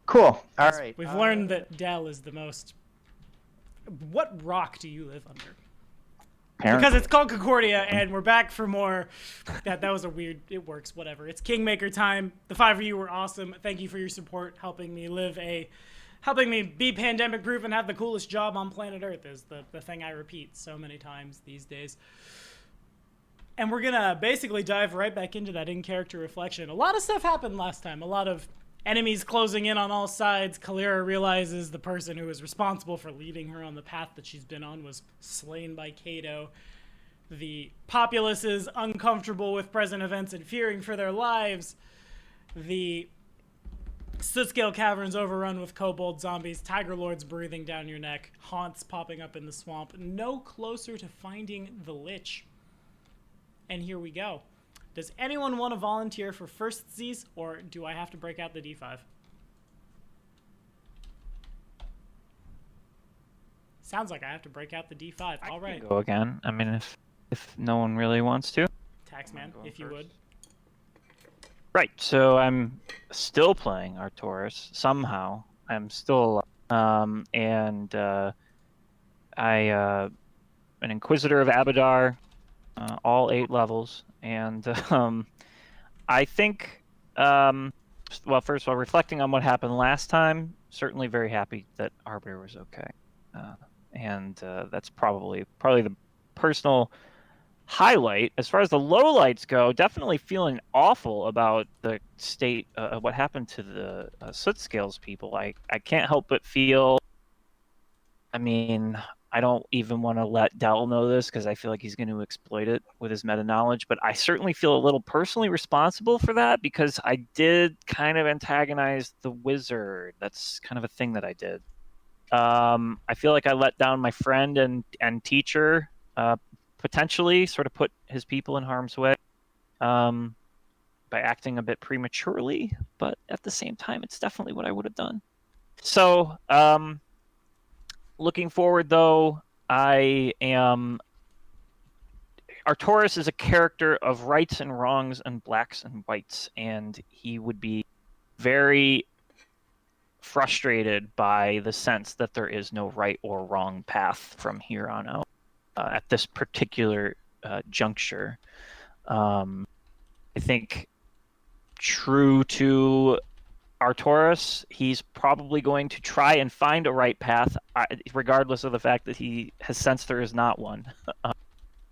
Cool. All right. We've learned that Dell is the most. What rock do you live under? Because it's called Concordia, and we're back for more. That was a weird. It works. Whatever. It's Kingmaker time. The 5 of you were awesome. Thank you for your support, helping me be pandemic proof and have the coolest job on planet Earth. Is the thing I repeat so many times these days. And we're gonna basically dive right back into that in-character reflection. A lot of stuff happened last time. A lot of enemies closing in on all sides. Kalira realizes the person who was responsible for leading her on the path that she's been on was slain by Kato. The populace is uncomfortable with present events and fearing for their lives. The Sootscale Cavern's overrun with kobold zombies, tiger lords breathing down your neck, haunts popping up in the swamp. No closer to finding the Lich. And here we go. Does anyone want to volunteer for firstsies, or do I have to break out the D5? Sounds like I have to break out the D5. All right. Go again. I mean, if no one really wants to. Taxman, if you would. Right. So I'm still playing Arcturus somehow. I'm still, and an Inquisitor of Abadar, all 8 levels. And I think, well, first of all, reflecting on what happened last time, certainly very happy that Arbiter was okay. And that's probably the personal highlight. As far as the lowlights go, definitely feeling awful about the state of what happened to the Sootscales people. I can't help but feel, I mean, I don't even want to let Dell know this because I feel like he's going to exploit it with his meta knowledge, but I certainly feel a little personally responsible for that because I did kind of antagonize the wizard. That's kind of a thing that I did. I feel like I let down my friend and teacher, potentially sort of put his people in harm's way by acting a bit prematurely, but at the same time, it's definitely what I would have done. So, looking forward, though, Arcturus is a character of rights and wrongs and blacks and whites, and he would be very frustrated by the sense that there is no right or wrong path from here on out at this particular juncture. I think true to Arcturus, he's probably going to try and find a right path, regardless of the fact that he has sensed there is not one,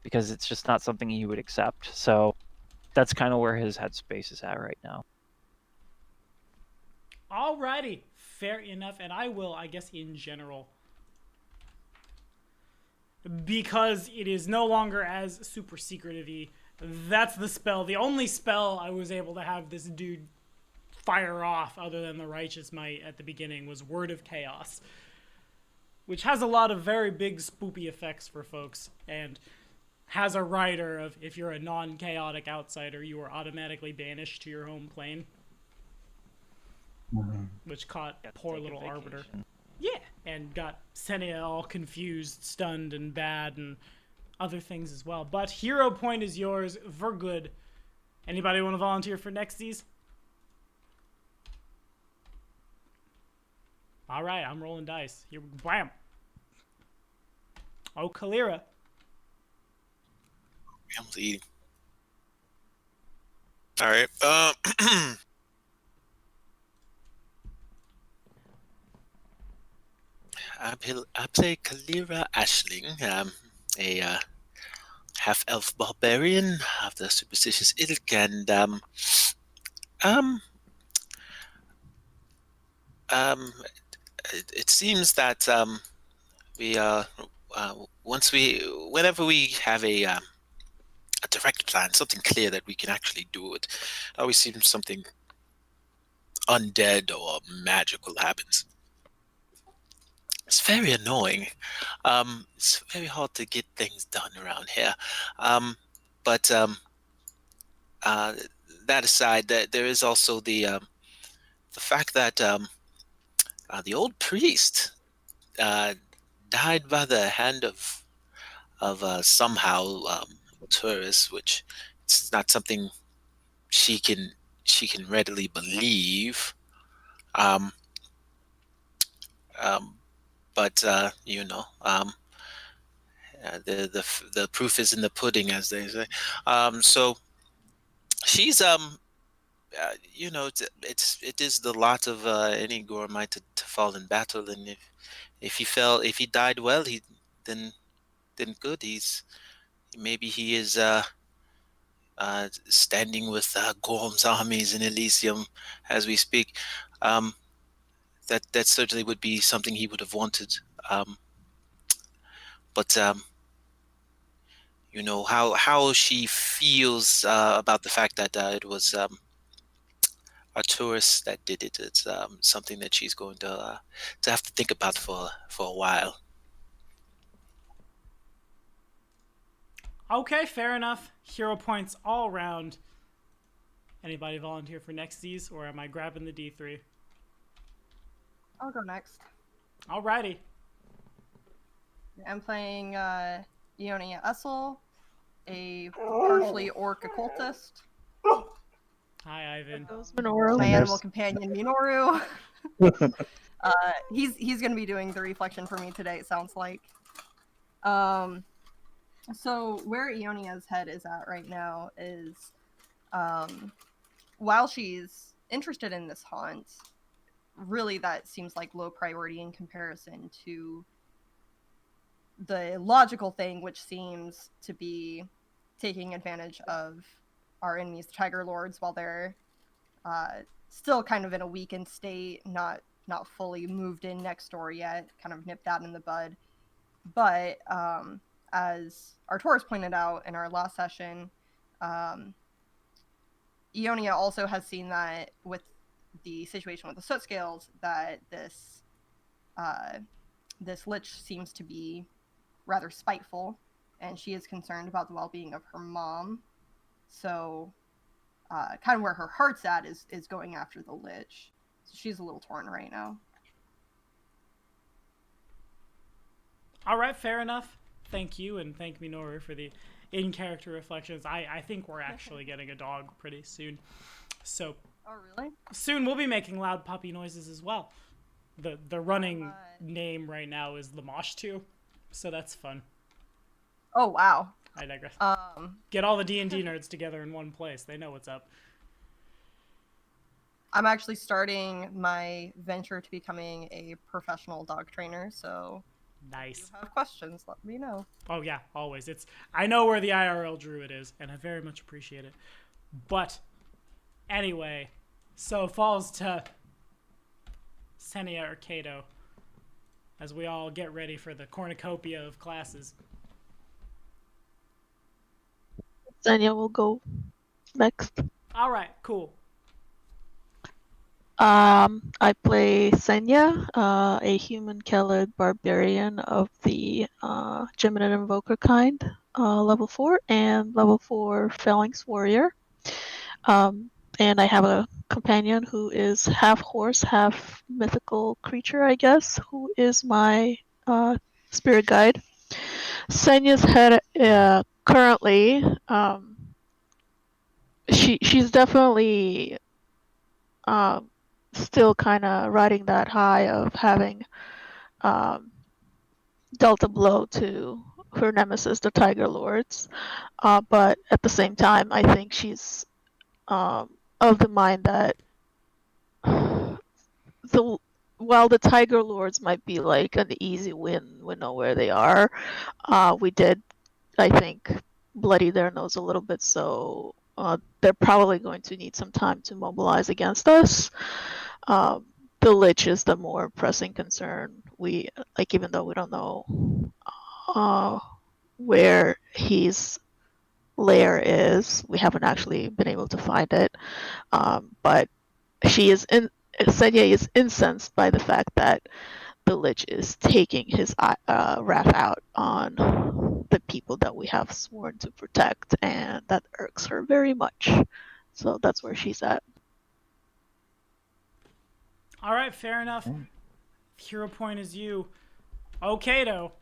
because it's just not something he would accept. So that's kind of where his headspace is at right now. Alrighty, fair enough. And I will, I guess, in general, because it is no longer as super secretive-y, that's the spell. The only spell I was able to have this dude fire off, other than the Righteous Might at the beginning, was Word of Chaos, which has a lot of very big spoopy effects for folks, and has a rider of, if you're a non-chaotic outsider, you are automatically banished to your home plane. Mm-hmm. Which caught poor little Arbiter. Yeah, and got Senia all confused, stunned, and bad, and other things as well. But hero point is yours for good. Anybody want to volunteer for nexties? All right, I'm rolling dice. Here, bam. Oh, Kalira. I'm leading. All right. I play Kalira Ashling, a half-elf barbarian of the superstitious ilk, and it seems that whenever we have a direct plan, something clear that we can actually do it always seems something undead or magical happens. It's very annoying. It's very hard to get things done around here. But that aside, there is also the fact that the old priest died by the hand of somehow Arcturus, which it's not something she can readily believe. But the proof is in the pudding, as they say. So she's it is the lot of any Gormite to fall in battle, and if he died well, then good. Maybe he is standing with Gorm's armies in Elysium as we speak. That certainly would be something he would have wanted. But how she feels about the fact that it was a tourist that did it. It's something that she's going to have to think about for a while. Okay, fair enough. Hero points all around. Anybody volunteer for nexties, or am I grabbing the D3? I'll go next. Alrighty. I'm playing Ionia Essel, a partially orc occultist. Hi, Ivan. My animal companion, Minoru. He's going to be doing the reflection for me today, it sounds like. So where Ionia's head is at right now is, while she's interested in this haunt, really that seems like low priority in comparison to the logical thing, which seems to be taking advantage of our enemies, the Tiger Lords, while they're still kind of in a weakened state, not fully moved in next door yet, kind of nipped that in the bud. But as Artoris pointed out in our last session, Ionia also has seen that with the situation with the soot scales, that this lich seems to be rather spiteful, and she is concerned about the well-being of her mom. So kind of where her heart's at is going after the lich. So she's a little torn right now. All right, fair enough. Thank you, and thank Minoru for the in-character reflections. I think we're actually getting a dog pretty soon. So, oh really? Soon we'll be making loud puppy noises as well. The running name right now is Lamosh2, so that's fun. Oh wow. I digress. Get all the D&D nerds together in one place. They know what's up. I'm actually starting my venture to becoming a professional dog trainer, so nice. If you have questions, let me know. Oh yeah, always. I know where the IRL druid is, and I very much appreciate it. But anyway, so falls to Senia or Kato as we all get ready for the cornucopia of classes. Senia will go next. All right, cool. I play Senya, a human Khalid barbarian of the Geminid Invoker kind, level 4, and level 4 Phalanx warrior. And I have a companion who is half horse, half mythical creature, I guess, who is my spirit guide. Senya's head currently, she's definitely still kind of riding that high of having dealt a blow to her nemesis, the Tiger Lords. But at the same time, I think she's of the mind that while the Tiger Lords might be like an easy win, we know where they are. We did, I think, bloody their nose a little bit, so they're probably going to need some time to mobilize against us. The Lich is the more pressing concern. Even though we don't know where his lair is, we haven't actually been able to find it. But Senya is incensed by the fact that the Lich is taking his wrath out on the people that we have sworn to protect, and that irks her very much. So that's where she's at. All right, fair enough. Hero point is you. Oh, Kato,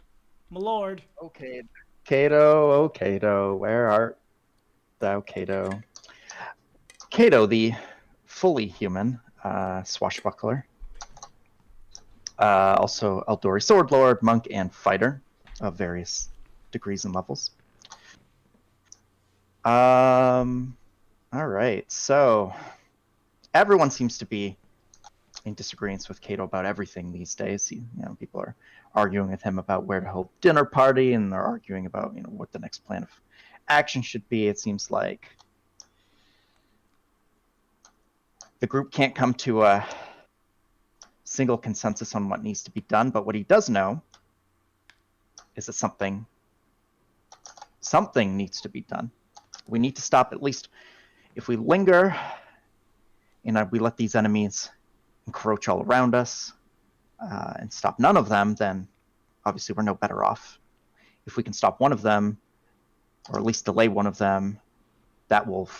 my lord. Okay, Kato, oh Kato, where art thou, Kato? Kato, the fully human swashbuckler, Also, Eldori Sword Lord, Monk, and Fighter of various degrees and levels. All right, so everyone seems to be in disagreement with Cato about everything these days. People are arguing with him about where to hold dinner party, and they're arguing about what the next plan of action should be. It seems like the group can't come to a single consensus on what needs to be done, but what he does know is that something needs to be done. We need to stop, at least if we linger and we let these enemies encroach all around us and stop none of them, then obviously we're no better off. If we can stop one of them, or at least delay one of them, that will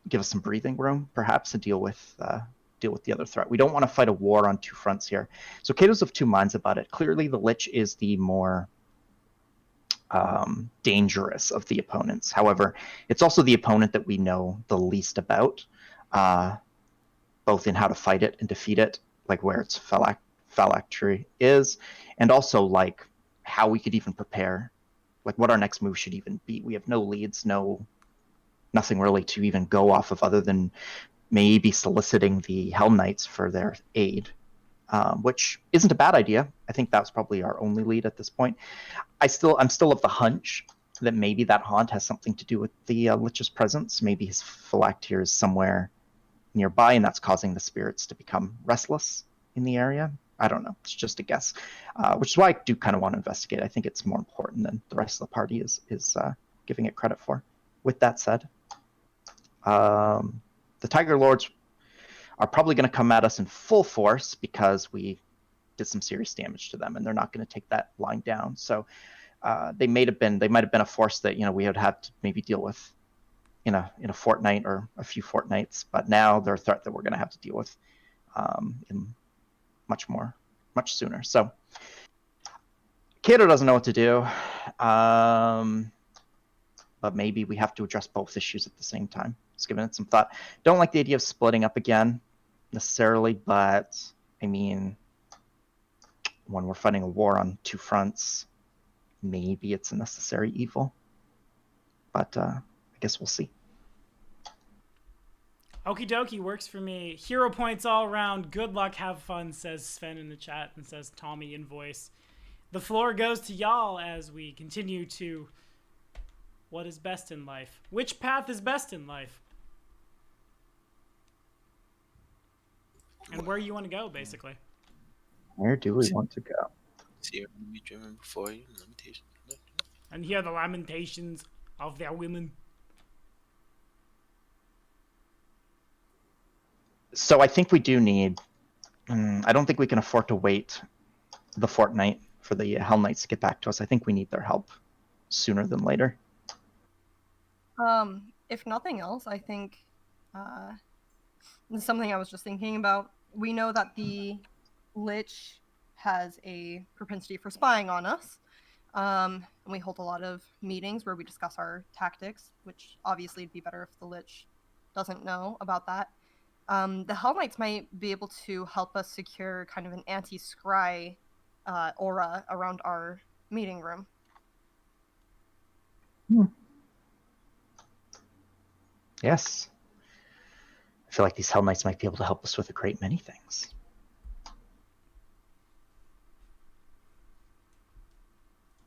give us some breathing room, perhaps, to deal with the other threat. We don't want to fight a war on two fronts here. So Cato's of two minds about it. Clearly, the Lich is the more dangerous of the opponents. However, it's also the opponent that we know the least about, both in how to fight it and defeat it, like where its phylactery is, and also like how we could even prepare, like what our next move should even be. We have no leads, nothing really to even go off of other than maybe soliciting the Hell Knights for their aid, which isn't a bad idea. I think that's probably our only lead at this point. I'm still of the hunch that maybe that haunt has something to do with the Lich's presence. Maybe his phylactery is somewhere nearby, and that's causing the spirits to become restless in the area. I don't know. It's just a guess, which is why I do kind of want to investigate. I think it's more important than the rest of the party is giving it credit for. With that said, the Tiger Lords are probably going to come at us in full force because we did some serious damage to them, and they're not going to take that line down. So they might have been a force that we would have to maybe deal with in a fortnight or a few fortnights, but now they're a threat that we're going to have to deal with in much sooner. So Cato doesn't know what to do, but maybe we have to address both issues at the same time. Just giving it some thought. Don't like the idea of splitting up again necessarily, but I mean, when we're fighting a war on two fronts, maybe it's a necessary evil. But I guess we'll see. Okie dokie, works for me. Hero points all around. Good luck, have fun, says Sven in the chat, and says Tommy in voice. The floor goes to y'all as we continue to what is best in life. Which path is best in life? And where you want to go, basically. Where do we want to go? See, driven before you, limitations. And hear the lamentations of their women. So I think we do need... I don't think we can afford to wait the fortnight for the Hell Knights to get back to us. I think we need their help sooner than later. If nothing else, I think this is something I was just thinking about. We know that the Lich has a propensity for spying on us. And we hold a lot of meetings where we discuss our tactics, which obviously would be better if the Lich doesn't know about that. The Hell Knights might be able to help us secure kind of an anti-scry aura around our meeting room. Yes. I feel like these Hell Knights might be able to help us with a great many things.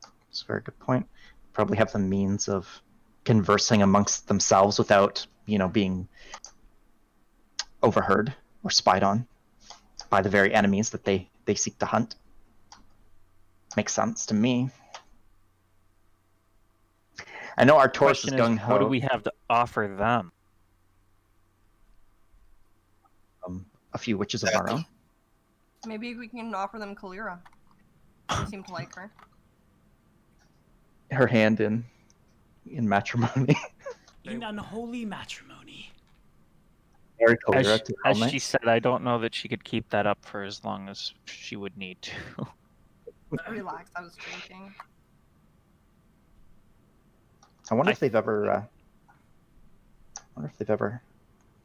That's a very good point. Probably have the means of conversing amongst themselves without, being overheard or spied on by the very enemies that they seek to hunt. Makes sense to me. I know our Taurus is going what do we have to offer them? A few witches of our own. Maybe we can offer them Kalira. They seem to like her. Her hand in matrimony. In unholy matrimony. Marry Kalira to Hell As Knight. she said, I don't know that she could keep that up for as long as she would need to. Relax, I was joking. I wonder if they've ever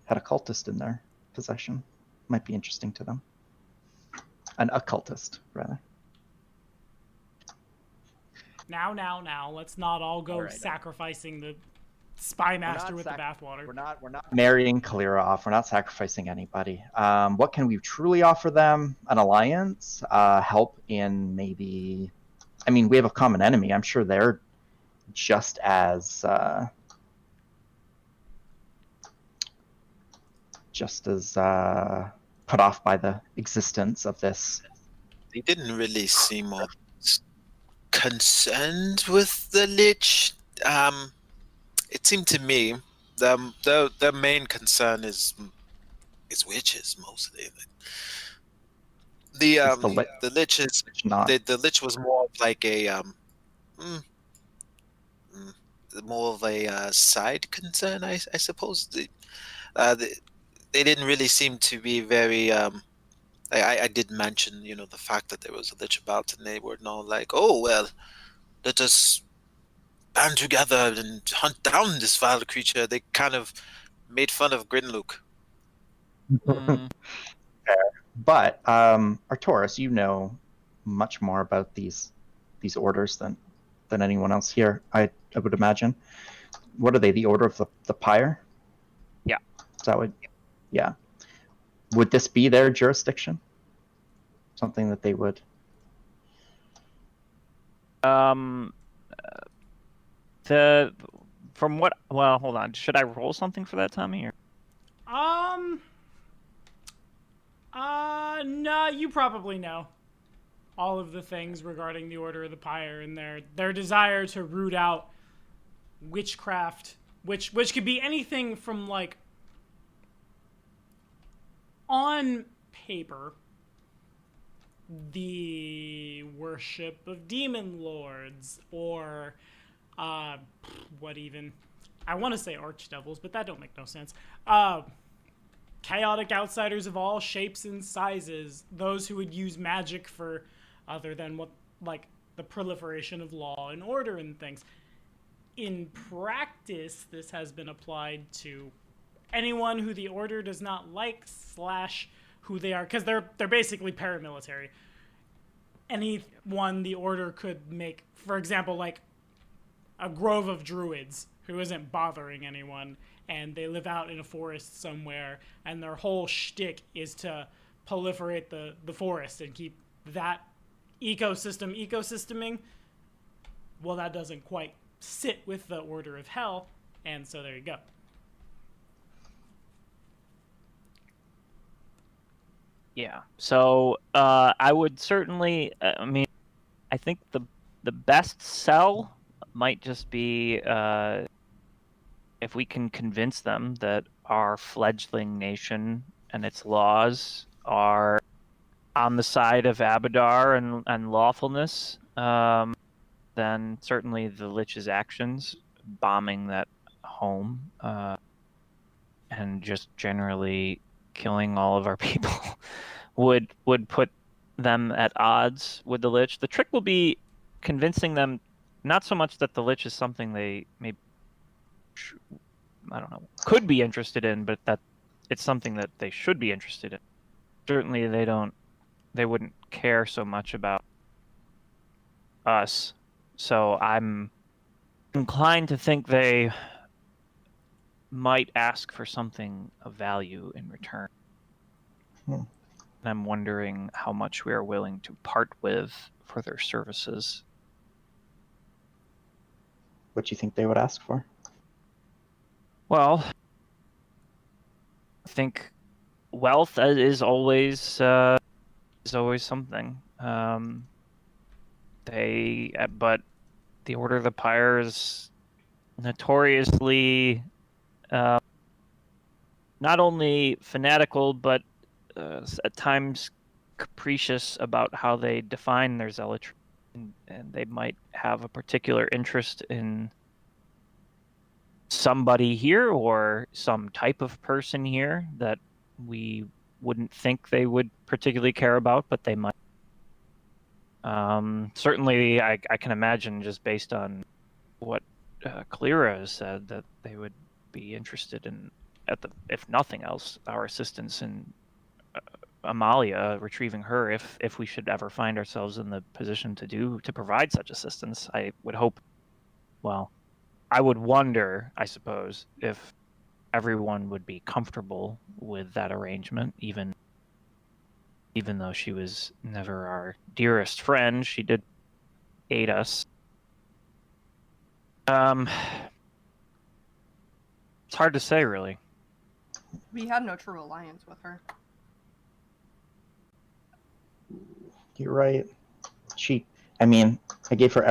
had a cultist in their possession. Might be interesting to them. An occultist, rather. Now, let's not all go right. sacrificing the spy master with the bathwater. We're not marrying Kalira off. We're not sacrificing anybody. What can we truly offer them? An alliance? Help in maybe... I mean, we have a common enemy. I'm sure they're just as... put off by the existence of this. They didn't really seem all concerned with the Lich. It seemed to me their main concern is witches mostly. The Lich is not. The Lich was more of like a more of a side concern, I suppose. They didn't really seem to be very. I did mention, the fact that there was a Lich about, and they were not like, oh well, let us band together and hunt down this vile creature. They kind of made fun of Grinluke. But Artoris, you know much more about these orders than anyone else here, I would imagine. What are they? The Order of the Pyre? Yeah. Is that what? Yeah. Would this be their jurisdiction? Something that they would? From what? Well, hold on. Should I roll something for that, Tommy? Or? No, you probably know all of the things regarding the Order of the Pyre and their desire to root out witchcraft, which could be anything from, like, on paper, the worship of demon lords, or what even? I want to say archdevils, but that don't make no sense. Chaotic outsiders of all shapes and sizes, those who would use magic for other than what, like, the proliferation of law and order and things. In practice, this has been applied to anyone who the Order does not like / who they are, because they're basically paramilitary. Anyone the Order could make, for example, like a grove of druids who isn't bothering anyone, and they live out in a forest somewhere, and their whole shtick is to proliferate the forest and keep that ecosysteming. Well, that doesn't quite sit with the Order of Hell, and so there you go. Yeah. So I would certainly. I mean, I think the best sell might just be if we can convince them that our fledgling nation and its laws are on the side of Abadar and lawfulness, then certainly the Lich's actions, bombing that home, and just generally killing all of our people, would put them at odds with the Lich. The trick will be convincing them not so much that the Lich is something they maybe, I don't know, could be interested in, but that it's something that they should be interested in. Certainly they wouldn't care so much about us. So I'm inclined to think they might ask for something of value in return. And I'm wondering how much we are willing to part with for their services. What do you think they would ask for? Well, I think wealth is always something. But the Order of the Pyre is notoriously not only fanatical, but at times capricious about how they define their zealotry, and they might have a particular interest in somebody here or some type of person here that we wouldn't think they would particularly care about, but they might. Certainly, I can imagine, just based on what Kalira has said, that they would be interested in, if nothing else, our assistance in Amalia, retrieving her, if we should ever find ourselves in the position to provide such assistance. I would hope, well, I would wonder, I suppose, if everyone would be comfortable with that arrangement, even though she was never our dearest friend. She did aid us. It's hard to say, really. We had no true alliance with her. You're right. I gave her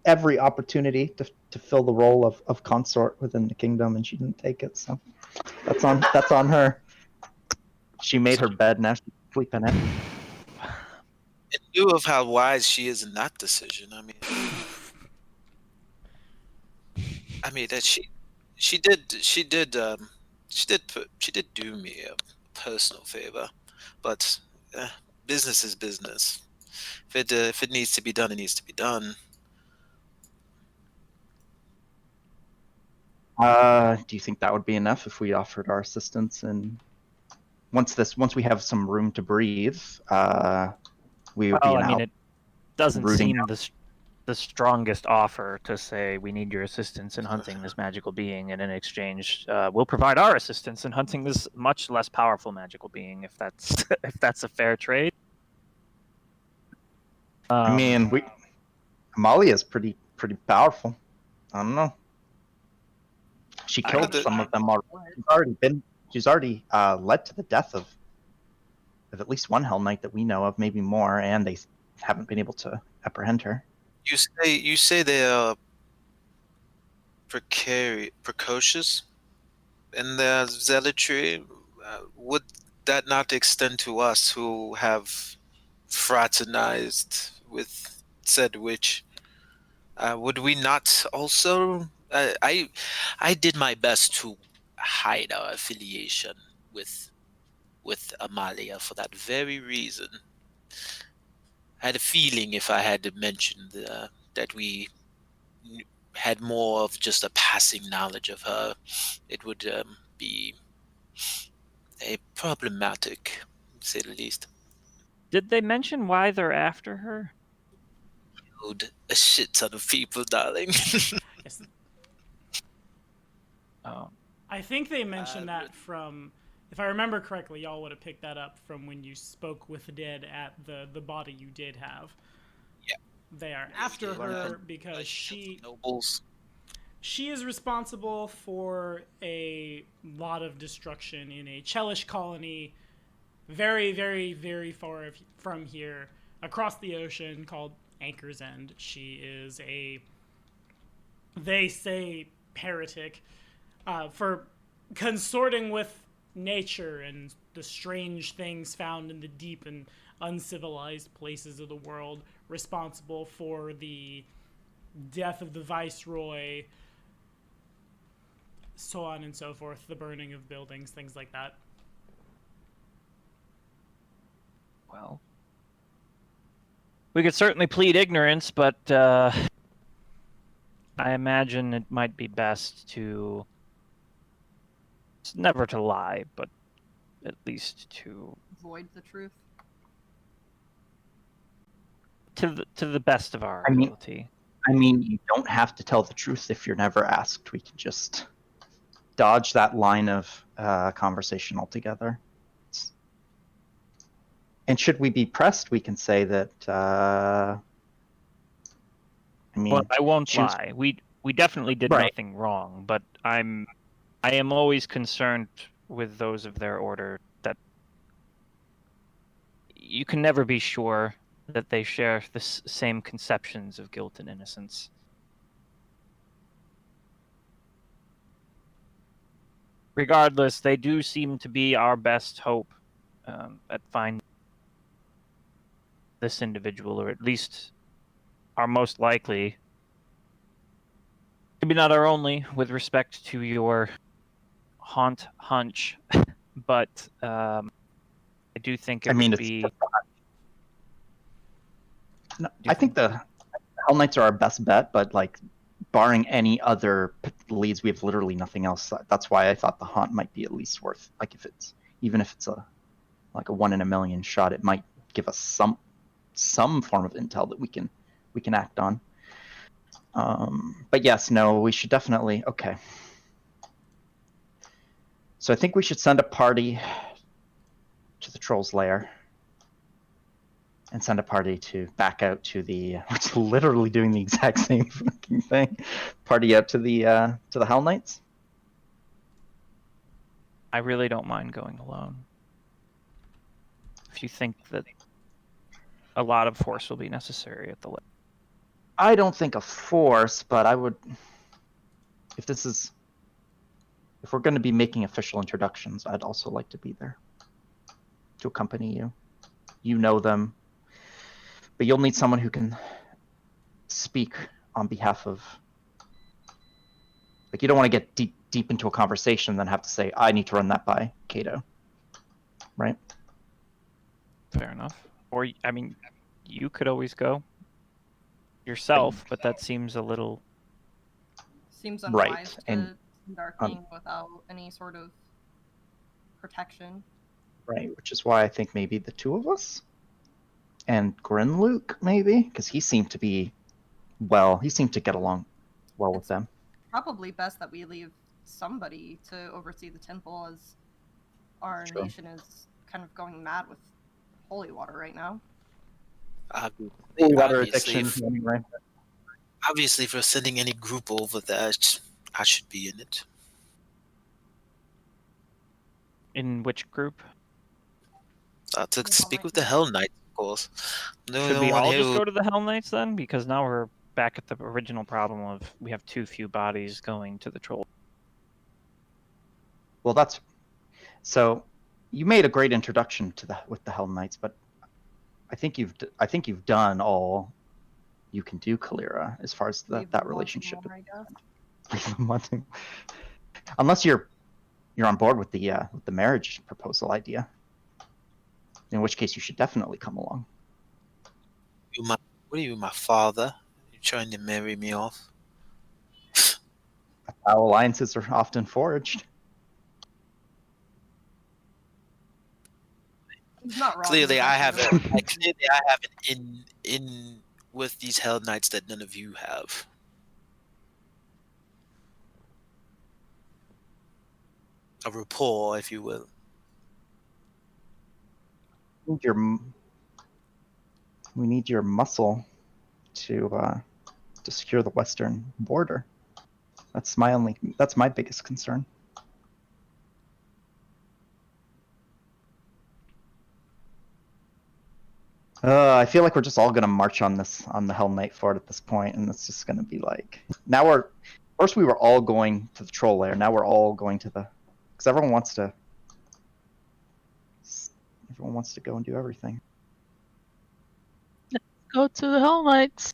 every opportunity to fill the role of consort within the kingdom, and she didn't take it. So that's on her. She made her bed, now she's sleeping in it. In lieu of how wise she is in that decision, that she did do me a personal favor, but business is business. If it needs to be done, it needs to be done. Do you think that would be enough if we offered our assistance? And once we have some room to breathe, we would be. It doesn't seem the strongest offer to say we need your assistance in hunting this magical being, and in exchange, we'll provide our assistance in hunting this much less powerful magical being. If that's a fair trade. Amalia is pretty powerful. I don't know. She killed some of them already. She's already led to the death of at least one Hell Knight that we know of, maybe more, and they haven't been able to apprehend her. You say they are precocious in their zealotry. Would that not extend to us who have fraternized with said witch? Would we not also? I did my best to hide our affiliation with Amalia for that very reason. I had a feeling if I had mentioned that we had more of just a passing knowledge of her, it would be problematic, to say the least. Did they mention why they're after her? Killed a shit ton of people, darling. Yes. Oh. I think they mentioned that from, if I remember correctly, y'all would have picked that up from when you spoke with the dead at the body you did have. Yeah. They are after her because she is responsible for a lot of destruction in a Chelish colony very, very, very far from here, across the ocean, called Anchor's End. She is they say, heretic, for consorting with nature and the strange things found in the deep and uncivilized places of the world, responsible for the death of the Viceroy, so on and so forth, the burning of buildings, things like that. Well, we could certainly plead ignorance, but I imagine it might be best to never to lie, but at least to Void the truth. To the best of our ability. You don't have to tell the truth if you're never asked. We can just dodge that line of conversation altogether. And should we be pressed, we can say that. Well, I won't lie. We definitely did nothing wrong, but I am always concerned with those of their order that you can never be sure that they share the same conceptions of guilt and innocence. Regardless, they do seem to be our best hope at finding this individual, or at least our most likely. Maybe not our only, with respect to your haunt hunch, but I do think it would be. No, I think the Hell Knights are our best bet, but barring any other leads, we have literally nothing else. That's why I thought the haunt might be at least worth, even if it's a like a 1 in a million shot. It might give us some form of intel that we can act on. But yes, no, we should definitely. Okay. So I think we should send a party to the Troll's Lair. And send a party to back out to the, which is literally doing the exact same fucking thing. Party out to the Hell Knights. I really don't mind going alone. If you think that a lot of force will be necessary at the lair. I don't think a force, but I would, if we're going to be making official introductions, I'd also like to be there to accompany you. You know them. But you'll need someone who can speak on behalf of. Like, you don't want to get deep into a conversation and then have to say, I need to run that by Cato. Right? Fair enough. Or, I mean, you could always go yourself, but that seems a little. Seems unwise right. to And send Arcane without any sort of protection. Right, which is why I think maybe the two of us. And Grinluke, maybe? Because he seemed to get along well with them. Probably best that we leave somebody to oversee the temple, as our nation is kind of going mad with holy water right now. Holy water addiction. Obviously, if we're sending any group over there, I should be in it. In which group? To speak with the Hell Knights, of course. Should we all just go to the Hell Knights then? Because now we're back at the original problem of we have too few bodies going to the troll. Well, so you made a great introduction with the Hell Knights, but I think you've done all you can do, Kalira, as far as that relationship. Unless you're on board with the marriage proposal idea. In which case, you should definitely come along. What are you, my father? You're trying to marry me off? How alliances are often forged. He's not wrong. Clearly, I have an in with these Hell Knights that none of you have. A rapport, if you will. We need your muscle to secure the western border. That's my biggest concern. I feel like we're just all gonna march on the Hell Knight Fort at this point, and it's just gonna be like first we were all going to the Troll Lair. Now we're all going to because everyone wants to go and do everything. Let's go to the Hell Knights.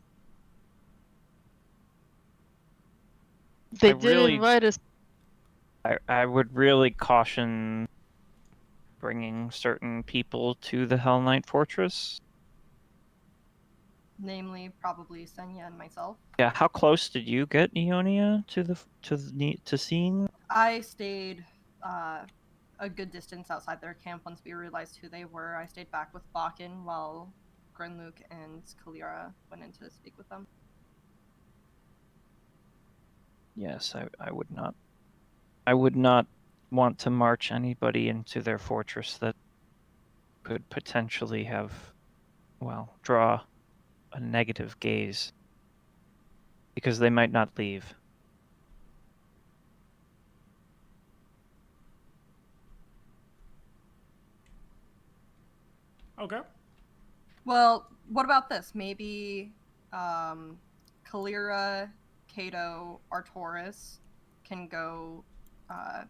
They did invite us. I would really caution bringing certain people to the Hell Knight Fortress. Namely, probably Senya and myself. Yeah, how close did you get, Ionia, to seeing? I stayed a good distance outside their camp once we realized who they were. I stayed back with Bakken while Grinluke and Kalira went in to speak with them. Yes, I would not. I would not want to march anybody into their fortress that could potentially draw a negative gaze, because they might not leave. Okay. Well, what about this? Maybe Kalira, Cato, Artoris can go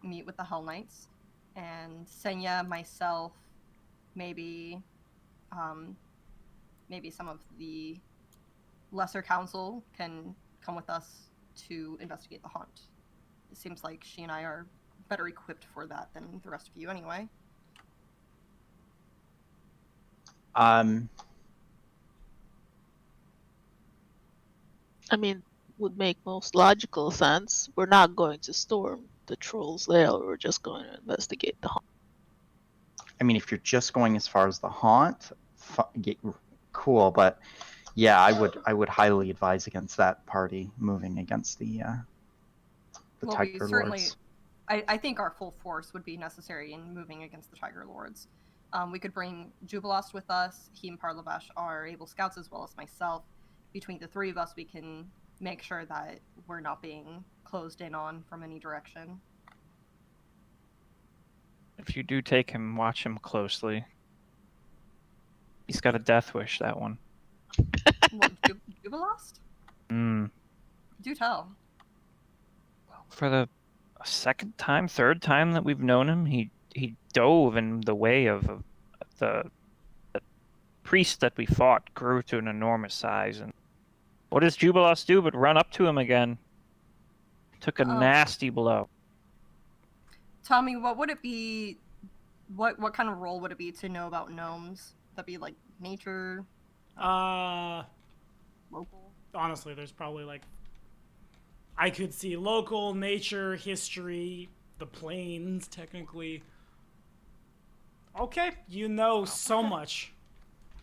meet with the Hell Knights, and Senya, myself, maybe some of the lesser council can come with us to investigate the haunt. It seems like she and I are better equipped for that than the rest of you anyway. I mean, would make most logical sense. We're not going to storm the Troll's Lair. We're just going to investigate the haunt. I mean, if you're just going as far as the haunt, cool. But yeah, I would highly advise against that party moving against the Tiger Lords. I think our full force would be necessary in moving against the Tiger Lords. We could bring Jubilost with us. He and Parlavash are able scouts as well as myself. Between the three of us, we can make sure that we're not being closed in on from any direction. If you do take him, watch him closely. He's got a death wish, that one. What, Jubilost? Do tell. For the third time that we've known him, he dove in the way of the priest that we fought, grew to an enormous size. And what does Jubilost do but run up to him again? Took a nasty blow. Tommy, what would it be? What kind of role would it be to know about gnomes? That'd be like nature? Local? Honestly, there's probably like... I could see local, nature, history, the plains, technically. Okay, you know so much.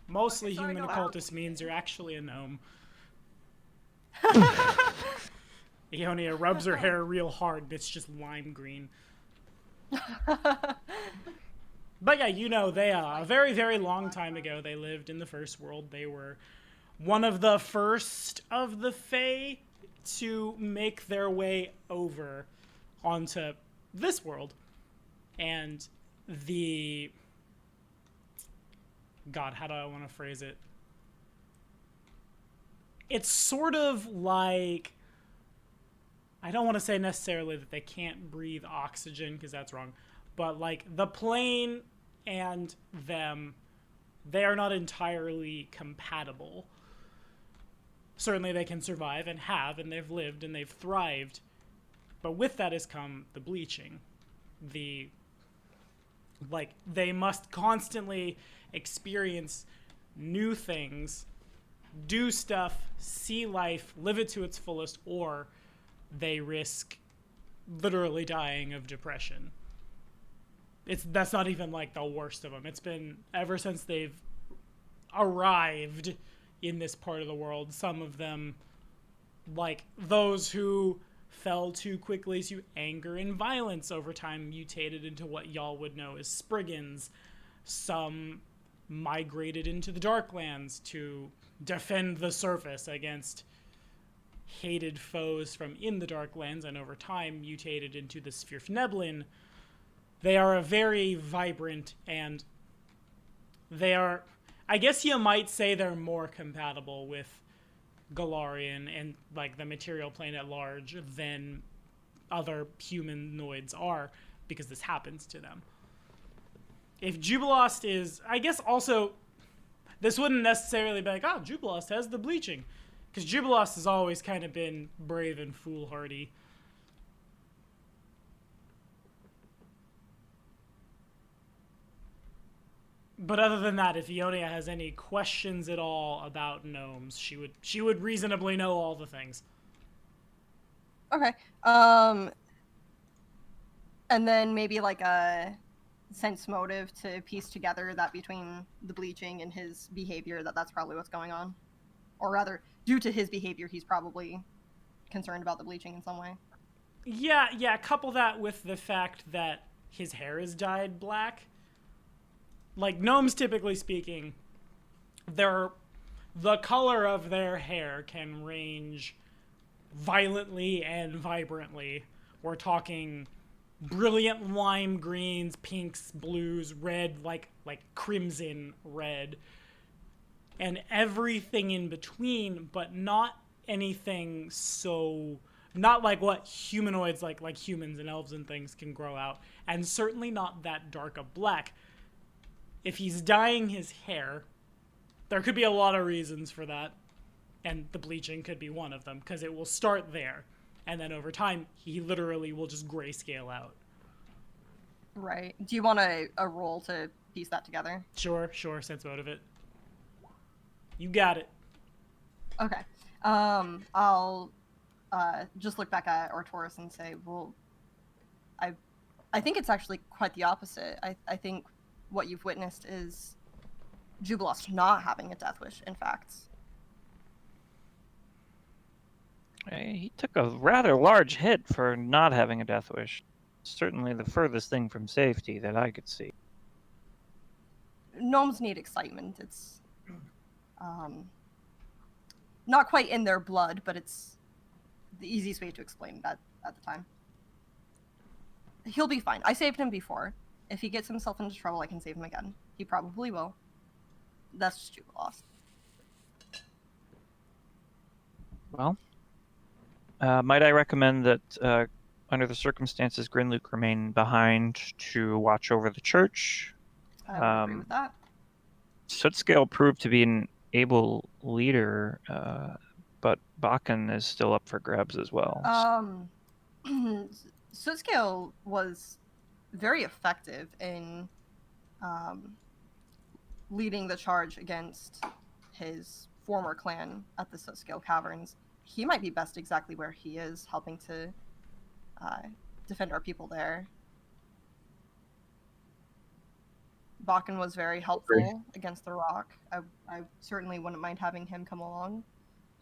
Mostly human occultist means you're actually a gnome. Ionia rubs her hair real hard. It's just lime green. But yeah, you know, they a very, very long time ago, they lived in the First World. They were one of the first of the Fae to make their way over onto this world. And the... God, how do I want to phrase it? It's sort of like... I don't want to say necessarily that they can't breathe oxygen, because that's wrong. But, like, the plane and them, they are not entirely compatible. Certainly they can survive and have, and they've lived and they've thrived. But with that has come the bleaching. They must constantly experience new things, do stuff, see life, live it to its fullest, or they risk literally dying of depression. That's not even like the worst of them. It's been ever since they've arrived in this part of the world. Some of them, like those who fell too quickly to anger and violence over time, mutated into what y'all would know as Spriggans. Some migrated into the Darklands to defend the surface against hated foes from in the Darklands, and over time mutated into the Svirfneblin. They are a very vibrant, and they are, I guess you might say they're more compatible with Galarian and like the material plane at large than other humanoids are, because this happens to them. If Jubilost is, I guess also, this wouldn't necessarily be like, oh, Jubilost has the bleaching, because Jubilost has always kind of been brave and foolhardy. But other than that, if Ionia has any questions at all about gnomes, she would reasonably know all the things. Okay. And then maybe like a sense motive to piece together that between the bleaching and his behavior, that's probably what's going on. Or rather, due to his behavior, he's probably concerned about the bleaching in some way. Yeah, couple that with the fact that his hair is dyed black. Like, gnomes, typically speaking, the color of their hair can range violently and vibrantly. We're talking brilliant lime greens, pinks, blues, red, like crimson red, and everything in between, but not anything so... Not like what humanoids, like humans and elves and things, can grow out, and certainly not that dark of black. If he's dyeing his hair, there could be a lot of reasons for that, and the bleaching could be one of them, because it will start there, and then over time, he literally will just grayscale out. Right. Do you want a roll to piece that together? Sure, sense motive it. You got it. Okay. I'll just look back at Artoris and say, well, I think it's actually quite the opposite. I think what you've witnessed is Jubilost not having a death wish, in fact. He took a rather large hit for not having a death wish. Certainly the furthest thing from safety that I could see. Gnomes need excitement. It's not quite in their blood, but it's the easiest way to explain that at the time. He'll be fine. I saved him before. If he gets himself into trouble, I can save him again. He probably will. That's just Jubilost. Well, might I recommend that, under the circumstances, Grinluke remain behind to watch over the church? I would agree with that. Sootscale proved to be an able leader, but Bakken is still up for grabs as well. Sootscale was very effective in leading the charge against his former clan at the Sootscale Caverns. He might be best exactly where he is, helping to defend our people there. Bakken was very helpful against the Rock. I certainly wouldn't mind having him come along.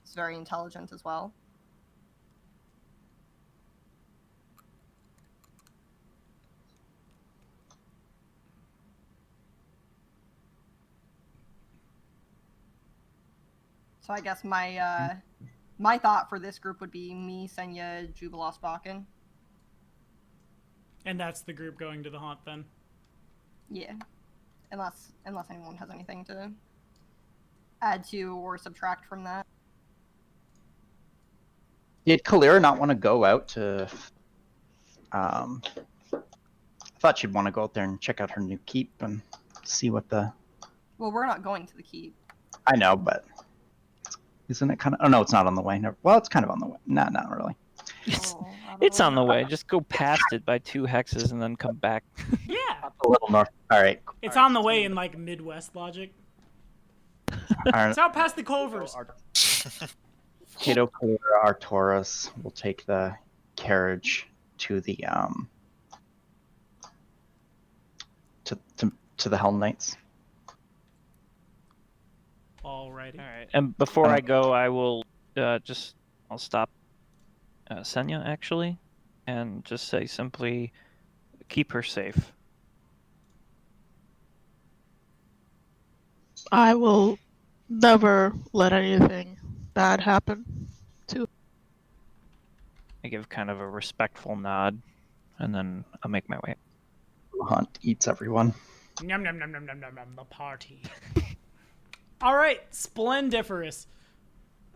He's very intelligent as well. So I guess my thought for this group would be me, Senya, Jubilost, Bakken. And that's the group going to the haunt then? Yeah. Unless anyone has anything to add to or subtract from that. Did Kalira not want to go out to... I thought she'd want to go out there and check out her new keep and see what the... Well, we're not going to the keep. I know, but... Isn't it kind of... Oh, no, it's not on the way. No, well, it's kind of on the way. No, not really. It's on the way. Just go past it by 2 hexes and then come back. Yeah. A little north. All right. It's on the way in like Midwest logic. It's out past the Culvers. Kato, Kalira, Artoris will take the carriage to the to the Helm Knights. Alrighty. All right. And before I go, I will I'll stop Senya actually, and just say simply, keep her safe. I will never let anything bad happen to. I give kind of a respectful nod, and then I'll make my way. The hunt eats everyone. Nom nom nom nom nom nom nom. The party. All right, splendiferous.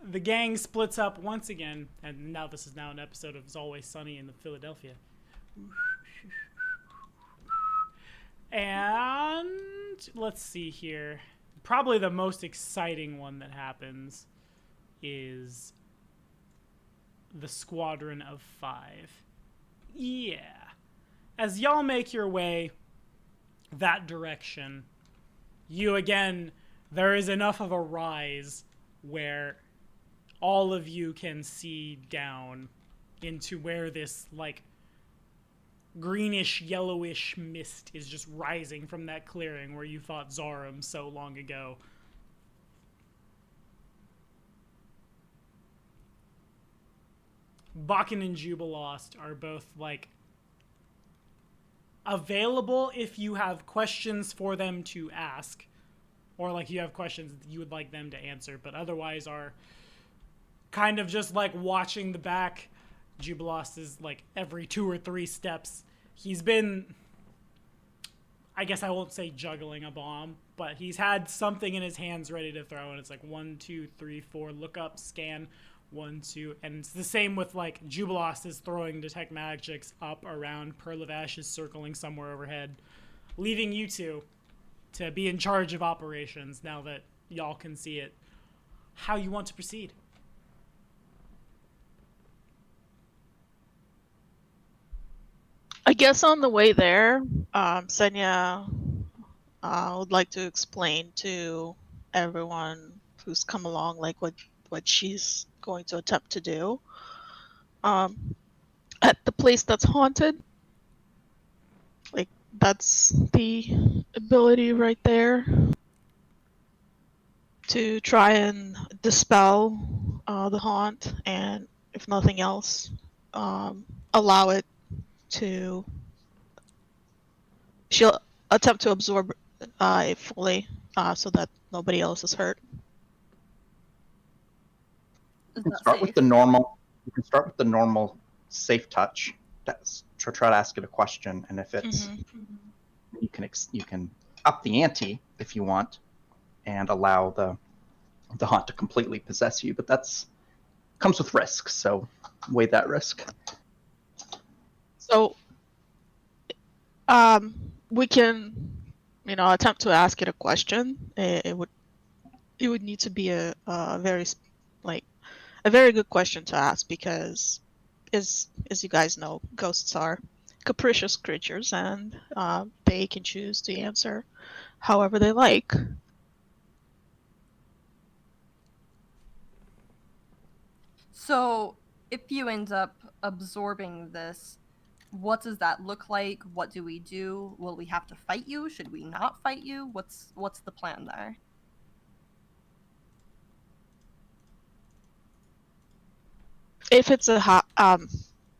The gang splits up once again, and now this is now an episode of It's Always Sunny in Philadelphia. And let's see here. Probably the most exciting one that happens is the Squadron of 5. Yeah. As y'all make your way that direction, you again, there is enough of a rise where all of you can see down into where this, like, greenish, yellowish mist is just rising from that clearing where you fought Zarum so long ago. Bakken and Jubilost are both, like, available if you have questions for them to ask, or, like, you have questions that you would like them to answer, but otherwise are kind of just, like, watching the back. Jubilost is, like, every 2 or 3 steps. He's been, I guess I won't say juggling a bomb, but he's had something in his hands ready to throw, and it's like 1, 2, 3, 4, look up, scan, 1, 2, and it's the same with, like, Jubilost is throwing detect magics up, around, Pearl of Ash is circling somewhere overhead, leaving you two to be in charge of operations now that y'all can see it. How you want to proceed? I guess on the way there, Senya would like to explain to everyone who's come along, like, what she's going to attempt to do. At the place that's haunted, like, that's the ability right there to try and dispel the haunt, and if nothing else, allow it to. She'll attempt to absorb it fully, so that nobody else is hurt. Is You can that start safe? with the normal. You can start with the normal safe touch. That's try to ask it a question, and if it's you can up the ante if you want, and allow the haunt to completely possess you. But that's comes with risk, so weigh that risk. So, we can, attempt to ask it a question. It would need to be a very a very good question to ask, because as you guys know, ghosts are capricious creatures, and they can choose to answer however they like. So, if you end up absorbing this, what does that look like? What do we do? Will we have to fight you? Should we not fight you? What's the plan there? If it's a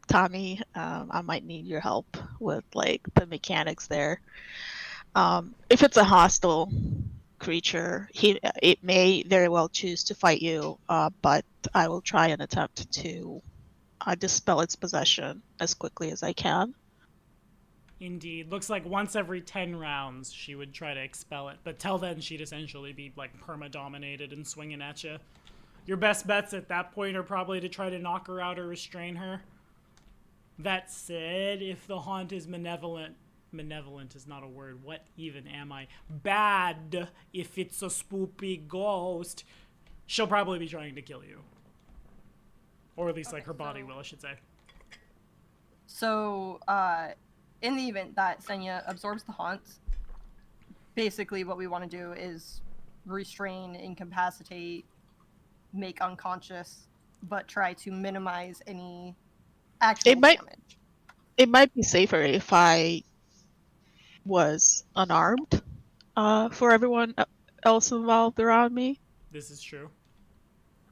Tommy, I might need your help with the mechanics there. If it's a hostile creature, it may very well choose to fight you, but I will try and attempt to dispel its possession as quickly as I can. Indeed. Looks like once every 10 rounds she would try to expel it, but till then she'd essentially be perma-dominated and swinging at you. Your best bets at that point are probably to try to knock her out or restrain her. That said, if the haunt is malevolent is not a word, what even am I? Bad, if it's a spoopy ghost, she'll probably be trying to kill you. Or at least her body will, I should say. So, in the event that Senya absorbs the haunt, basically what we want to do is restrain, incapacitate, make unconscious, but try to minimize any actual damage. It might be safer if I was unarmed for everyone else involved around me. This is true.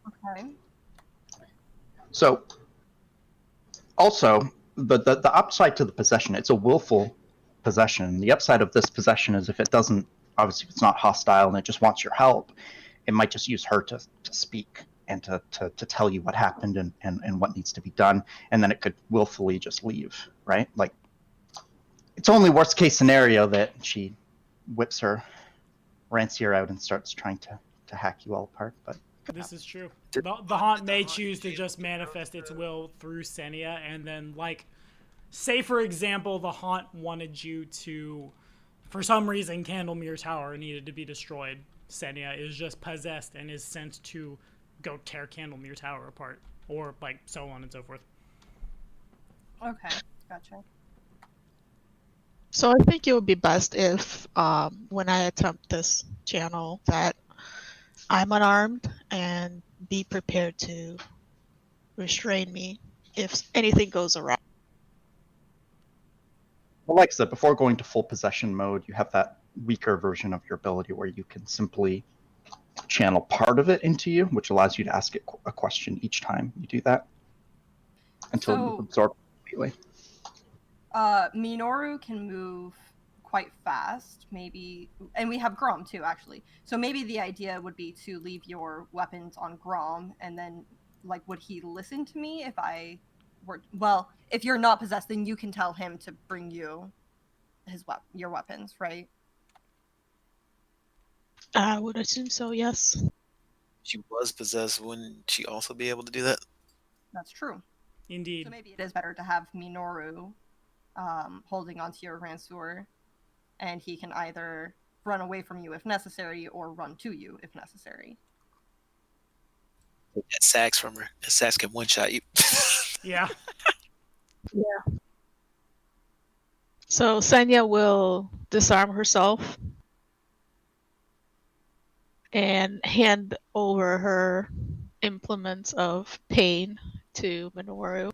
Okay. So, also, the upside to the possession, it's a willful possession. The upside of this possession is if it doesn't, obviously, if it's not hostile and it just wants your help, it might just use her to speak and to tell you what happened and what needs to be done, and then it could willfully just leave, right? It's only worst case scenario that she whips her rancier out and starts trying to hack you all apart, but this is true. The haunt may choose to just manifest its will through Senya, and then, say for example, the haunt wanted you to, for some reason, Candlemere Tower needed to be destroyed. Senya is just possessed and is sent to go tear Candlemere Tower apart, or so on and so forth. Okay, gotcha. So I think it would be best if, when I attempt this channel, that I'm unarmed and be prepared to restrain me if anything goes awry. Well, like I said, before going to full possession mode, you have that weaker version of your ability where you can simply channel part of it into you, which allows you to ask it a question each time you do that until you absorb it completely. Minoru can move quite fast, maybe, and we have Grom too, actually. So maybe the idea would be to leave your weapons on Grom, and then, would he listen to me if I were? Well, if you're not possessed, then you can tell him to bring you your weapons, right? I would assume so, yes. She was possessed. Wouldn't she also be able to do that? That's true. Indeed. So maybe it is better to have Minoru holding onto your Ranseur, and he can either run away from you if necessary or run to you if necessary. Get sacks from her. Sacks can one-shot you. Yeah. Yeah. So Senya will disarm herself and hand over her implements of pain to Minoru.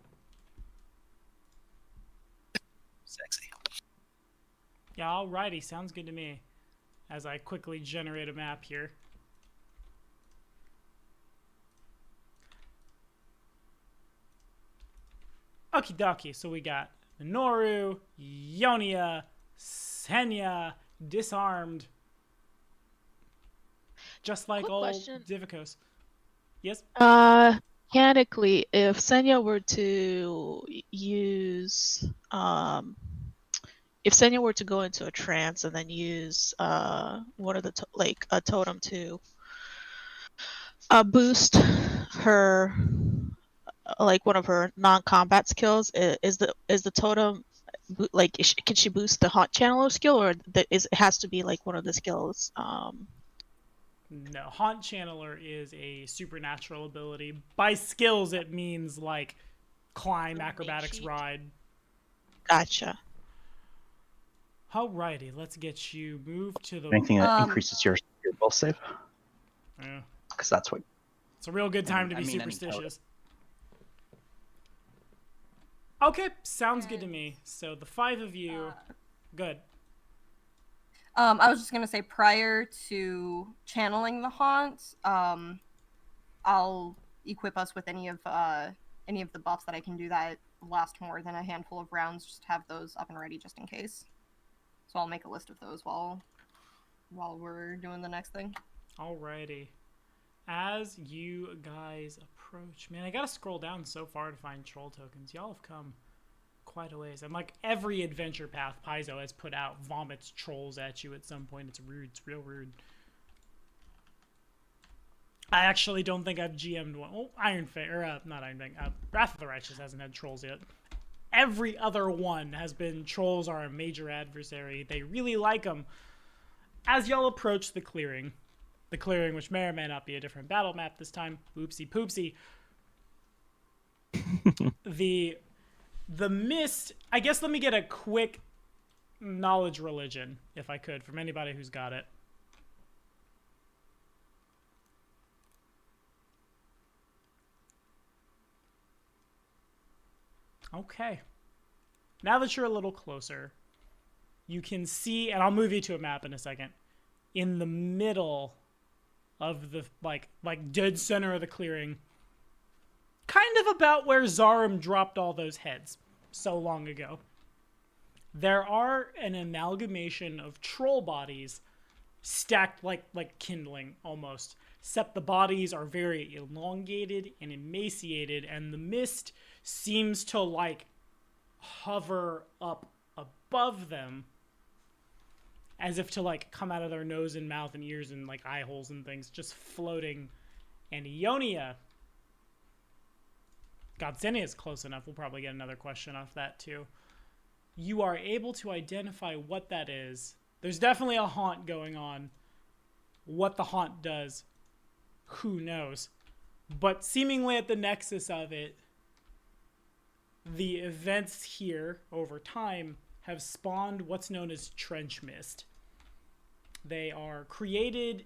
Sexy. Yeah, alrighty. Sounds good to me. As I quickly generate a map here. Okie dokie. So we got Minoru, Ionia, Senya, disarmed. Just like Quick old question. Divicos. Yes? Mechanically, if Senya were to use, if Senya were to go into a trance and then use one of the like a totem to boost her, like one of her non-combat skills, is the totem like can she boost the haunt channeler skill, or it has to be like one of the skills? No, Haunt Channeler is a supernatural ability. By skills, it means like climb, acrobatics, ride. Gotcha. Alrighty, let's get you moved to the. Anything that increases your will save. Yeah. Because that's what. It's a real good time to be superstitious. Okay, sounds good to me. So the 5 of you, good. I was just gonna say, prior to channeling the haunt, I'll equip us with any of the buffs that I can do that last more than a handful of rounds. Just have those up and ready just in case. So I'll make a list of those while we're doing the next thing. Alrighty. As you guys approach, man, I gotta scroll down so far to find troll tokens. Y'all have come quite a ways. And like every adventure path Paizo has put out vomits trolls at you at some point. It's rude. It's real rude. I actually don't think I've GM'd one. Oh, Iron Fang, or not Iron Fang. Wrath of the Righteous hasn't had trolls yet. Every other one has been trolls are a major adversary. They really like them. As y'all approach the clearing which may or may not be a different battle map this time. Oopsie poopsie. The mist, I guess let me get a quick knowledge religion, if I could, from anybody who's got it. Okay. Now that you're a little closer, you can see, and I'll move you to a map in a second, in the middle of the, like dead center of the clearing, kind of about where Zarum dropped all those heads so long ago. There are an amalgamation of troll bodies stacked like kindling almost, except the bodies are very elongated and emaciated, and the mist seems to like hover up above them as if to like come out of their nose and mouth and ears and like eye holes and things, just floating. And Ionia, Godsenia is close enough. We'll probably get another question off that too. You are able to identify what that is. There's definitely a haunt going on. What the haunt does, who knows? But seemingly at the nexus of it, the events here over time have spawned what's known as trench mist. They are created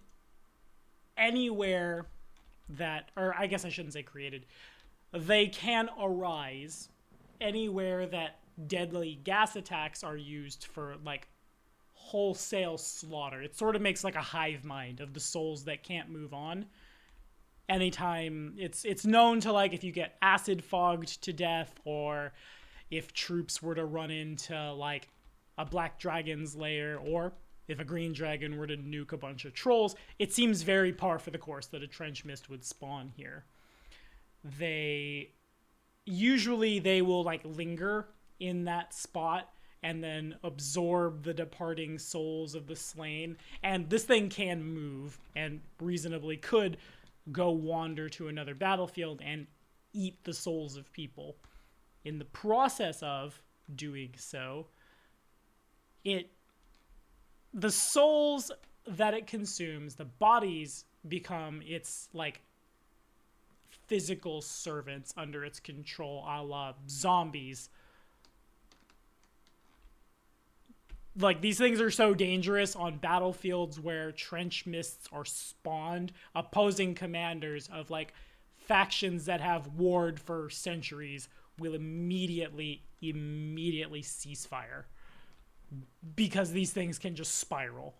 anywhere that, or I guess I shouldn't say created, they can arise anywhere that deadly gas attacks are used for like wholesale slaughter. It sort of makes like a hive mind of the souls that can't move on. Anytime it's known to, like, if you get acid fogged to death, or if troops were to run into like a black dragon's lair, or if a green dragon were to nuke a bunch of trolls, it seems very par for the course that a trench mist would spawn here. They will like linger in that spot and then absorb the departing souls of the slain. And this thing can move and reasonably could go wander to another battlefield and eat the souls of people. In the process of doing so, the souls that it consumes, the bodies become its like physical servants under its control, a la zombies. Like, these things are so dangerous on battlefields where trench mists are spawned. Opposing commanders of like factions that have warred for centuries will immediately cease fire because these things can just spiral.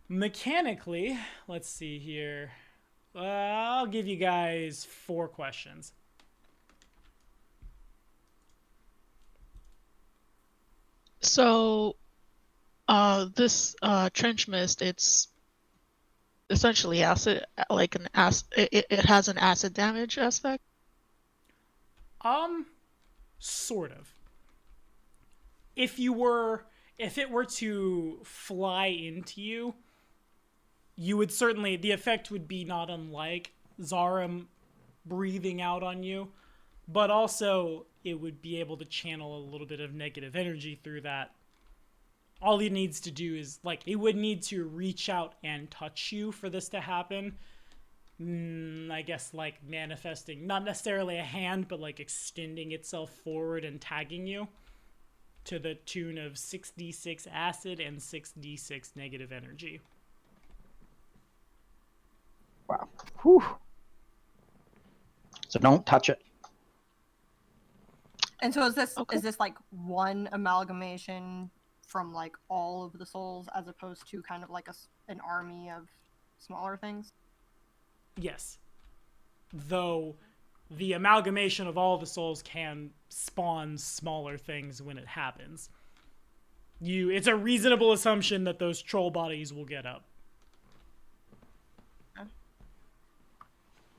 Mechanically, let's see here. I'll give you guys 4 questions. So, this trench mist, it's essentially acid, like an acid. It has an acid damage aspect. Sort of. If it were to fly into you, you would certainly, the effect would be not unlike Zarum breathing out on you, but also it would be able to channel a little bit of negative energy through that. All it needs to do is, like, it would need to reach out and touch you for this to happen. I guess, like, manifesting, not necessarily a hand, but, like, extending itself forward and tagging you to the tune of 6d6 acid and 6d6 negative energy. Wow. Whew. So don't touch it. And so is this like one amalgamation from like all of the souls as opposed to kind of like an army of smaller things? Yes. Though the amalgamation of all the souls can spawn smaller things when it happens. It's a reasonable assumption that those troll bodies will get up.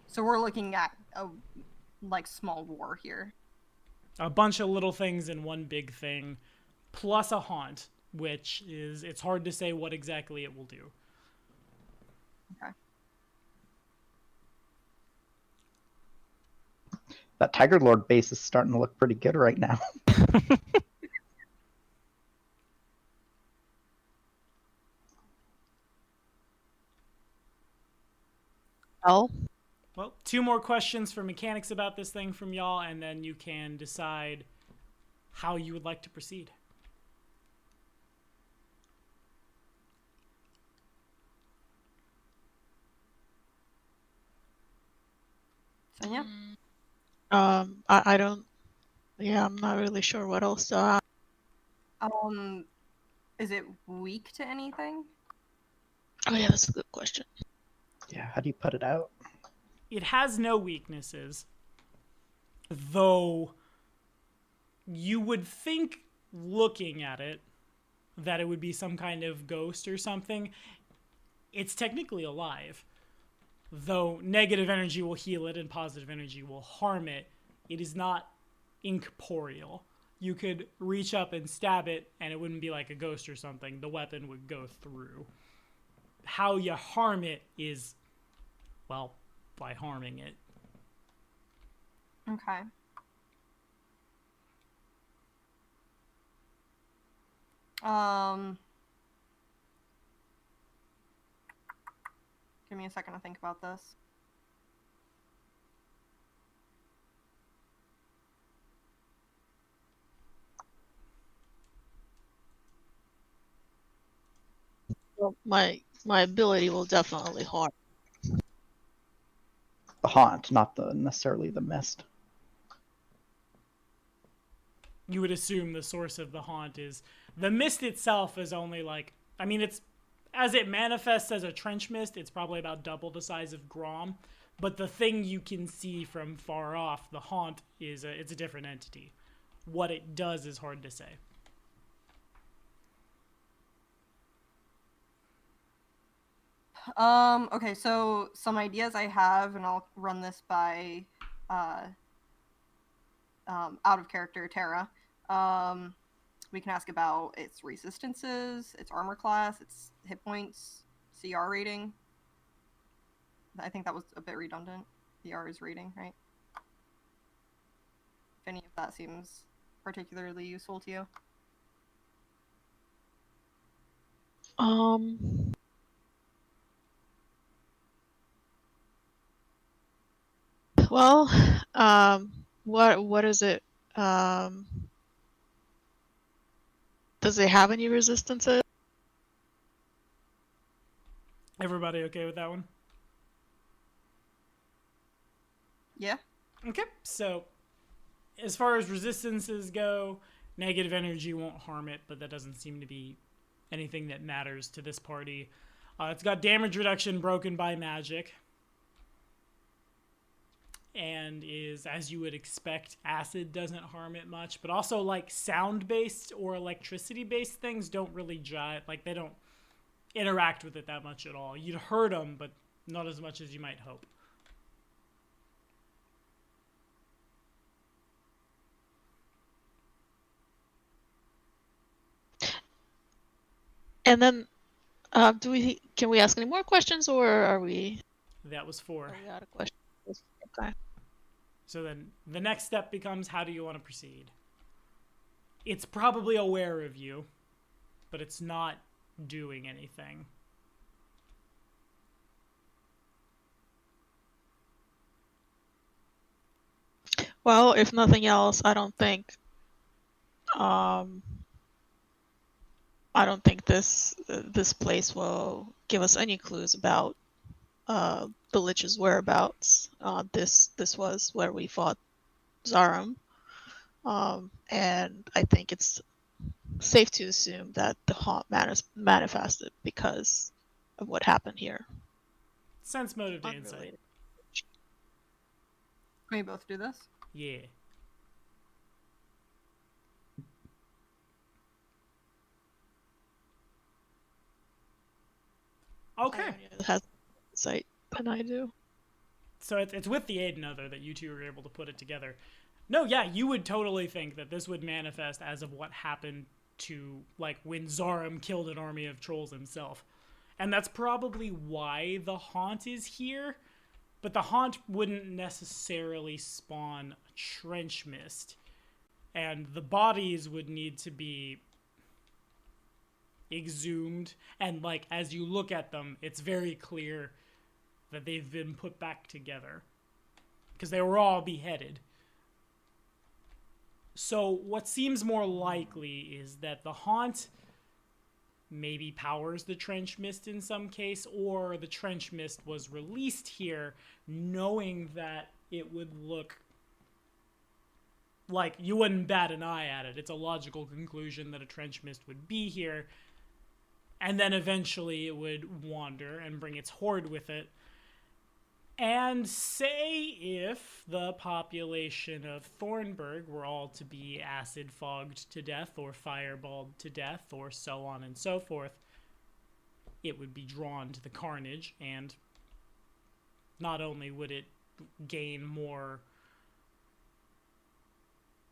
So we're looking at a like small war here. A bunch of little things in one big thing, plus a haunt, which is, it's hard to say what exactly it will do. Okay. That Tiger Lord base is starting to look pretty good right now. Well, 2 more questions for mechanics about this thing from y'all, and then you can decide how you would like to proceed. Sonia? I don't. Yeah, I'm not really sure what else to add. Is it weak to anything? Oh yeah, that's a good question. Yeah, how do you put it out? It has no weaknesses, though you would think, looking at it, that it would be some kind of ghost or something. It's technically alive, though negative energy will heal it and positive energy will harm it. It is not incorporeal. You could reach up and stab it, and it wouldn't be like a ghost or something. The weapon would go through. How you harm it is, well, by harming it. Okay. Give me a second to think about this. Well, my ability will definitely harm. The haunt, not necessarily the mist. You would assume the source of the haunt is... The mist itself is only like... I mean, it's... As it manifests as a trench mist, it's probably about double the size of Grom. But the thing you can see from far off, the haunt, it's a different entity. What it does is hard to say. Okay, so some ideas I have, and I'll run this by out of character Terra. We can ask about its resistances, its armor class, its hit points, CR rating. I think that was a bit redundant. CR is rating, right? If any of that seems particularly useful to you. Well, what is it? Does it have any resistances? Everybody okay with that one? Yeah. Okay, so as far as resistances go, Negative energy won't harm it, but that doesn't seem to be anything that matters to this party. It's got damage reduction broken by magic. And is, as you would expect, acid doesn't harm it much. But also, like, sound-based or electricity-based things don't really jive. Like, they don't interact with it that much at all. You'd hurt them, but not as much as you might hope. And then, can we ask any more questions, or are we? That was 4. Are we out of questions? Okay. So then the next step becomes, how do you want to proceed? It's probably aware of you, but it's not doing anything. Well, if nothing else, I don't think this place will give us any clues about the Lich's whereabouts. This was where we fought Zarum, and I think it's safe to assume that the haunt manifested because of what happened here. Sense motive to insight. Unrelated. Can we both do this? Yeah. Okay. Has insight than I do. So it's with the aid and other that you two are able to put it together. No, yeah, you would totally think that this would manifest as of what happened to, like, when Zarum killed an army of trolls himself. And that's probably why the haunt is here. But the haunt wouldn't necessarily spawn a trench mist. And the bodies would need to be exhumed. And, like, as you look at them, it's very clear that they've been put back together. Because they were all beheaded. So what seems more likely is that the haunt maybe powers the trench mist in some case, or the trench mist was released here knowing that it would look like you wouldn't bat an eye at it. It's a logical conclusion that a trench mist would be here, and then eventually it would wander and bring its horde with it. And say if the population of Thornburg were all to be acid-fogged to death or fireballed to death or so on and so forth, it would be drawn to the carnage, and not only would it gain more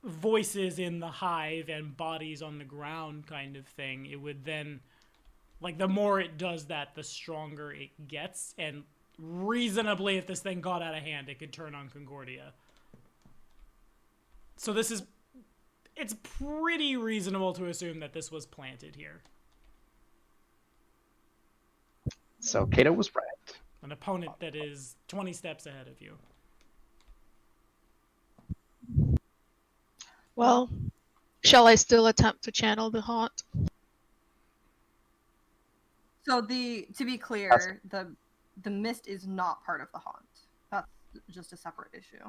voices in the hive and bodies on the ground kind of thing, it would then, like, the more it does that, the stronger it gets, and reasonably, if this thing got out of hand, it could turn on Concordia. So it's pretty reasonable to assume that this was planted here. So Kato was right. An opponent that is 20 steps ahead of you. Well, shall I still attempt to channel the haunt? So to be clear, the mist is not part of the haunt. That's just a separate issue.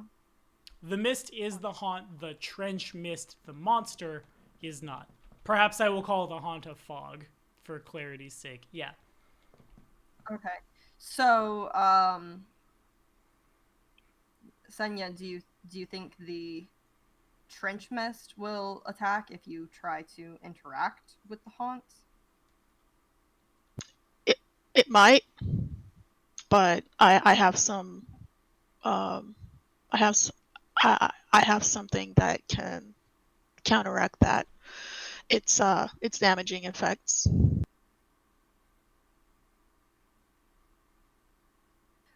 The mist is the haunt. The trench mist, the monster, is not. Perhaps I will call the haunt a fog, for clarity's sake. Yeah. Okay. So, Senya, do you think the trench mist will attack if you try to interact with the haunt? It might, but I have some I have something that can counteract that. It's damaging effects.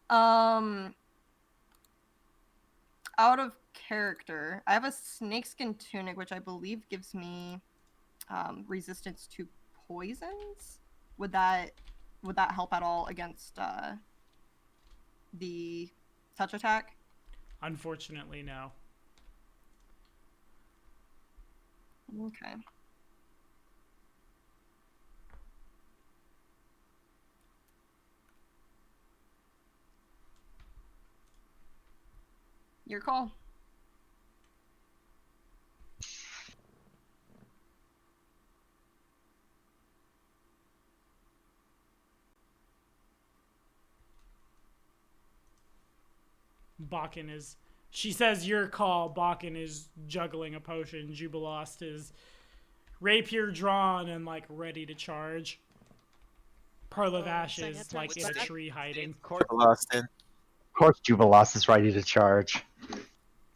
Out of character, I have a snakeskin tunic, which I believe gives me resistance to poisons. Would that help at all against the touch attack? Unfortunately, no. Okay. Your call. Bakken is... She says your call. Bakken is juggling a potion. Jubilost is rapier drawn and, like, ready to charge. Parlavash is, like, in a tree hiding. Of course, Jubilost is ready to charge.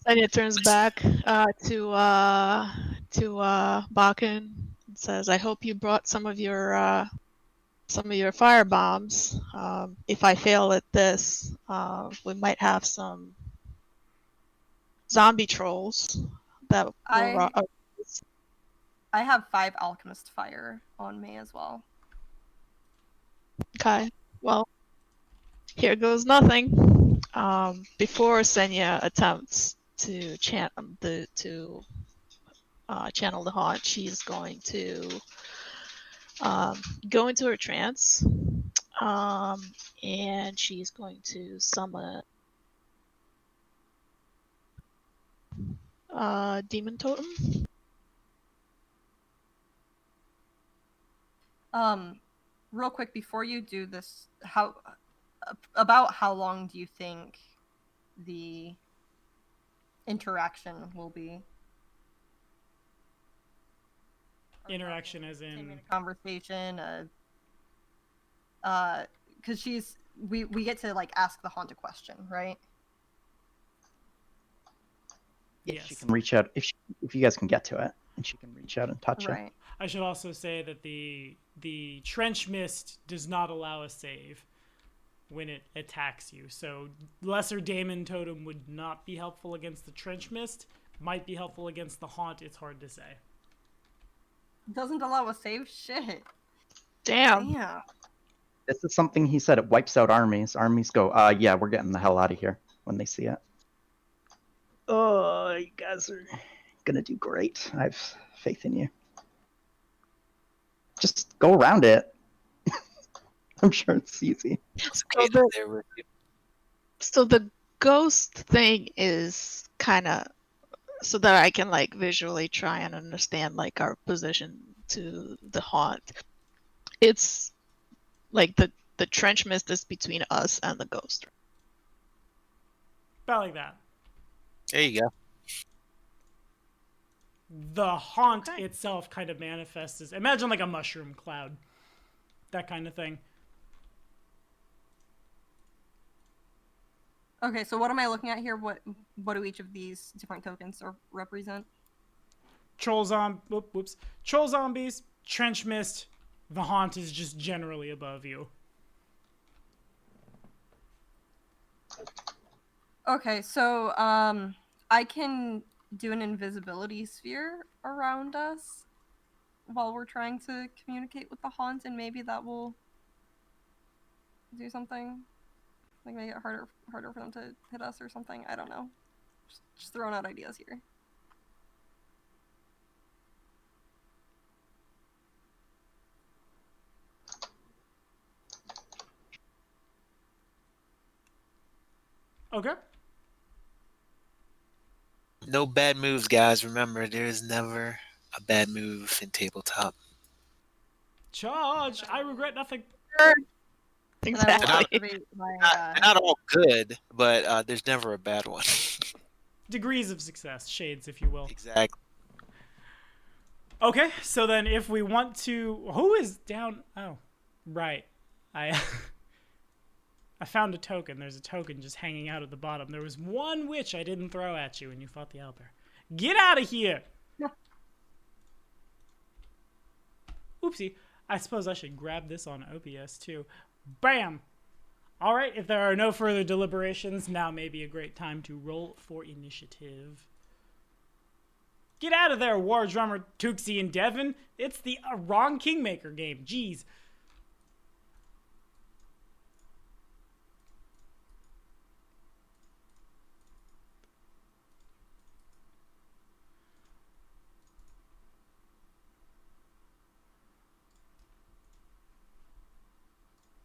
Senya turns back to Bakken and says, "I hope you brought some of your fire bombs. If I fail at this, we might have some zombie trolls that will I have 5 alchemist fire on me as well. Okay, well, here goes nothing. Before Senya attempts to channel the haunt, she's going to go into her trance, and she's going to summon demon totem. Real quick before you do this, how long do you think the interaction will be? Interaction as in conversation, because we get to like ask the haunt a question, right? Yes. She can reach out if you guys can get to it, and she can reach out and touch it. Right. I should also say that the trench mist does not allow a save when it attacks you. So lesser daemon totem would not be helpful against the trench mist. Might be helpful against the haunt. It's hard to say. Doesn't allow a save? Shit. Damn. Yeah. This is something he said. It wipes out armies. Armies go, yeah, we're getting the hell out of here when they see it. Oh, you guys are gonna do great. I have faith in you. Just go around it. I'm sure it's easy. So the ghost thing is kind of so that I can like visually try and understand like our position to the haunt. It's like the trench mist is between us and the ghost. About like that. There you go. The haunt itself kind of manifests as, imagine like a mushroom cloud, that kind of thing. Okay, so what am I looking at here? What do each of these different tokens represent? Troll zombies, trench mist. The haunt is just generally above you. Okay, so I can do an invisibility sphere around us while we're trying to communicate with the haunt, and maybe that will do something. Like make it harder for them to hit us or something. I don't know. Just throwing out ideas here. Okay. No bad moves, guys. Remember, there is never a bad move in tabletop. Charge! I regret nothing. Exactly. They're not all good, but there's never a bad one. Degrees of success, shades, if you will. Exactly. Okay, so then if we want to... Who is down... Oh, right. I found a token. There's a token just hanging out at the bottom. There was one witch I didn't throw at you when you fought the owlbear. Get out of here! Oopsie. I suppose I should grab this on OBS too. Bam! Alright, if there are no further deliberations, now may be a great time to roll for initiative. Get out of there, War Drummer Tuxie and Devin! It's the wrong Kingmaker game, jeez.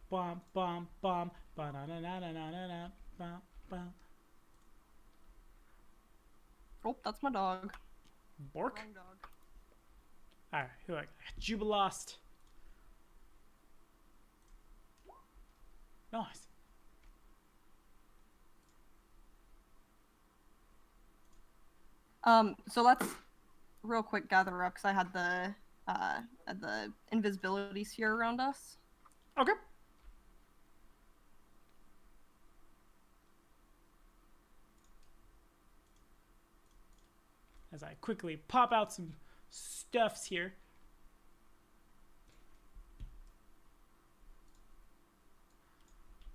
Bum bum bum ba na na na na na na bum bum. Oh, that's my dog. Bork. Wrong dog. Alright, who I got? Jubilost. Nice. So let's real quick gather up, because I had the invisibility sphere around us. Okay. As I quickly pop out some stuffs here.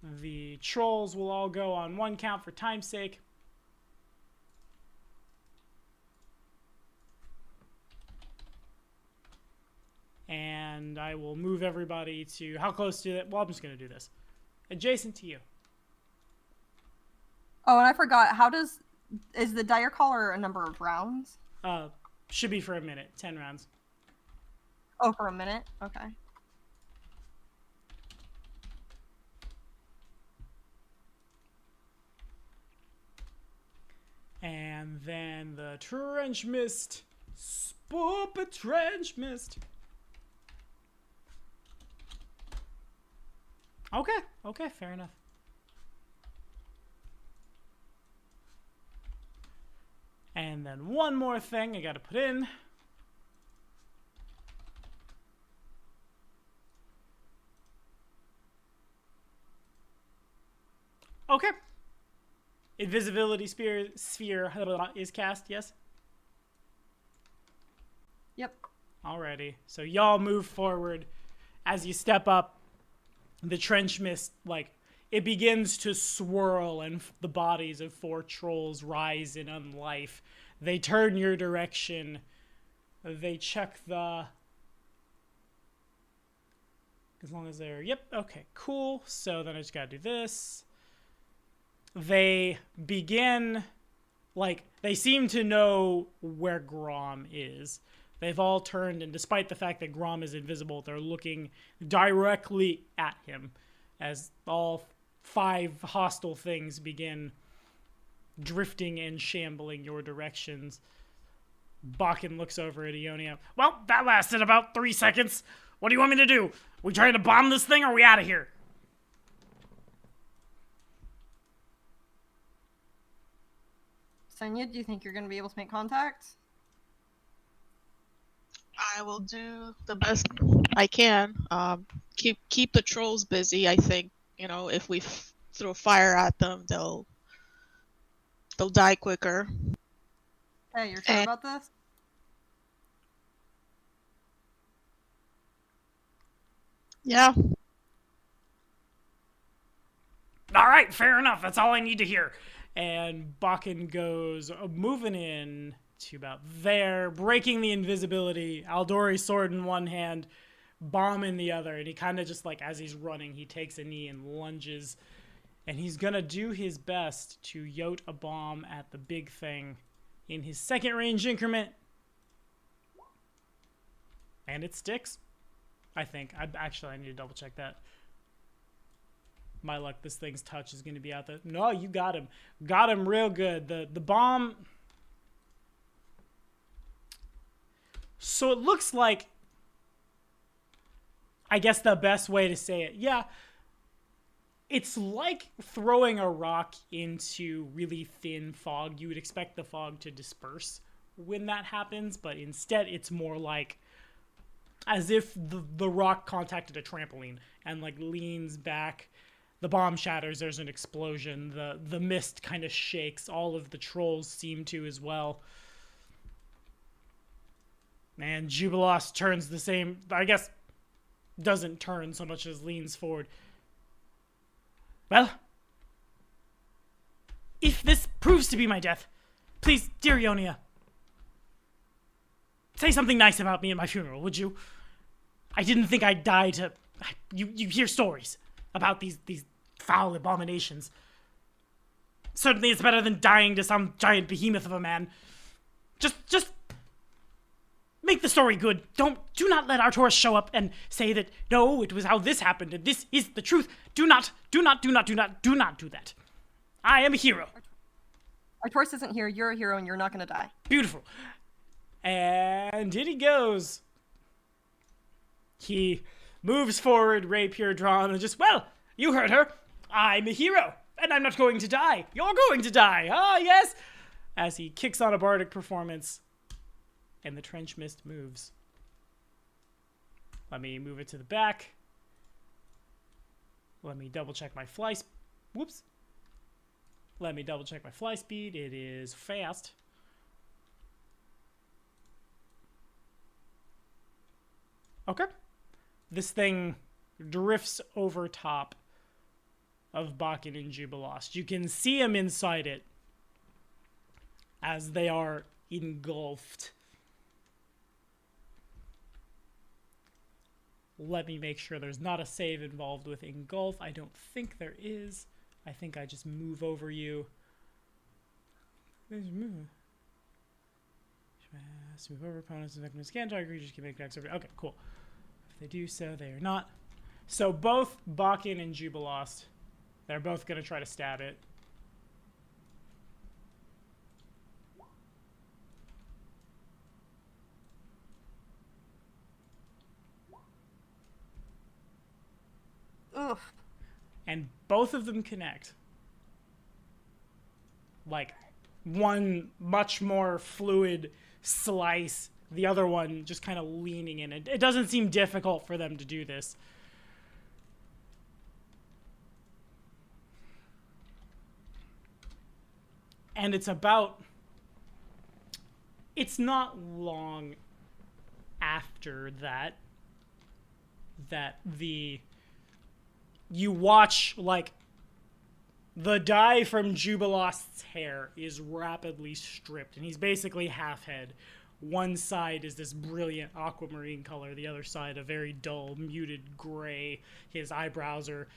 The trolls will all go on one count for time's sake. And I will move everybody to, how close to it? Well, I'm just going to do this. Adjacent to you. Oh, and I forgot, is the dire collar a number of rounds? Should be for a minute, 10 rounds. Oh, for a minute? Okay. And then the trench mist. Spoop a trench mist. Okay, fair enough. And then one more thing I gotta put in. Okay. Invisibility sphere is cast, yes? Yep. Alrighty. So y'all move forward. As you step up, the trench mist, like, it begins to swirl, and the bodies of 4 trolls rise in unlife. They turn your direction. They check the... As long as they're... Yep, okay, cool. So then I just gotta do this. They begin... Like, they seem to know where Grom is. They've all turned, and despite the fact that Grom is invisible, they're looking directly at him as all 5 hostile things begin drifting and shambling your directions. Bakken looks over at Ionia. Well, that lasted about 3 seconds. What do you want me to do? We trying to bomb this thing, or are we out of here? Sonia, do you think you're going to be able to make contact? I will do the best I can. Keep the trolls busy. I think, you know, if we throw fire at them, they'll die quicker. Hey, you're sure about this? Yeah. All right, fair enough. That's all I need to hear. And Bakken goes moving in to about there, breaking the invisibility, Aldori's sword in one hand, bomb in the other, and he kind of just, like, as he's running, he takes a knee and lunges, and he's gonna do his best to yote a bomb at the big thing in his second range increment. And it sticks, I think. I need to double check that. My luck, this thing's touch is going to be out there. No, you got him. Got him real good. The bomb... So it looks like... I guess the best way to say it. Yeah. It's like throwing a rock into really thin fog. You would expect the fog to disperse when that happens, but instead it's more like as if the rock contacted a trampoline and, like, leans back. The bomb shatters, there's an explosion, the mist kind of shakes, all of the trolls seem to as well. And Jubilos turns the same, I guess, doesn't turn so much as leans forward. Well, if this proves to be my death, please, dear Ionia, say something nice about me at my funeral, would you? I didn't think I'd die to... You hear stories about these foul abominations. Certainly it's better than dying to some giant behemoth of a man. Just make the story good. Do not let Artoris show up and say that, no, it was how this happened and this is the truth. Do not do that. I am a hero. Artoris isn't here, you're a hero, and you're not gonna die. Beautiful. And in he goes. He moves forward, rapier drawn, and just, well, you heard her. I'm a hero, and I'm not going to die. You're going to die. Ah, yes. as he kicks on a bardic performance, and the trench mist moves. Let me move it to the back. Let me double check my fly. Whoops. Let me double check my fly speed. It is fast. Okay. This thing drifts over top of Bakken and Jubilost. You can see him inside it as they are engulfed. Let me make sure there's not a save involved with engulf. I don't think there is. I think I just move over you. Move over opponents and scan target creatures can make attacks over. Okay, cool. If they do so, they are not. So both Bakken and Jubilost, they're both going to try to stab it. Ugh. And both of them connect. Like, one much more fluid slice, the other one just kind of leaning in. It doesn't seem difficult for them to do this. And it's not long after that you watch, like, the dye from Jubilost's hair is rapidly stripped, and he's basically half-head. One side is this brilliant aquamarine color, the other side a very dull, muted gray. His eyebrows are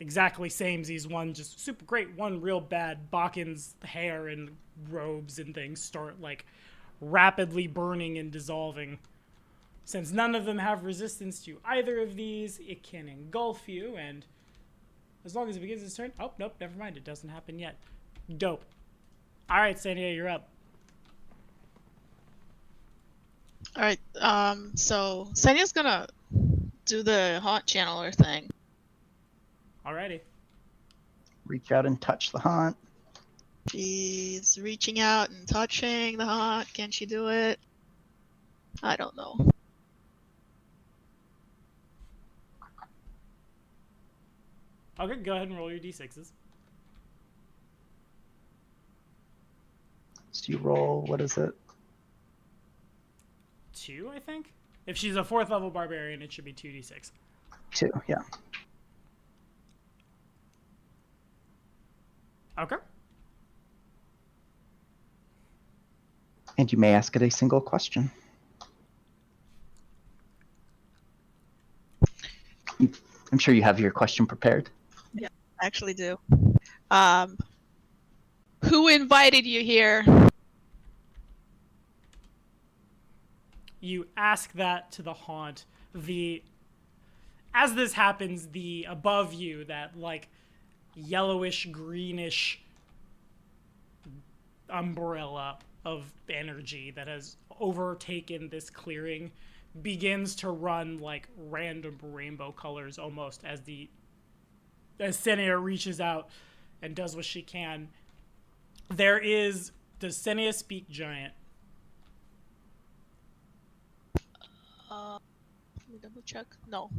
exactly samesies, one just super great, one real bad. Bakken's hair and robes and things start, like, rapidly burning and dissolving. Since none of them have resistance to either of these, it can engulf you, and as long as it begins its turn... Oh, nope, never mind. It doesn't happen yet. Dope. All right, Sania, you're up. All right, so Sania's gonna do the haunt channeler thing. Alrighty. Reach out and touch the haunt. She's reaching out and touching the haunt. Can she do it? I don't know. Okay, go ahead and roll your d6s. So you roll, what is it? 2, I think? If she's a 4th level barbarian, it should be 2d6. 2, yeah. Okay. And you may ask it a single question. I'm sure you have your question prepared. Yeah, I actually do. Who invited you here? You ask that to the haunt. As this happens, the above you, that, like, yellowish, greenish umbrella of energy that has overtaken this clearing begins to run, like, random rainbow colors almost as Senia reaches out and does what she can. Does Senia speak giant? Let me double check. No.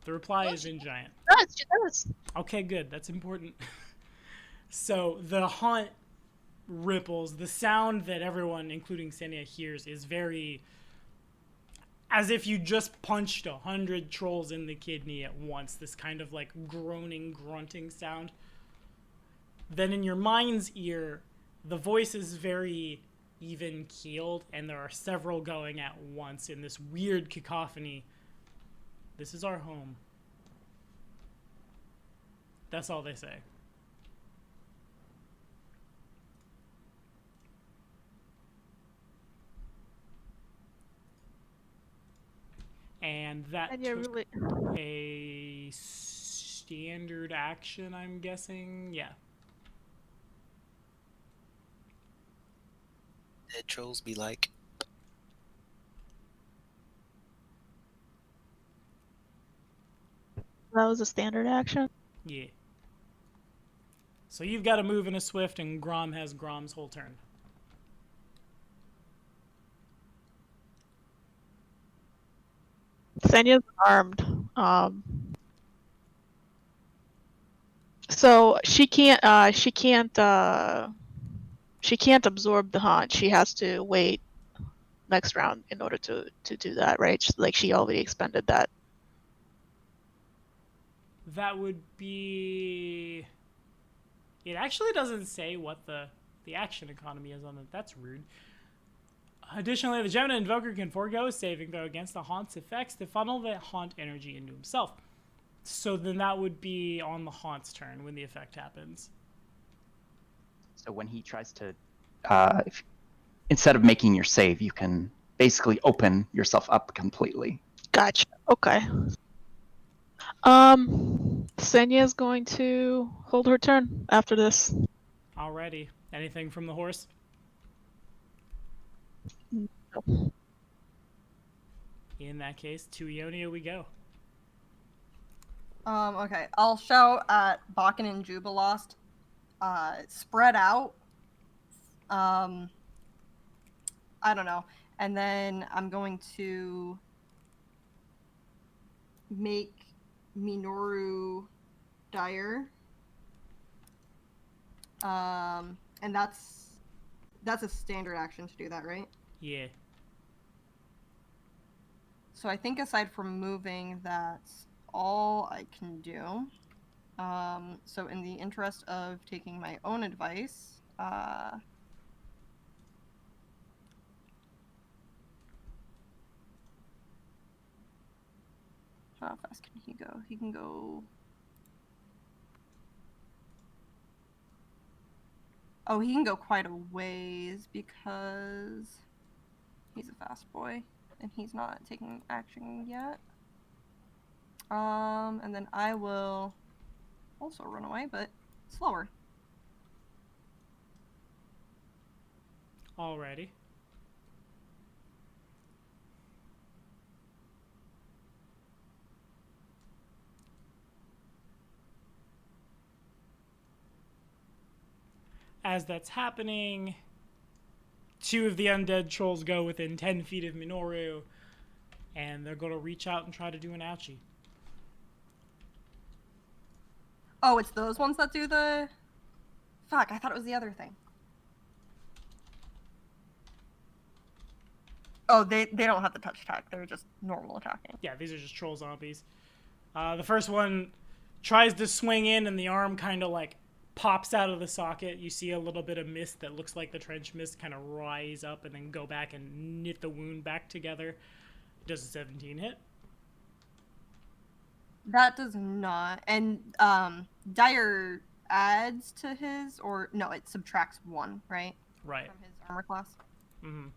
The reply is in giant. She does. Okay, good. That's important. So the haunt ripples. The sound that everyone, including Senia, hears is very... as if you just punched 100 trolls in the kidney at once. This kind of, like, groaning, grunting sound. Then in your mind's ear, the voice is very even-keeled, and there are several going at once in this weird cacophony. This is our home. That's all they say. And that took a standard action, I'm guessing. Yeah. Dead trolls be like. That was a standard action? Yeah. So you've got to move in a swift, and Grom has Grom's whole turn. Senya's armed. So she can't absorb the haunt. She has to wait next round in order to do that, right? Like she already expended that. That would be... It actually doesn't say what the action economy is on it. That's rude. Additionally, the Gemini Invoker can forego a saving throw against the Haunt's effects to funnel the Haunt energy into himself. So then that would be on the Haunt's turn when the effect happens. So when he tries to, instead of making your save, you can basically open yourself up completely. Gotcha. Okay. Senya's going to hold her turn after this. Alrighty. Anything from the horse? Nope. In that case, to Ionia we go. Okay. I'll shout at Bakken and Jubilost. Spread out. I don't know. And then I'm going to make Minoru dire. And that's a standard action to do that, right? Yeah. So I think aside from moving, that's all I can do. So in the interest of taking my own advice, how fast can he go? He can go... Oh, he can go quite a ways because he's a fast boy and he's not taking action yet. And then I will also run away, but slower. Alrighty. As that's happening, two of the undead trolls go within 10 feet of Minoru, and they're going to reach out and try to do an ouchie. Oh, it's those ones that do the... Fuck, I thought it was the other thing. Oh, they don't have the touch attack. They're just normal attacking. Yeah, these are just troll zombies. The first one tries to swing in, and the arm kind of like pops out of the socket. You see a little bit of mist that looks like the trench mist kind of rise up and then go back and knit the wound back together. Does a 17 hit? That does not. And Dire adds to his, or no, it subtracts 1, right? Right. From his armor class. Mm-hmm.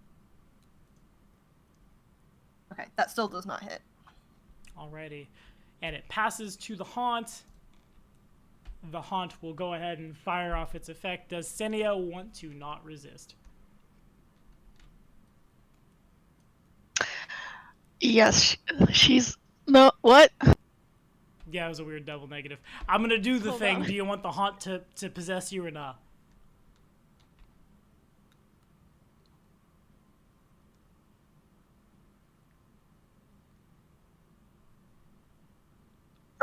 Okay, that still does not hit. Alrighty. And it passes to the Haunt. The Haunt will go ahead and fire off its effect. Does Senia want to not resist? Yes, she's... No, what? Yeah, it was a weird double negative. I'm going to do the Hold thing. on. Do you want the Haunt to possess you or not?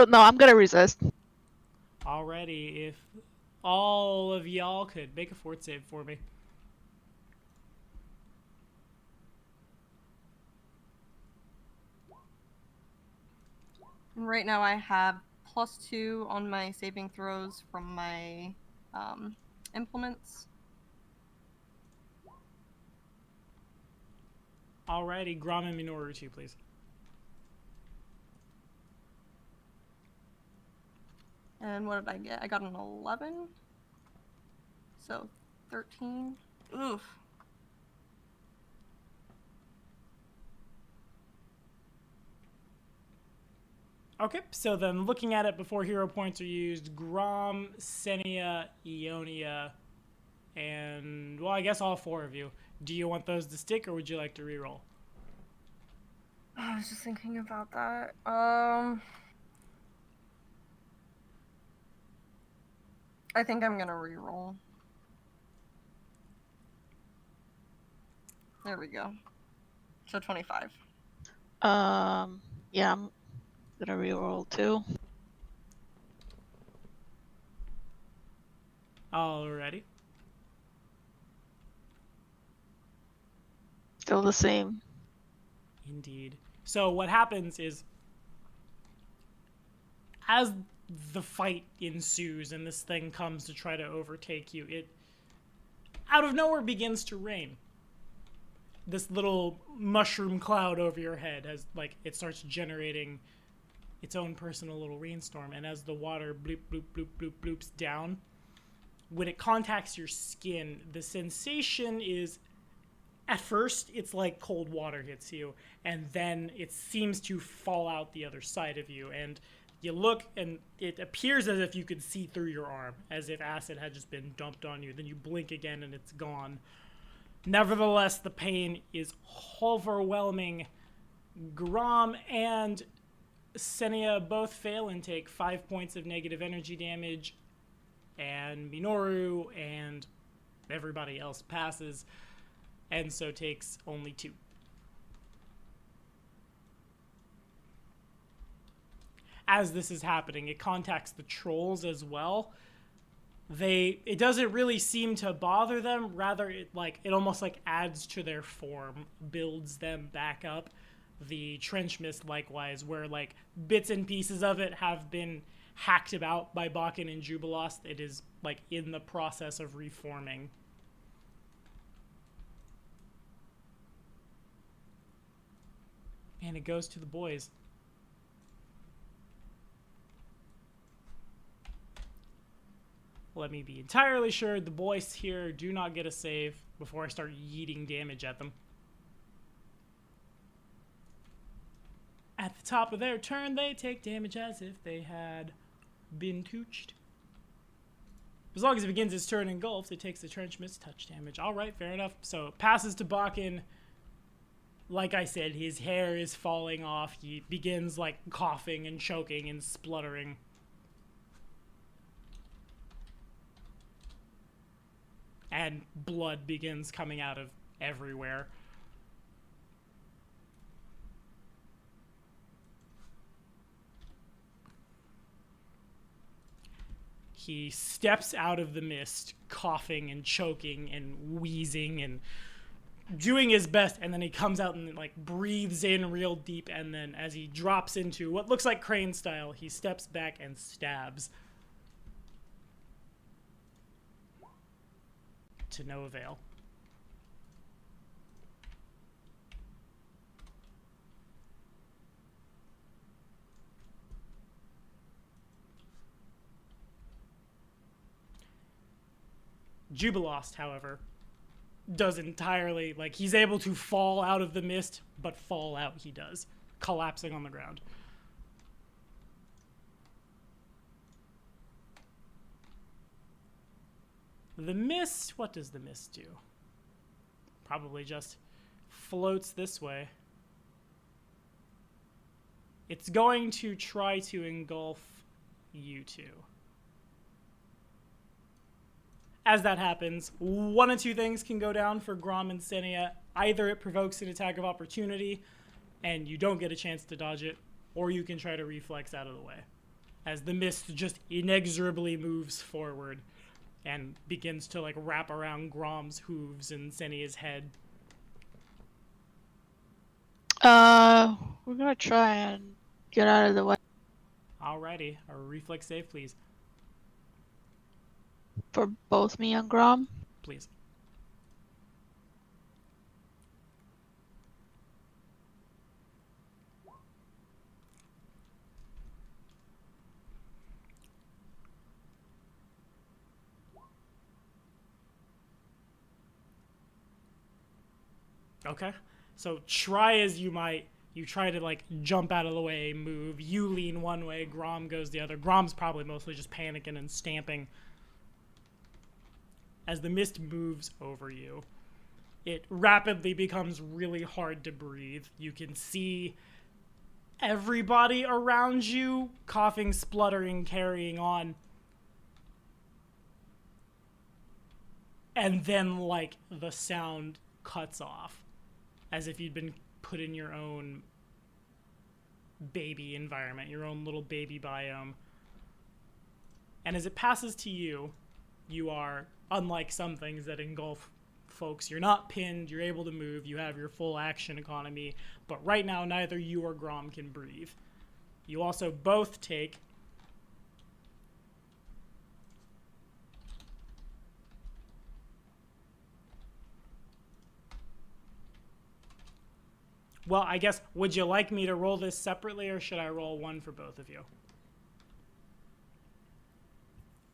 No, I'm gonna resist. Alrighty, if all of y'all could make a fort save for me. Right now I have +2 on my saving throws from my implements. Alrighty, Grom and Minoru 2, please. And what did I get? I got an 11. So 13. Oof. Okay, so then looking at it before hero points are used, Grom, Senia, Ionia, and, well, I guess all 4 of you. Do you want those to stick, or would you like to reroll? I was just thinking about that. I think I'm gonna reroll. There we go. So 25. Yeah, I'm gonna reroll too. Alrighty. Still the same. Indeed. So what happens is, as the fight ensues and this thing comes to try to overtake you, it out of nowhere begins to rain. This little mushroom cloud over your head has, like, it starts generating its own personal little rainstorm, and as the water bloop bloop bloop bloop bloops down, when it contacts your skin, the sensation is, at first it's like cold water hits you, and then it seems to fall out the other side of you, and you look and it appears as if you could see through your arm, as if acid had just been dumped on you. Then you blink again and it's gone. Nevertheless, the pain is overwhelming. Grom and Senia both fail and take 5 points of negative energy damage, and Minoru and everybody else passes, and so takes only 2. As this is happening, it contacts the trolls as well. It doesn't really seem to bother them. Rather, it almost like adds to their form, builds them back up. The trench mist likewise, where like bits and pieces of it have been hacked about by Bakken and Jubilost. It is like in the process of reforming. And it goes to the boys. Let me be entirely sure the boys here do not get a save before I start yeeting damage at them. At the top of their turn, they take damage as if they had been tooched. As long as it begins its turn engulfs, it takes the trench mist touch damage. Alright, fair enough. So it passes to Bakken. Like I said, his hair is falling off. He begins like coughing and choking and spluttering. And blood begins coming out of everywhere. He steps out of the mist, coughing and choking and wheezing and doing his best, and then he comes out and like breathes in real deep, and then as he drops into what looks like crane style, he steps back and stabs. To no avail. Jubilost, however, does entirely, like, he's able to fall out of the mist, but fall out he does, collapsing on the ground. The mist, what does the mist do? Probably just floats this way. It's going to try to engulf you two. As that happens, one of two things can go down for Grom and Senia. Either it provokes an attack of opportunity and you don't get a chance to dodge it, or you can try to reflex out of the way as the mist just inexorably moves forward and begins to like wrap around Grom's hooves and Senia's head. We're gonna try and get out of the way. Alrighty, a reflex save, please. For both me and Grom. Please. Okay. So try as you might, you try to like jump out of the way, move. You lean one way, Grom goes the other. Grom's probably mostly just panicking and stamping. As the mist moves over you, it rapidly becomes really hard to breathe. You can see everybody around you coughing, spluttering, carrying on. And then, like, the sound cuts off, as if you'd been put in your own baby environment, your own little baby biome. And as it passes to you, you are, unlike some things that engulf folks, you're not pinned, you're able to move, you have your full action economy, but right now neither you or Grom can breathe. You also both take well, I guess, would you like me to roll this separately, or should I roll one for both of you?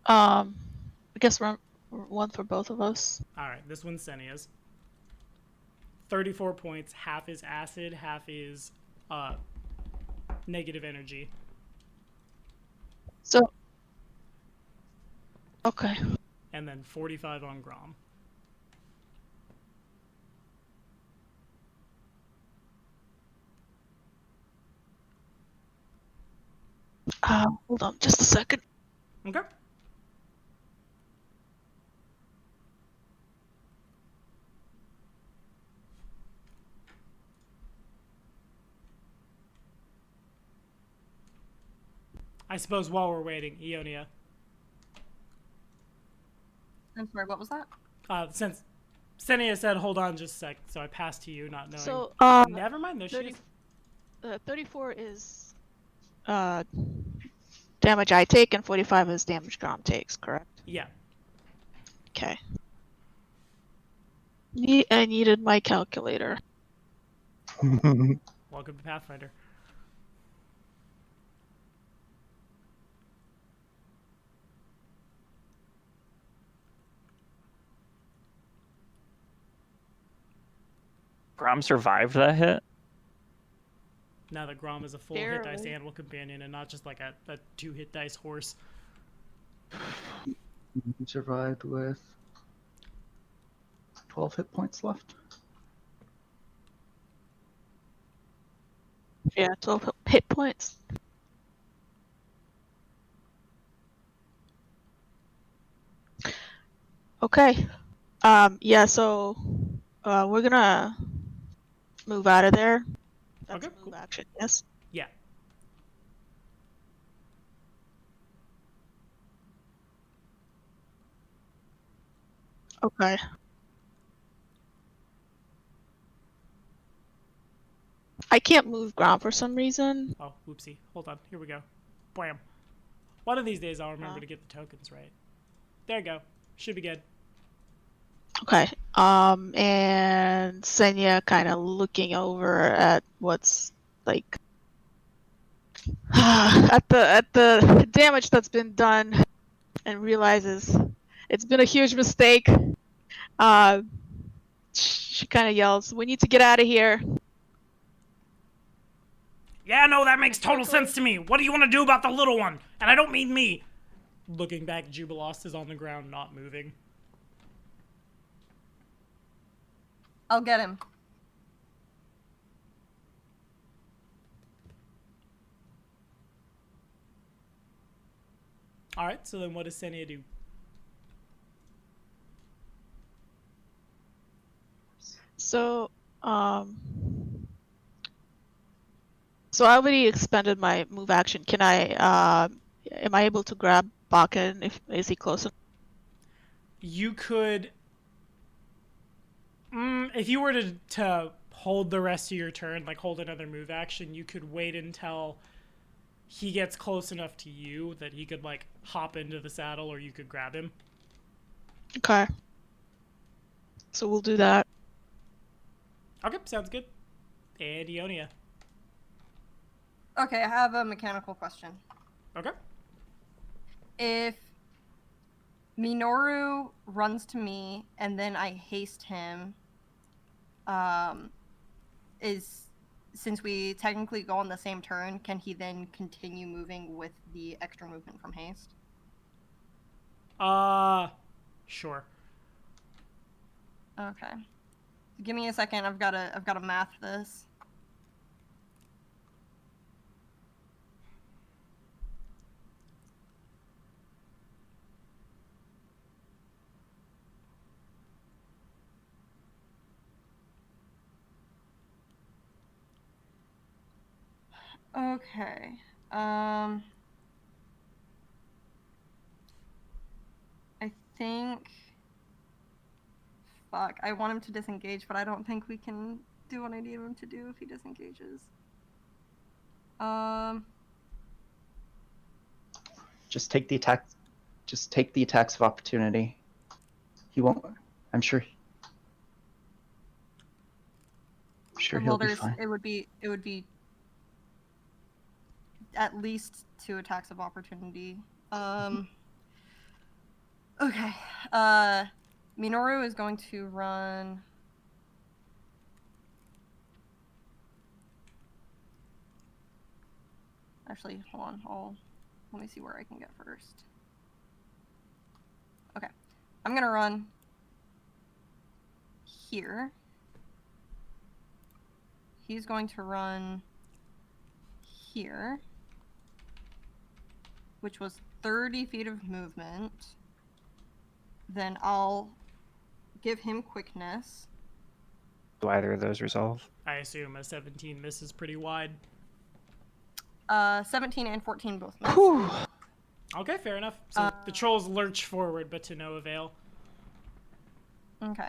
I guess one for both of us. All right, this one's Senia's. 34 points. Half is acid, half is negative energy. So, okay. And then 45 on Grom. Hold on just a second. Okay. I suppose while we're waiting, Ionia. I'm sorry, what was that? Since Senia said, hold on just a sec, so I passed to you, not knowing. So, never mind, there she is. 34 is damage I take, and 45 is damage Grom takes, correct? Yeah. Okay. I needed my calculator. Welcome to Pathfinder. Grom survived that hit? Now that Grom is a full hit dice animal companion and not just like a 2-hit dice horse. He survived with 12 hit points left. Yeah, 12 hit points. Okay. Yeah, so we're gonna move out of there. That's Okay, a move cool. action, yes? Yeah. Okay. I can't move ground for some reason. Oh, whoopsie. Hold on. Here we go. Bam. One of these days I'll remember to get the tokens right. There you go. Should be good. Okay. And Senya kind of looking over at what's like at the damage that's been done, and realizes it's been a huge mistake. She kind of yells, "We need to get out of here." Yeah, no, that makes total sense to me. What do you want to do about the little one? And I don't mean me. Looking back, Jubilost is on the ground, not moving. I'll get him. Alright, so then what does Senia do? So, so I already expended my move action. Can I, am I able to grab Bakken? Is he close enough? You could, if you were to hold the rest of your turn, like hold another move action, you could wait until he gets close enough to you that he could like hop into the saddle, or you could grab him. Okay. So we'll do that. Okay, sounds good. And Ionia. Okay, I have a mechanical question. Okay. If Minoru runs to me and then I haste him, since we technically go on the same turn, can he then continue moving with the extra movement from haste? Sure. Okay. Give me a second. I've gotta math this. Okay. I think... Fuck, I want him to disengage, but I don't think we can do what I need him to do if he disengages. Just take the attack. Just take the attacks of opportunity. He won't. I'm sure. I'm sure he'll be fine. It would be at least 2 attacks of opportunity. Okay. Minoru is going to run. Actually, hold on. Let me see where I can get first. Okay. I'm gonna run here. He's going to run here, which was 30 feet of movement. Then I'll give him quickness. Do either of those resolve? I assume a 17 misses pretty wide. 17 and 14 both miss. Whew. Okay, fair enough. So the trolls lurch forward, but to no avail. Okay.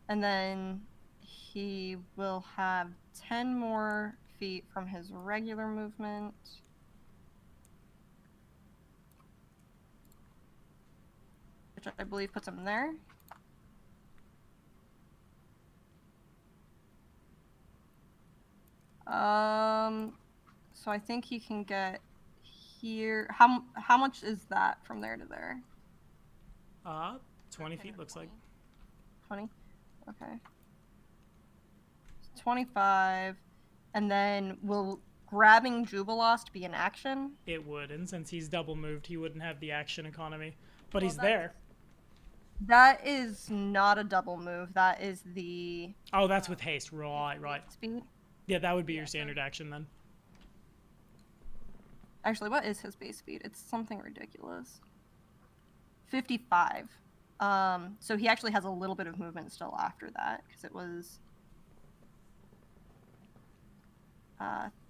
And then he will have 10 more feet from his regular movement. Which I believe puts him there. So I think he can get here. How much is that from there to there? 20 feet looks like. 20? Okay. 25. And then will grabbing Jubilost be an action? It would, and since he's double moved, he wouldn't have the action economy. But he's there. That is not a double move. That is the... Oh, that's with haste. Right. Speed? Yeah, that would be your standard action then. Actually, what is his base speed? It's something ridiculous. 55. So he actually has a little bit of movement still after that, because it was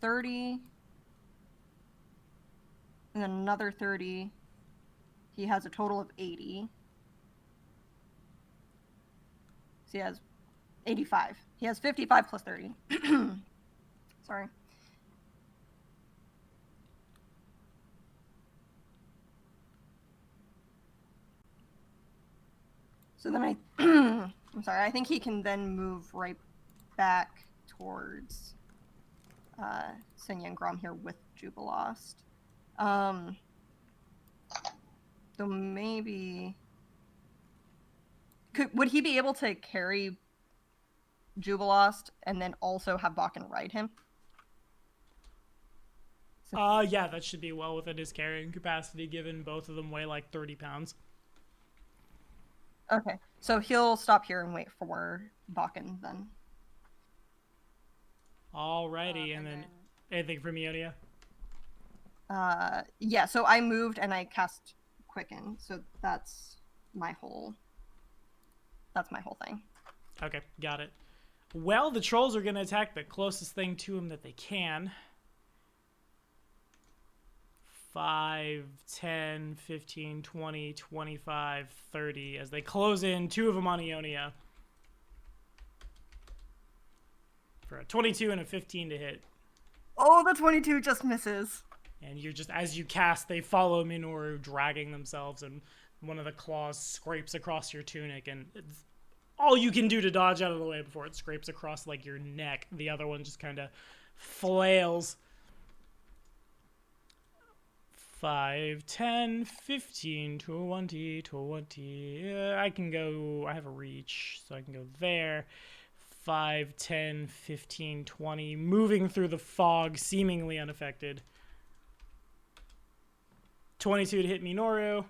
30, and then another 30. He has a total of 80. So he has 85. He has 55 plus 30. Sorry. So then I'm sorry, I think he can then move right back towards Senya and Grom here with Jubilost. So maybe... Would he be able to carry Jubilost and then also have Bakken ride him? Yeah, that should be well within his carrying capacity, given both of them weigh like 30 pounds. Okay, so he'll stop here and wait for Bakken then. Alrighty, and then anything from Ionia? Yeah, so I moved and I cast Quicken, so that's my whole thing. Okay, got it. Well, the trolls are going to attack the closest thing to him that they can. 5, 10, 15, 20, 25, 30. As they close in, 2 of them on Ionia. For a 22 and a 15 to hit. Oh, the 22 just misses. And you're just, as you cast, they follow Minoru, dragging themselves, and one of the claws scrapes across your tunic, and it's all you can do to dodge out of the way before it scrapes across, like, your neck. The other one just kind of flails. 5, 10, 15, 20, 20. I can go, I have a reach, so I can go there. 5, 10, 15, 20. Moving through the fog, seemingly unaffected. 22 to hit Minoru.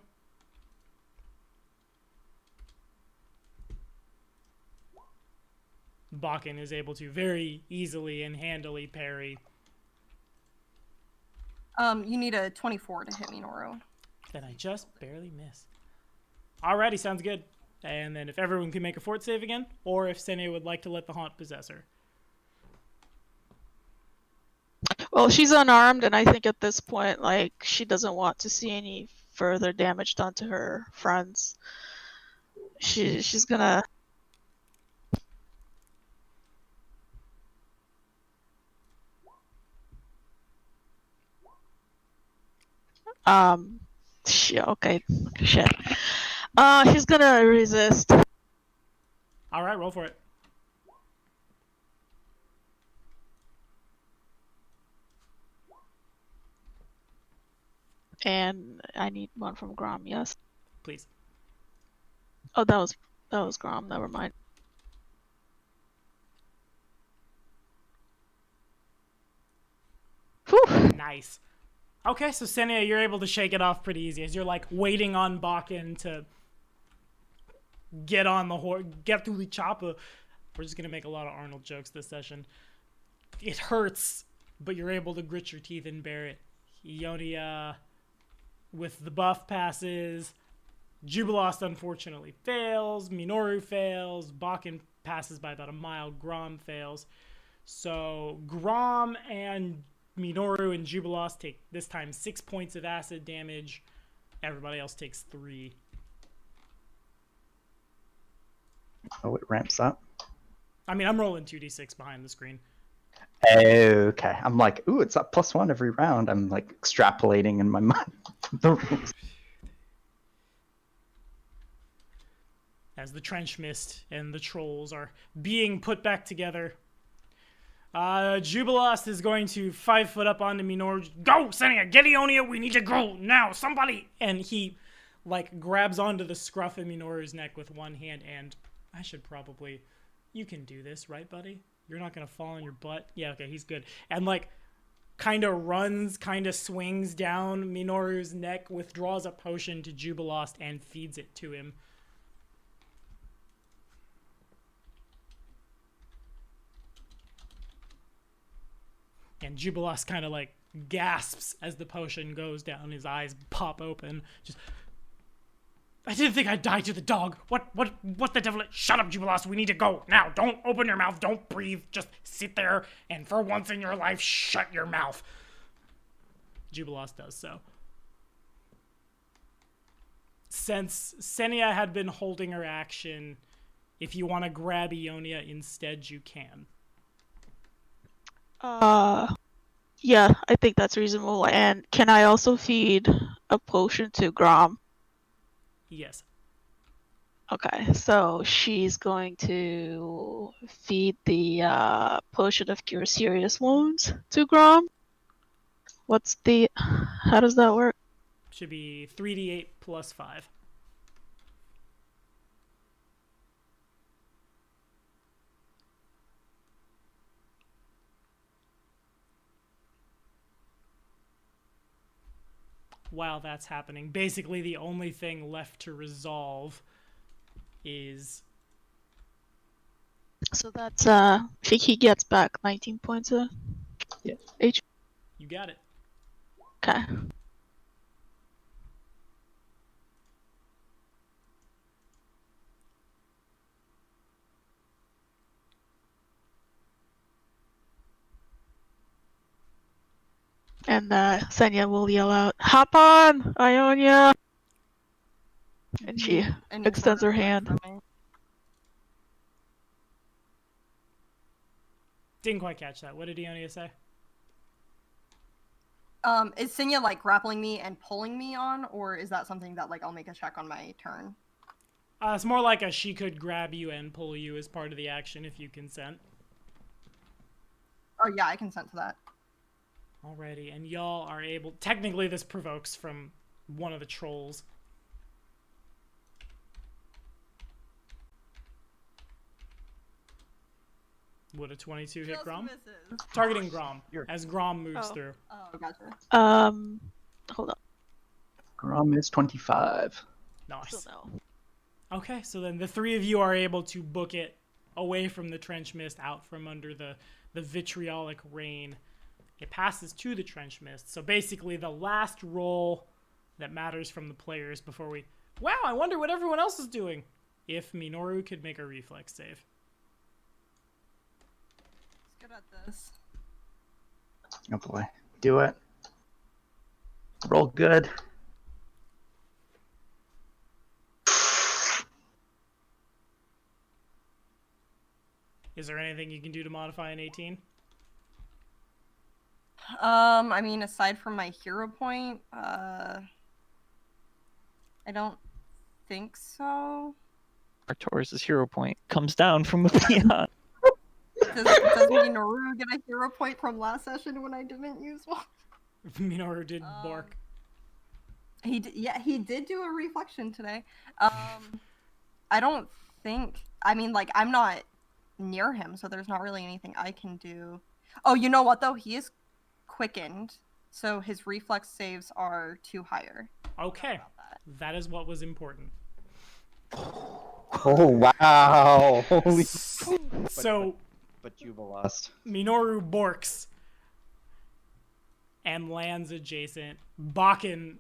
Bakken is able to very easily and handily parry. You need a 24 to hit Minoru. Then I just barely miss. Alrighty, sounds good. And then if everyone can make a fort save again, or if Sene would like to let the haunt possess her. Well, she's unarmed, and I think at this point, like, she doesn't want to see any further damage done to her friends. She's gonna. Okay, shit. She's gonna resist. All right, roll for it. And I need one from Grom, yes. Please. Oh, that was Grom. Never mind. Whew. Nice. Okay, so Senia, you're able to shake it off pretty easy as you're like waiting on Bakken to get on the horse, get through the chopper. We're just gonna make a lot of Arnold jokes this session. It hurts, but you're able to grit your teeth and bear it. Ionia, with the buff passes. Jubilost unfortunately fails. Minoru fails. Bakken passes by about a mile. Grom fails. So Grom and Minoru and Jubilost take this time 6 points of acid damage. Everybody else takes 3. Oh, it ramps up. I mean, I'm rolling 2d6 behind the screen. Okay. I'm like, ooh, it's up +1 every round. I'm like extrapolating in my mind the rules. As the trench mist and the trolls are being put back together, Jubilost is going to 5 foot up onto Minoru. Go, Senia, get Ionia, we need to go now, somebody! And he, like, grabs onto the scruff of Minoru's neck with one hand, and I should probably... You can do this, right, buddy? You're not gonna fall on your butt? Yeah, okay, he's good. And, like, kind of runs, kind of swings down Minoru's neck, withdraws a potion to Jubilost, and feeds it to him. And Jubilost kind of like gasps as the potion goes down. His eyes pop open. Just, I didn't think I'd die to the dog. What the devil? Shut up, Jubilost. We need to go now. Don't open your mouth. Don't breathe. Just sit there. And for once in your life, shut your mouth. Jubilost does so. Since Senia had been holding her action, if you want to grab Ionia instead, you can. Yeah, I think that's reasonable. And can I also feed a potion to Grom? Yes. Okay, so she's going to feed the potion of cure serious wounds to Grom. How does that work? Should be 3d8 plus 5. While that's happening, basically the only thing left to resolve is... So that's, he gets back 19 points of HP. You got it. Okay. And Senya will yell out, "Hop on, Ionia!" And she extends her hand. Didn't quite catch that. What did Ionia say? Is Senya like grappling me and pulling me on, or is that something that like I'll make a check on my turn? It's more like she could grab you and pull you as part of the action if you consent. Oh yeah, I consent to that. Alrighty, and y'all are able... Technically, this provokes from one of the trolls. Would a 22 hit Grom? Misses. Targeting Grom, as Grom moves through. Oh, gotcha. Hold on. Grom is 25. Nice. Still no. Okay, so then the three of you are able to book it away from the trench mist, out from under the vitriolic rain. It passes to the trench mist. So basically the last roll that matters from the players before we... Wow, I wonder what everyone else is doing. If Minoru could make a reflex save. Let's get at this. Oh boy. Do it. Roll good. Is there anything you can do to modify an 18? I mean, aside from my hero point, I don't think so. Artoris' hero point comes down from the beyond. Does Minoru get a hero point from last session when I didn't use one? Minoru did bark. He did do a reflection today. I don't think. I mean, like, I'm not near him, so there's not really anything I can do. Oh, you know what though? He is quickened, so his reflex saves are 2 higher. Okay, that is what was important. Oh wow! Holy. So, but Jubilost. Minoru borks and lands adjacent. Bakken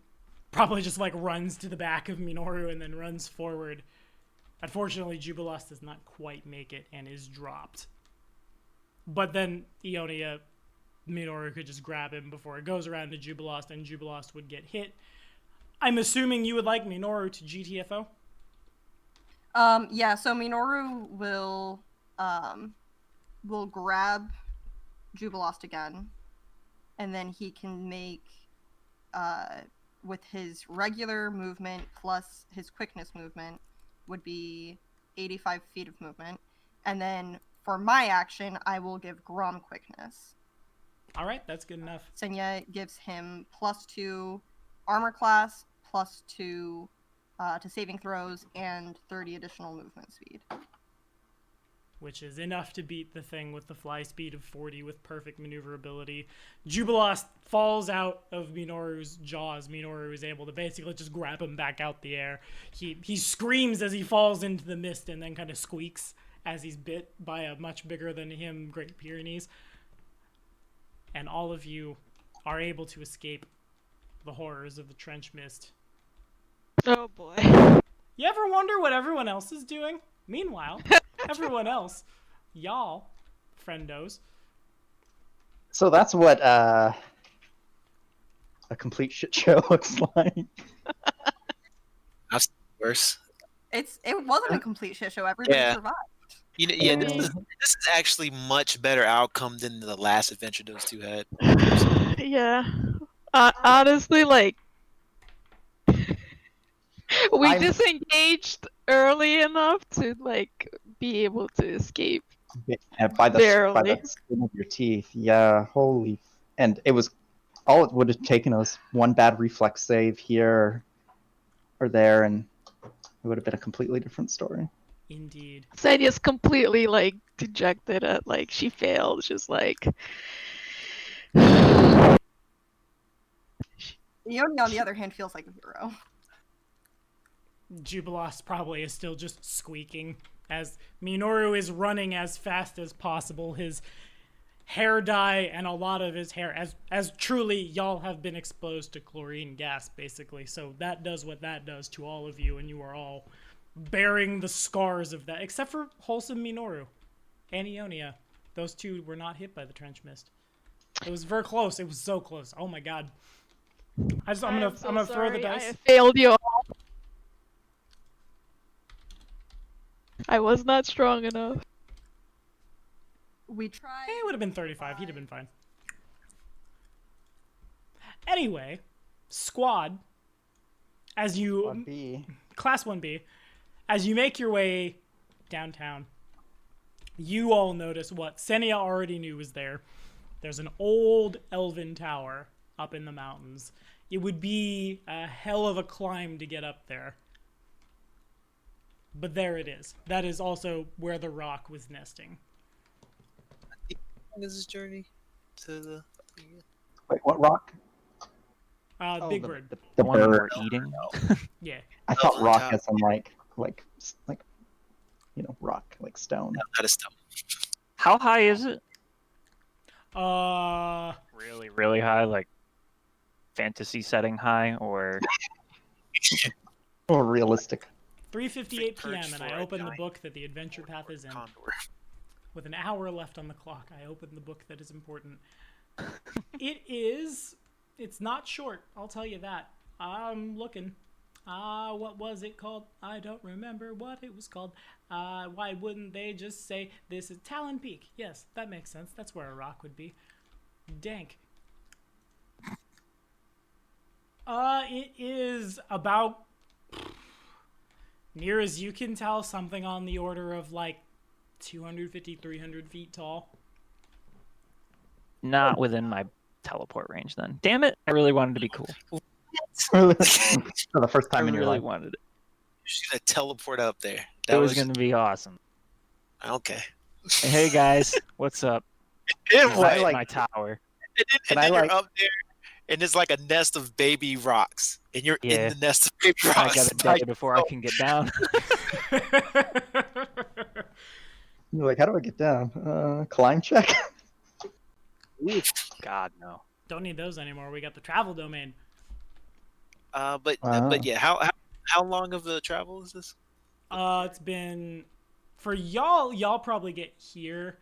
probably just like runs to the back of Minoru and then runs forward. Unfortunately, Jubilost does not quite make it and is dropped. But then Ionia, Minoru could just grab him before it goes around to Jubilost, and Jubilost would get hit. I'm assuming you would like Minoru to GTFO? Yeah, so Minoru will grab Jubilost again, and then he can make, with his regular movement plus his quickness movement, would be 85 feet of movement. And then for my action, I will give Grom quickness. All right, that's good enough. Senya gives him +2 armor class, +2 to saving throws, and 30 additional movement speed. Which is enough to beat the thing with the fly speed of 40 with perfect maneuverability. Jubilost falls out of Minoru's jaws. Minoru is able to basically just grab him back out the air. He screams as he falls into the mist and then kind of squeaks as he's bit by a much bigger than him Great Pyrenees. And all of you are able to escape the horrors of the trench mist. Oh boy. You ever wonder what everyone else is doing? Meanwhile, everyone else, y'all, friendos. So that's what a complete shit show looks like. That's worse. It wasn't a complete shit show. Everybody survived. This is actually much better outcome than the last adventure those two had. Yeah. Honestly, like, we disengaged early enough to, like, be able to escape. By the skin of your teeth. Yeah, holy. And it was, all it would have taken us one bad reflex save here or there, and it would have been a completely different story. Indeed. Senya's completely, like, dejected at, like, she failed. Just like... Yoni, on the other hand, feels like a hero. Jubilost probably is still just squeaking as Minoru is running as fast as possible. His hair dye and a lot of his hair, as truly y'all have been exposed to chlorine gas, basically. So that does what that does to all of you, and you are all bearing the scars of that, except for wholesome Minoru and Ionia. Those two were not hit by the trench mist. It was very close. It was so close. Oh my god. I'm gonna throw the dice. I have failed you all. I was not strong enough. We tried. It would have been 35. He'd have been fine. Anyway, squad, as you... 1B. Class 1B. As you make your way downtown, you all notice what Senya already knew was there. There's an old elven tower up in the mountains. It would be a hell of a climb to get up there. But there it is. That is also where the rock was nesting. How long is this journey to the... Wait, what rock? Big Bird. The one bird. we're eating. Yeah. I thought rock as in like rock, like stone. No, not a stone. How high is it? Uh, Really, really high, like fantasy setting high, or Or realistic. 3:58 p.m. and for I a open the giant book that the adventure path is in. Condor. With an hour left on the clock, I open the book that is important. It is. It's not short, I'll tell you that. I'm looking. What was it called? I don't remember what it was called. Why wouldn't they just say this is Talon Peak? Yes, that makes sense. That's where a rock would be. Dank. It is about, near as you can tell, something on the order of like 250, 300 feet tall. Not within my teleport range then. Damn it. I really wanted to be cool. For the first time in your life. Wanted it. You're gonna teleport up there. It was going to be awesome. Okay. Hey guys, what's up? Right. My tower. And then you're up there, and it's like a nest of baby rocks, and you're in the nest of baby rocks. I got a day before I can get down. You're like, how do I get down? Climb check? God, no. Don't need those anymore. We got the travel domain. But yeah, how long of the travel is this? It's been, for y'all probably get here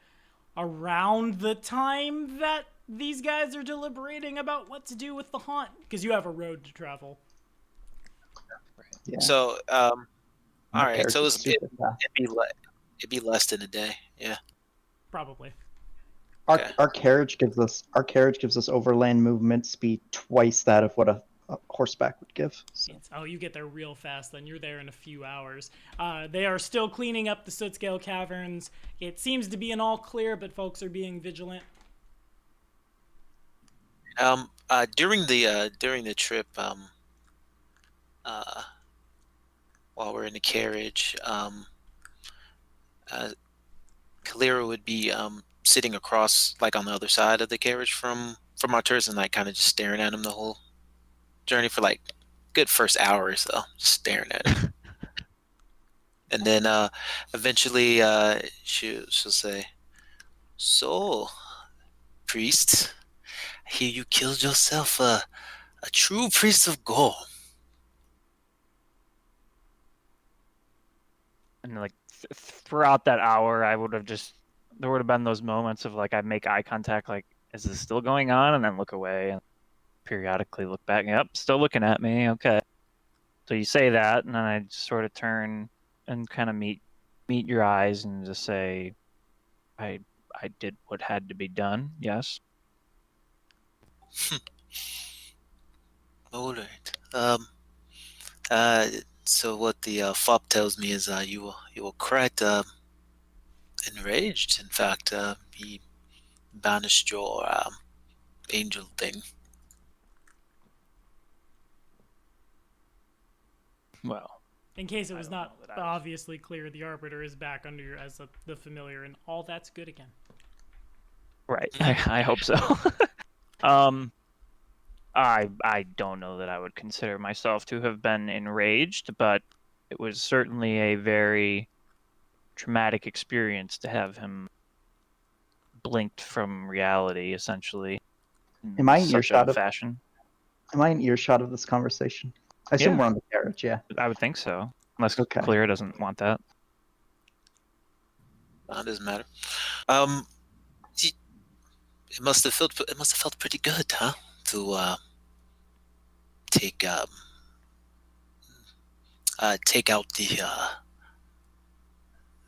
around the time that these guys are deliberating about what to do with the haunt, because you have a road to travel. Yeah. So, all right. So it'd be less than a day. Yeah. Probably. Our carriage gives us overland movement speed twice that of what a horseback would give. So. You get there real fast. Then you're there in a few hours. They are still cleaning up the Sootscale Caverns. It seems to be an all clear, but folks are being vigilant. During the trip, while we're in the carriage, Kalira would be sitting across, like on the other side of the carriage from Arturus, and like kind of just staring at him the whole journey for like good first hour or so, just staring at him. And then eventually she'll say, "So, priest, I hear you killed yourself a true priest of Gore." And like throughout that hour, there would have been those moments of like, I make eye contact, like, is this still going on? And then look away and periodically look back. Yep, still looking at me. Okay. So you say that, and then I just sort of turn and kind of meet your eyes and just say, I did what had to be done. Yes. All right. So what the fob tells me is you were quite enraged. In fact, he banished your angel thing. Well, in case it was not obviously clear, the Arbiter is back under you as the familiar, and all that's good again. Right. I hope so. I don't know that I would consider myself to have been enraged, but it was certainly a very traumatic experience to have him blinked from reality, essentially. Am I in earshot of fashion? Am I in earshot of this conversation? I assume we're on the carriage, yeah. I would think so, unless Clear doesn't want that. It doesn't matter. It must have felt pretty good, huh? To take out the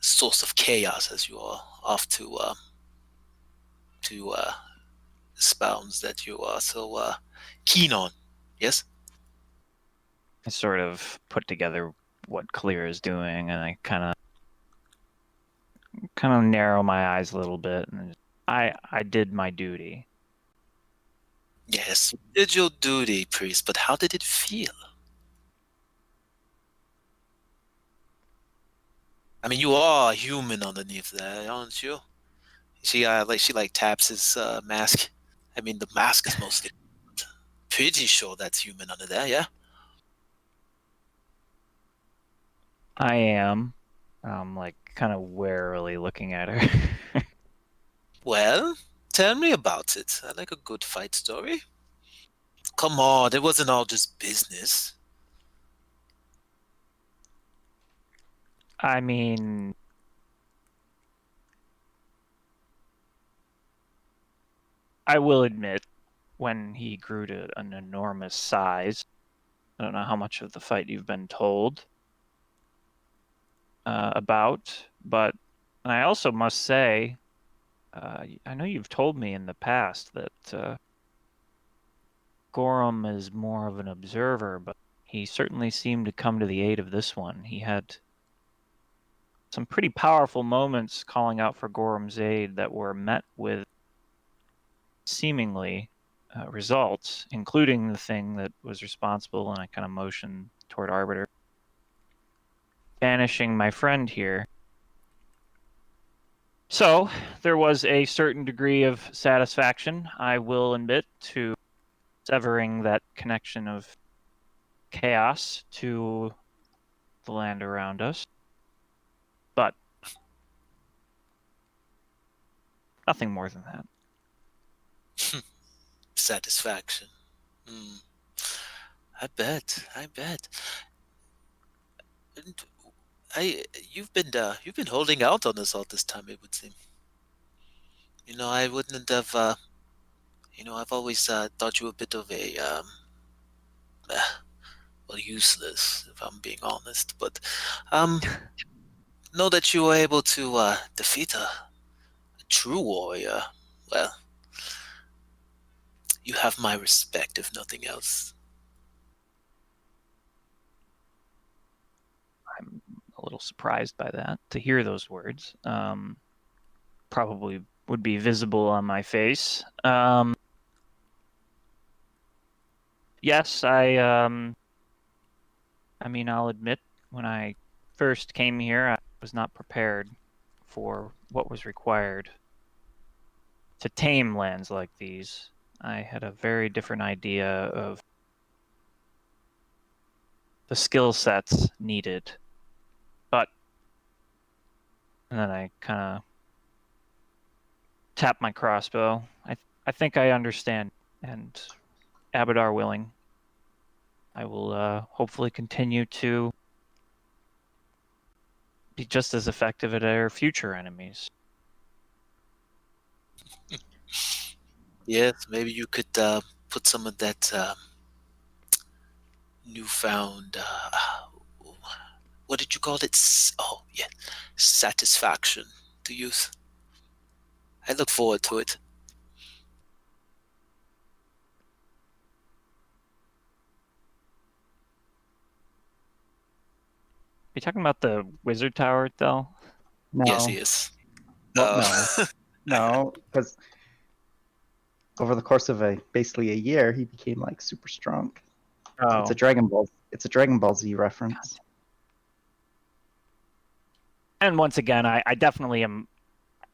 source of chaos, as you are off to espouse that you are so keen on. Yes. I sort of put together what Clear is doing, and I kind of narrow my eyes a little bit, and I did my duty. Yes, you did your duty, priest, but how did it feel? I mean, you are human underneath that, aren't you? She taps his mask. I mean, the mask is mostly pretty sure that's human under there, yeah? I am. Like, kind of warily looking at her. Well, tell me about it. I like a good fight story. Come on, it wasn't all just business. I mean, I will admit, when he grew to an enormous size, I don't know how much of the fight you've been told about, but and I also must say, I know you've told me in the past that Gorham is more of an observer, but he certainly seemed to come to the aid of this one. He had some pretty powerful moments calling out for Gorham's aid that were met with seemingly results, including the thing that was responsible, and I kind of motioned toward Arbiter, banishing my friend here. So there was a certain degree of satisfaction, I will admit, to severing that connection of chaos to the land around us. But nothing more than that. Satisfaction. I bet. And you've been holding out on us all this time, it would seem. I wouldn't have. I've always thought you were a bit of a useless, if I'm being honest. But know that you were able to defeat a true warrior. Well, you have my respect, if nothing else. I'm a little surprised by that, to hear those words. Probably would be visible on my face. Yes, I mean, I'll admit, when I first came here, I was not prepared for what was required to tame lands like these. I had a very different idea of the skill sets needed. And then I kind of tapped my crossbow. I think I understand, and Abadar willing, I will hopefully continue to be just as effective at our future enemies. Yes, maybe you could put some of that newfound, what did you call it? Oh, yeah, satisfaction to use. I look forward to it. Are you talking about the wizard tower, Del? No. Yes, he is. Well, no, because over the course of basically a year, he became like super strong. Oh. It's a Dragon Ball Z reference. And once again, I definitely am.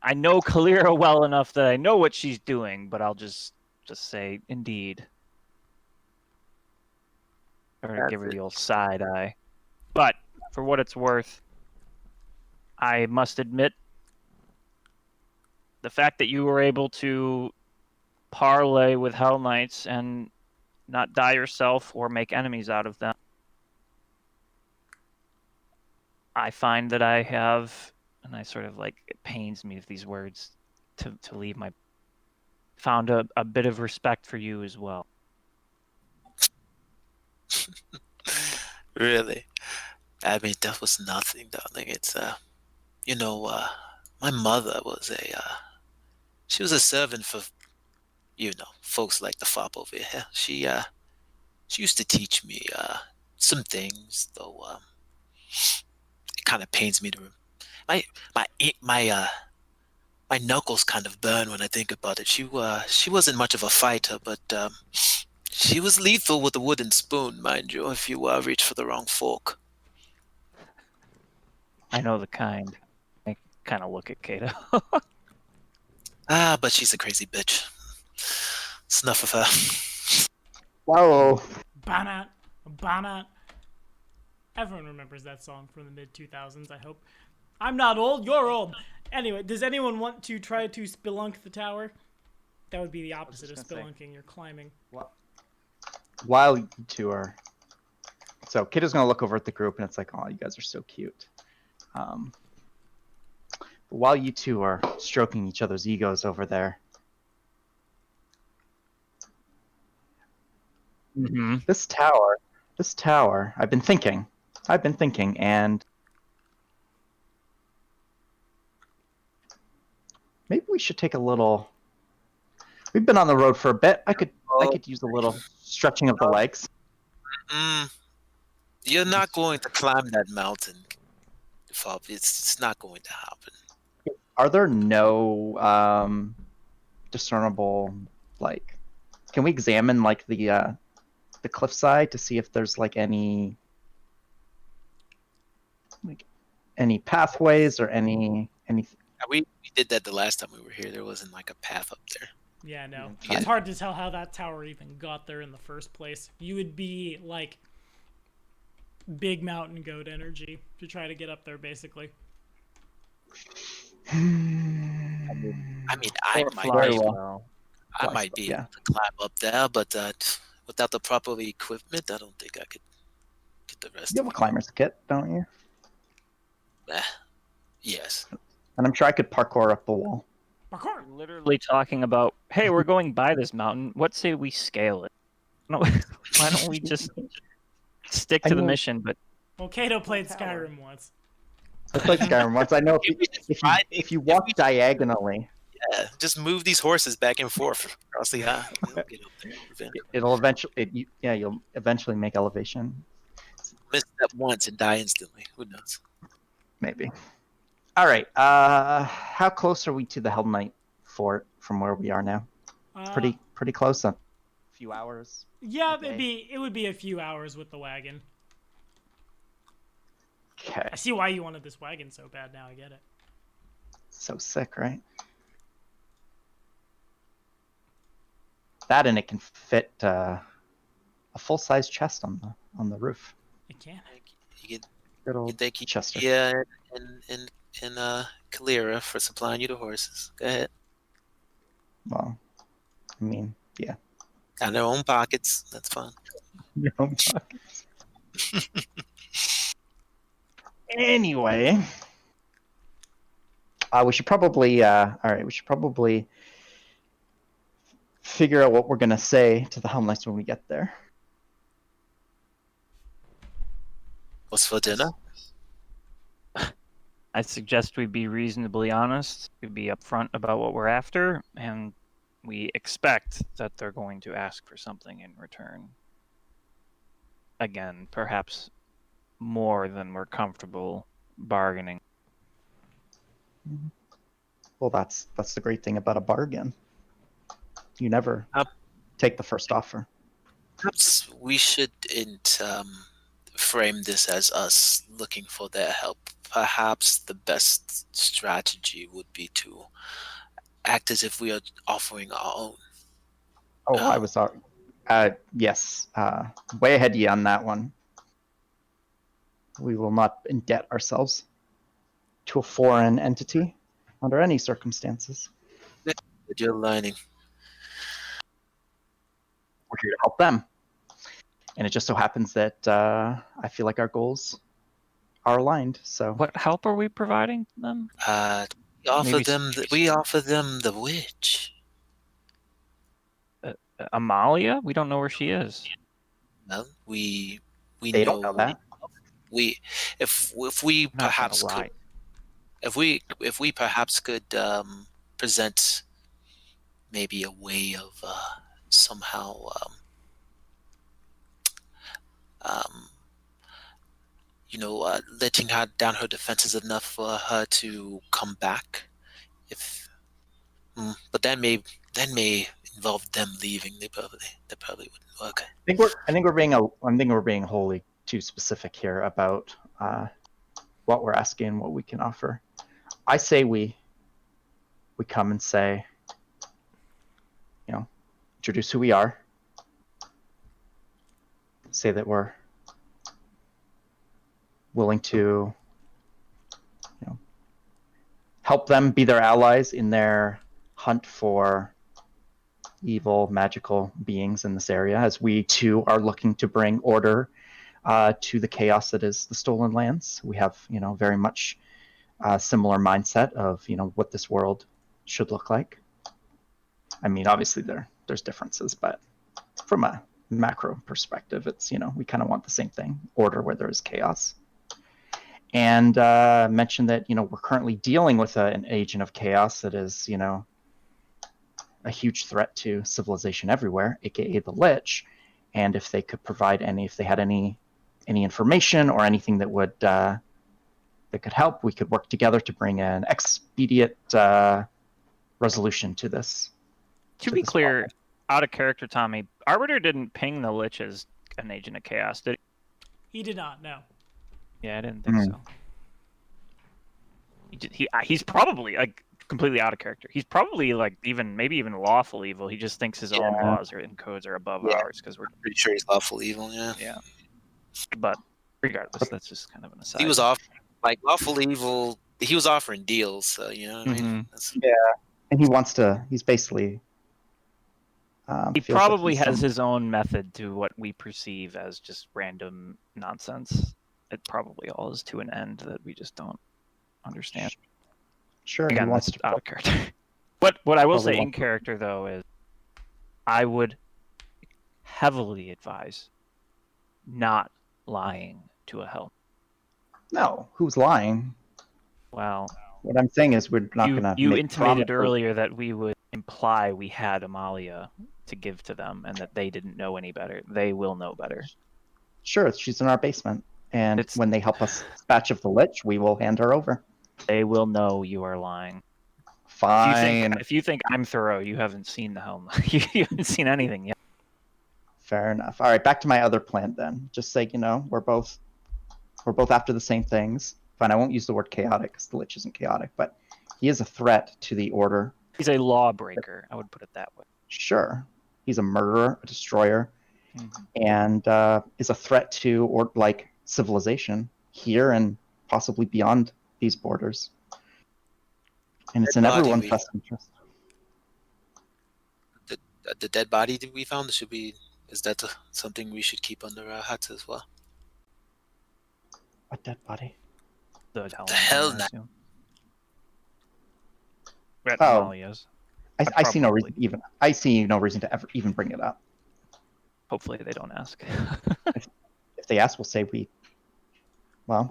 I know Kalira well enough that I know what she's doing, but I'll just say indeed. Or give her the old side eye. But for what it's worth, I must admit, the fact that you were able to parlay with Hell Knights and not die yourself or make enemies out of them, I find that I have, and I sort of like, it pains me with these words to leave found a bit of respect for you as well. Really? I mean, that was nothing, darling. It's, my mother was she was a servant for, folks like the fop over here. She used to teach me some things, though it kind of pains me to my knuckles kind of burn when I think about it. She wasn't much of a fighter, but she was lethal with a wooden spoon, mind you, if you reach for the wrong fork. I know the kind. I kind of look at Kato. But she's a crazy bitch. Snuff of her. Whoa. Banat. Banat. Everyone remembers that song from the mid-2000s, I hope. I'm not old, you're old. Anyway, does anyone want to try to spelunk the tower? That would be the opposite of spelunking. You're climbing. While you two are... So Kato's going to look over at the group, and it's like, oh, you guys are so cute. But while you two are stroking each other's egos over there, Mm-hmm. This tower. I've been thinking, and maybe we should take a little. We've been on the road for a bit. I could use a little stretching of the legs. You're not going to climb that mountain, Fob. It's not going to happen. Are there no discernible, like, can we examine like the cliffside to see if there's like any pathways or any We did that the last time we were here. There wasn't like a path up there. Yeah, no. Yeah. It's hard to tell how that tower even got there in the first place. You would be like big mountain goat energy to try to get up there, basically. I might be able to climb up there, but without the proper equipment, I don't think I could get the rest. You have a climber's kit, don't you? Yes. And I'm sure I could parkour up the wall. Parkour! We're literally talking about, hey, we're going by this mountain. What say we scale it? No, why don't we just stick to the mission? But well, Kato played Skyrim once. I played Skyrim once. I know if you walk diagonally, yeah, just move these horses back and forth across the eye. You'll eventually make elevation. Miss that once and die instantly. Who knows? Maybe. All right. How close are we to the Hell Knight Fort from where we are now? Pretty close. A few hours. Yeah, it would be a few hours with the wagon. Okay. I see why you wanted this wagon so bad. Now I get it. So sick, right? That and it can fit a full-size chest on the roof. It can. You Little get Chester. Yeah, and Kalira for supplying you the horses. Go ahead. Well, I mean, yeah. Got their own pockets. That's fine. Your own pockets. Anyway, we should probably figure out what we're gonna say to the Helmlights when we get there. What's for dinner? I suggest we be reasonably honest. We be upfront about what we're after, and we expect that they're going to ask for something in return. Again, perhaps more than we're comfortable bargaining. Well, that's the great thing about a bargain. You never take the first offer. Perhaps we shouldn't frame this as us looking for their help. Perhaps the best strategy would be to act as if we are offering our own. Oh, I was sorry. Yes, way ahead of you on that one. We will not indebt ourselves to a foreign entity under any circumstances. But you're learning. We're here to help them. And it just so happens that I feel like our goals are aligned. So, what help are we providing them? We offer them the witch. Amalia? We don't know where she is. Well, we they don't know that. If we perhaps could, if we perhaps could present maybe a way of somehow letting her down her defenses enough for her to come back. But that may involve them leaving. They probably wouldn't work. I think we're being wholly too specific here about what we're asking, what we can offer. I say we come and say, introduce who we are. Say that we're willing to, help them be their allies in their hunt for evil magical beings in this area, as we too are looking to bring order to the chaos that is the Stolen Lands. We have, very much similar mindset of, what this world should look like. I mean, obviously there's differences, but from a macro perspective. It's, we kind of want the same thing, order where there is chaos. And mentioned that, we're currently dealing with an agent of chaos that is, a huge threat to civilization everywhere, aka the Lich. And if they could provide if they had any information or anything that would that could help, we could work together to bring an expedient resolution to this. To be clear, problem. Out of character, Tommy, Arbiter didn't ping the Lich as an agent of chaos, did he? He did not, no. Yeah, I didn't think so. He's probably completely out of character. He's probably maybe even lawful evil. He just thinks his own laws and codes are above ours because we're pretty sure he's lawful evil. Yeah. Yeah. But regardless, that's just kind of an aside. He was lawful evil. He was offering deals, so you know what I mean. Yeah, and he's basically. He probably has his own method to what we perceive as just random nonsense. It probably all is to an end that we just don't understand. Sure. Again, that's out of character. What I will say in character, though, is I would heavily advise not lying to a helm. No, who's lying? Well, what I'm saying is we're not going to. You intimated earlier that we would imply we had Amalia to give to them and that they didn't know any better. They will know better. Sure, she's in our basement. And when they help us dispatch of the Lich, we will hand her over. They will know you are lying. Fine. If you think I'm thorough, you haven't seen the helm. You haven't seen anything yet. Fair enough. All right, back to my other plan then. Just say, we're both after the same things. Fine, I won't use the word chaotic because the Lich isn't chaotic, but he is a threat to the order. He's a lawbreaker. I would put it that way. Sure. He's a murderer, a destroyer, and is a threat to civilization here and possibly beyond these borders. And it's in everyone's best interest. The dead body that we found is that something we should keep under our hats as well? A dead body? The hell Knight. I see no reason I see no reason to ever even bring it up. Hopefully they don't ask. If they ask, we'll say we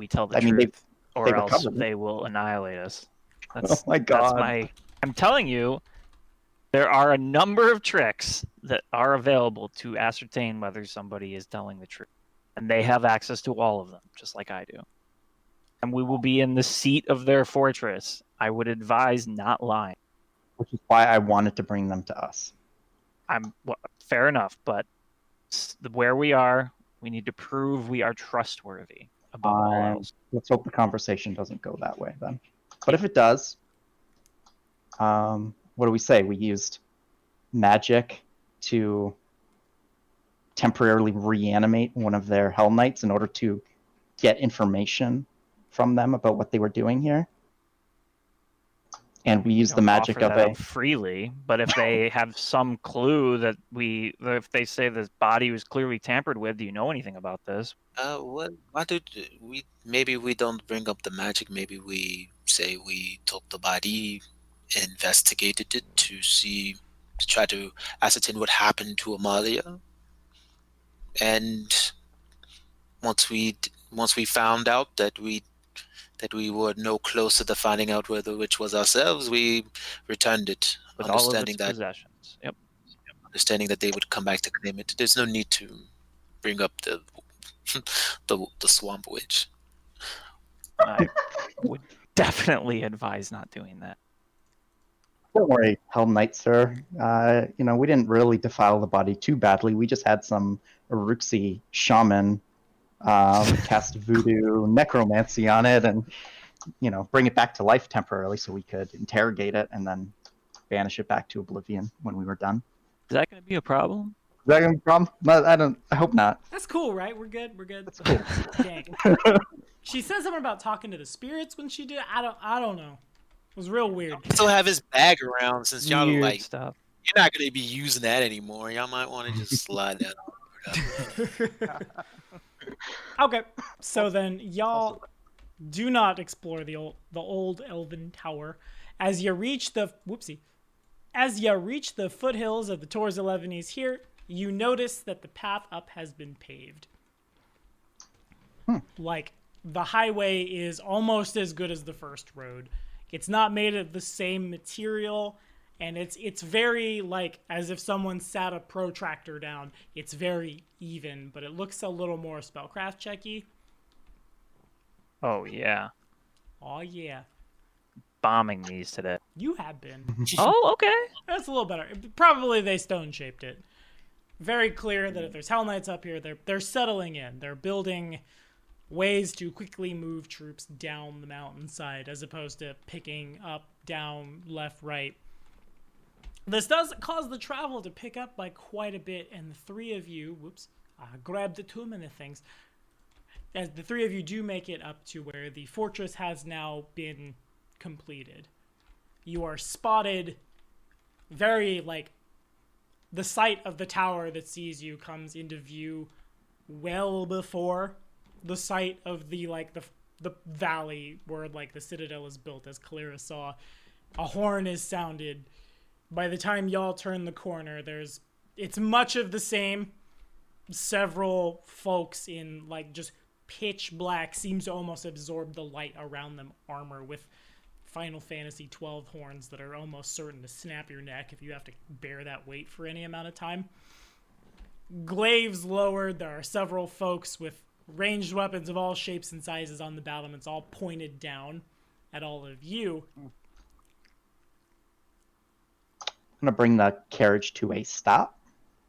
tell the truth, or else they will annihilate us. Oh my god! I'm telling you, there are a number of tricks that are available to ascertain whether somebody is telling the truth, and they have access to all of them, just like I do. And we will be in the seat of their fortress. I would advise not lying. Which is why I wanted to bring them to us. Fair enough, but where we are, we need to prove we are trustworthy above all else. Let's hope the conversation doesn't go that way then. But if it does, what do we say? We used magic to temporarily reanimate one of their Hell Knights in order to get information from them about what they were doing here. And we use the magic of it freely, but if they have some clue that if they say this body was clearly tampered with, do you know anything about this? Why did maybe we don't bring up the magic? Maybe we say we took the body, investigated it to try to ascertain what happened to Amalia, and once we found out that we were no closer to finding out whether the witch was ourselves, we returned it, with understanding all of its possessions. Yep. Understanding that they would come back to claim it. There's no need to bring up the swamp witch. I would definitely advise not doing that. Don't worry, Hell Knight, sir. We didn't really defile the body too badly. We just had some Uruxi shaman cast voodoo necromancy on it and bring it back to life temporarily so we could interrogate it and then banish it back to oblivion when we were done. Is that going to be a problem? Is that going to be a problem? No, I hope not. That's cool, right? We're good. That's cool. Dang. She said something about talking to the spirits when she did. I don't know. It was real weird. Still have his bag around since y'all weird stuff. You're not going to be using that anymore. Y'all might want to just slide that over. Okay, so then y'all do not explore the old elven tower as you reach the foothills of the Tors Elevenes here. you notice that the path up has been paved. Like, the highway is almost as good as the first road. It's not made of the same material, and it's very, like, as if someone sat a protractor down. It's very even, but it looks a little more spellcraft checky. Oh, yeah. Oh, yeah. Bombing these today. You have been. Oh, okay. That's a little better. Probably they stone-shaped it. Very clear that if there's Hell Knights up here, they're settling in. They're building ways to quickly move troops down the mountainside as opposed to picking up, down, left, right. This does cause the travel to pick up by quite a bit, and the three of you, grabbed the too many things. As the three of you do make it up to where the fortress has now been completed. You are spotted very, like, the sight of the tower that sees you comes into view well before the site of the valley where, like, the citadel is built, as Kalira saw. A horn is sounded. By the time y'all turn the corner, it's much of the same. Several folks in, like, just pitch black, seems to almost absorb the light around them armor with Final Fantasy 12 horns that are almost certain to snap your neck if you have to bear that weight for any amount of time. Glaives lowered. There are several folks with ranged weapons of all shapes and sizes on the battlements, all pointed down at all of you. I'm going to bring the carriage to a stop.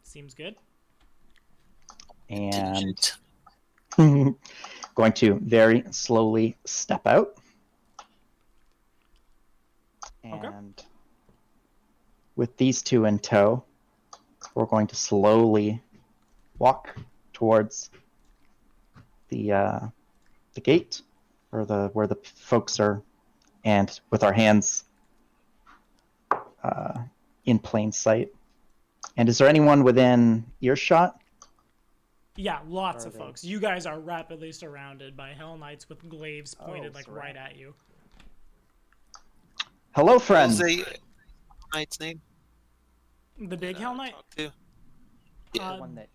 Seems good. And going to very slowly step out. And with these two in tow, we're going to slowly walk towards the gate, or where the folks are, and with our hands in plain sight. And is there anyone within earshot? Yeah, lots of folks. You guys are rapidly surrounded by Hell Knights with glaives pointed right at you. Hello, friends. What was the knight's name? The big Hell Knight? The one that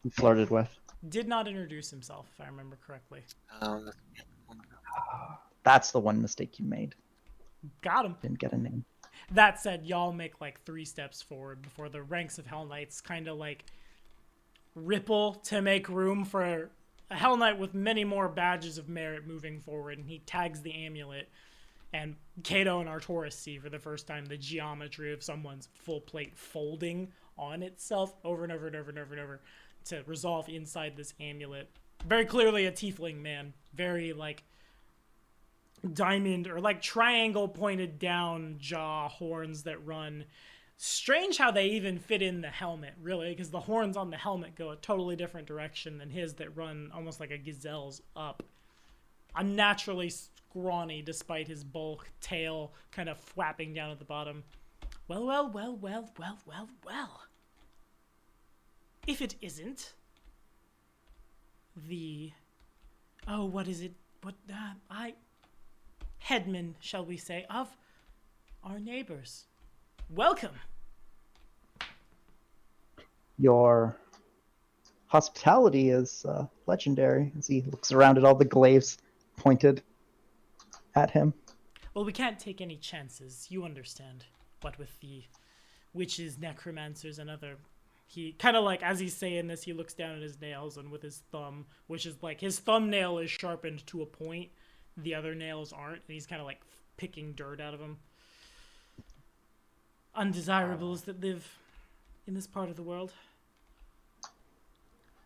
you flirted with. Did not introduce himself, if I remember correctly. That's the one mistake you made. Got him. Didn't get a name. That said, y'all make like 3 steps forward before the ranks of Hell Knights kind of like ripple to make room for a Hell Knight with many more badges of merit moving forward, and he tags the amulet. And Kato and Artoris see for the first time the geometry of someone's full plate folding on itself over and over and over and over and over to resolve inside this amulet. Very clearly a tiefling man. Very, like, diamond or, like, triangle pointed down jaw horns that run. Strange how they even fit in the helmet, really, because the horns on the helmet go a totally different direction than his that run almost like a gazelle's up. Unnaturally scrawny despite his bulk, tail kind of flapping down at the bottom. Well. If it isn't the... Oh, what is it? Headman, shall we say, of our neighbors. Welcome. Your hospitality is legendary, as he looks around at all the glaives pointed at him. Well, we can't take any chances, you understand. What with the witches, necromancers, and other... He kind of like, as he's saying this, he looks down at his nails, and with his thumb, which is like, his thumbnail is sharpened to a point. The other nails aren't, and he's kind of like picking dirt out of them. Undesirables that live in this part of the world.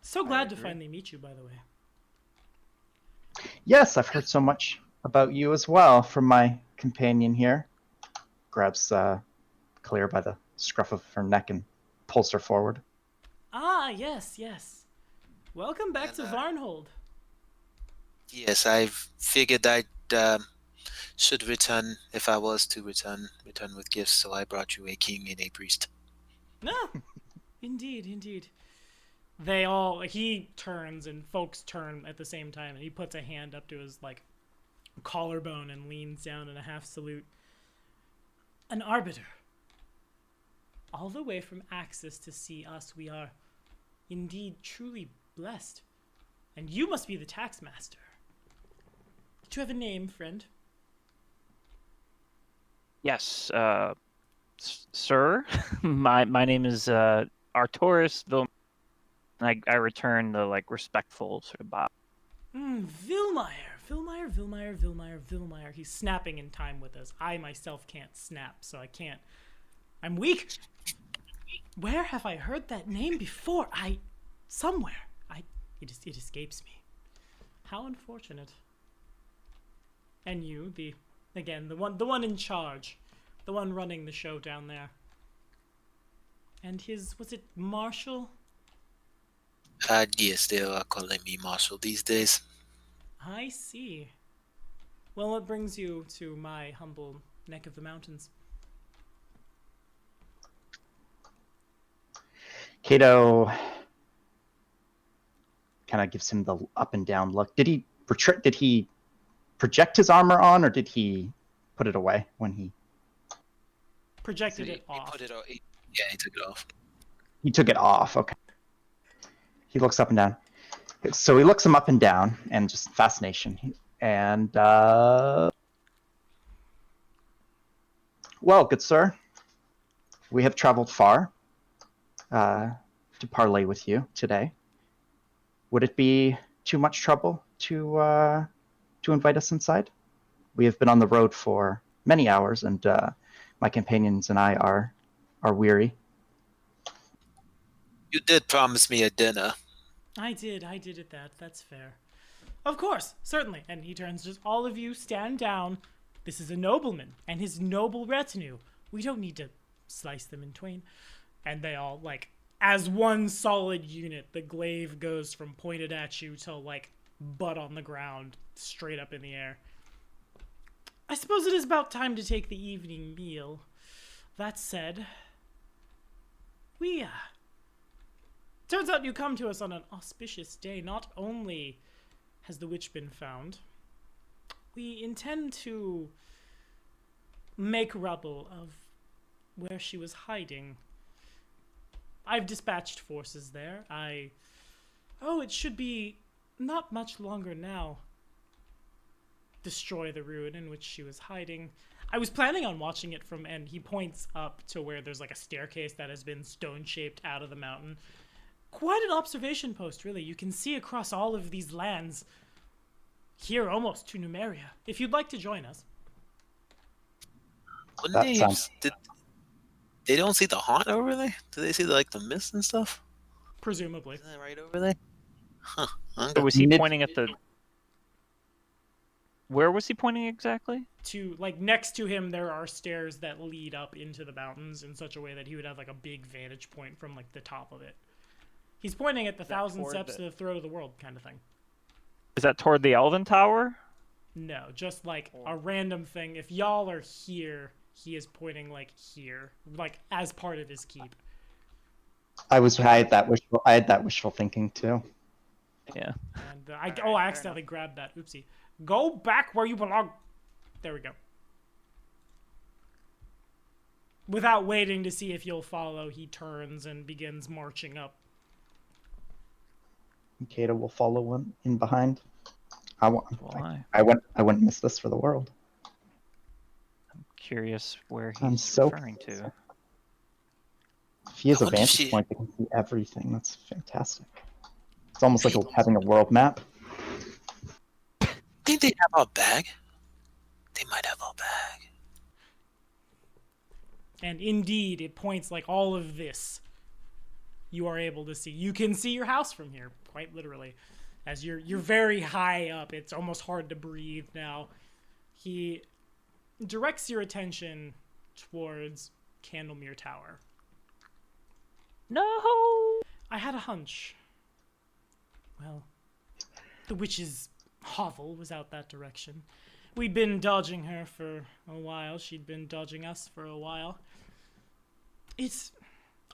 So glad to finally meet you, by the way. Yes, I've heard so much about you as well from my companion here. Grabs Claire by the scruff of her neck and pulls her forward. Ah, yes. Welcome back to Varnhold. Yes, I've figured I should return, if I was to return with gifts, so I brought you a king and a priest. No, indeed. He turns and folks turn at the same time, and he puts a hand up to his, like, collarbone and leans down in a half salute. An arbiter. all the way from Axis to see us. We are indeed truly blessed. And you must be the tax master. Do you have a name, friend? Yes, sir. My name is Arturus Vil. And I return the respectful sort of bow. Vilmeyer. He's snapping in time with us. I myself can't snap, so I can't. I'm weak. Where have I heard that name before? Somewhere. It escapes me. How unfortunate. And you, the one in charge, the one running the show down there. And was it Marshall? Yes, they're calling me Marshall these days. I see. Well, what brings you to my humble neck of the mountains? Cato kind of gives him the up and down look. Did he project his armor on, or did he put it away when he projected it off? He took it off. He took it off. Okay. He looks up and down. So he looks him up and down, and just fascination. And well, good sir, we have traveled far to parley with you today. Would it be too much trouble to invite us inside? We have been on the road for many hours, and my companions and I are weary. You did promise me a dinner. I did at that. That's fair. Of course, certainly. And he turns, just all of you stand down. This is a nobleman and his noble retinue. We don't need to slice them in twain. And they all, as one solid unit, the glaive goes from pointed at you to, butt on the ground, straight up in the air. I suppose it is about time to take the evening meal. That said, turns out you come to us on an auspicious day. Not only has the witch been found, we intend to make rubble of where she was hiding. I've dispatched forces there. It should be not much longer now. Destroy the ruin in which she was hiding. I was planning on watching it from, and he points up to where there's a staircase that has been stone-shaped out of the mountain. Quite an observation post, really. You can see across all of these lands, here almost to Numeria. If you'd like to join us. They don't see the haunt over there? Do they see the mist and stuff? Presumably. Isn't that right over there? Huh. So was he pointing at the... Where was he pointing exactly? To, next to him, there are stairs that lead up into the mountains in such a way that he would have, a big vantage point from, the top of it. He's pointing at the thousand steps to the throat of the world kind of thing. Is that toward the Elven Tower? No, just, a random thing. If y'all are here, he is pointing, here. As part of his keep. I had that wishful thinking, too. Yeah. And I accidentally grabbed that. Oopsie. Go back where you belong. There we go. Without waiting to see if you'll follow, he turns and begins marching up. Cato will follow him in behind. I wouldn't miss this for the world. I'm curious where he's referring to. If he has a vantage point that can see everything, that's fantastic. It's almost like having a world map. Think they have our bag? They might have our bag. And indeed, it points all of this. You are able to see. You can see your house from here, quite literally. As you're very high up, it's almost hard to breathe now. He directs your attention towards Candlemere Tower. No! I had a hunch. Well, the witch's hovel was out that direction. We'd been dodging her for a while. She'd been dodging us for a while.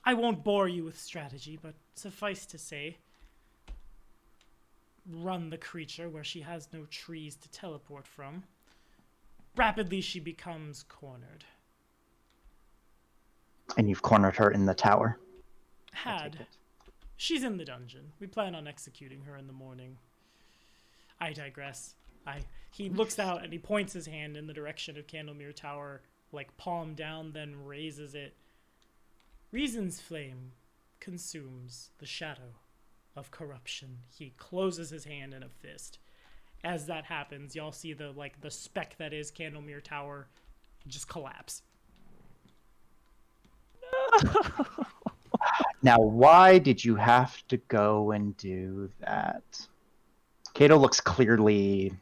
I won't bore you with strategy, but suffice to say, run the creature where she has no trees to teleport from. Rapidly she becomes cornered. And you've cornered her in the tower. Had. She's in the dungeon. We plan on executing her in the morning. I digress. He looks out and he points his hand in the direction of Candlemere Tower, like palm down, then raises it. Reason's flame consumes the shadow of corruption. He closes his hand in a fist. As that happens, y'all see the speck that is Candlemere Tower just collapse. Now, why did you have to go and do that? Cato looks clearly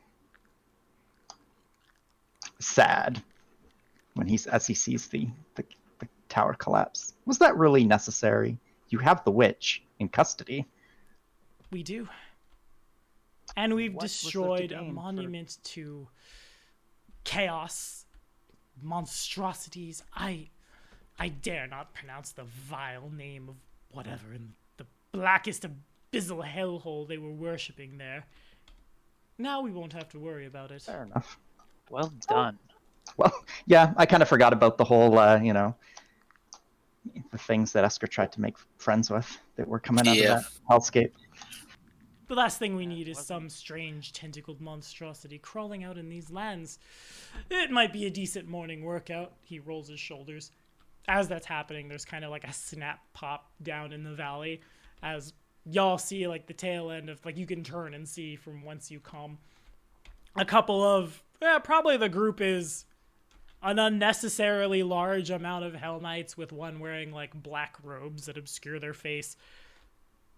sad as he sees the tower collapse. Was that really necessary? You have the witch in custody. We do. And we've destroyed a monument to chaos, monstrosities. I dare not pronounce the vile name of whatever in the blackest abyssal hellhole they were worshipping there. Now we won't have to worry about it. Fair enough. Well done. Well, yeah, I kind of forgot about the whole, the things that Esker tried to make friends with that were coming out of that hellscape. The last thing we need is some strange tentacled monstrosity crawling out in these lands. It might be a decent morning workout. He rolls his shoulders. As that's happening, there's kind of like a snap pop down in the valley as y'all see like the tail end of, like, you can turn and see from whence you come. A couple of, probably the group is an unnecessarily large amount of Hell Knights with one wearing like black robes that obscure their face,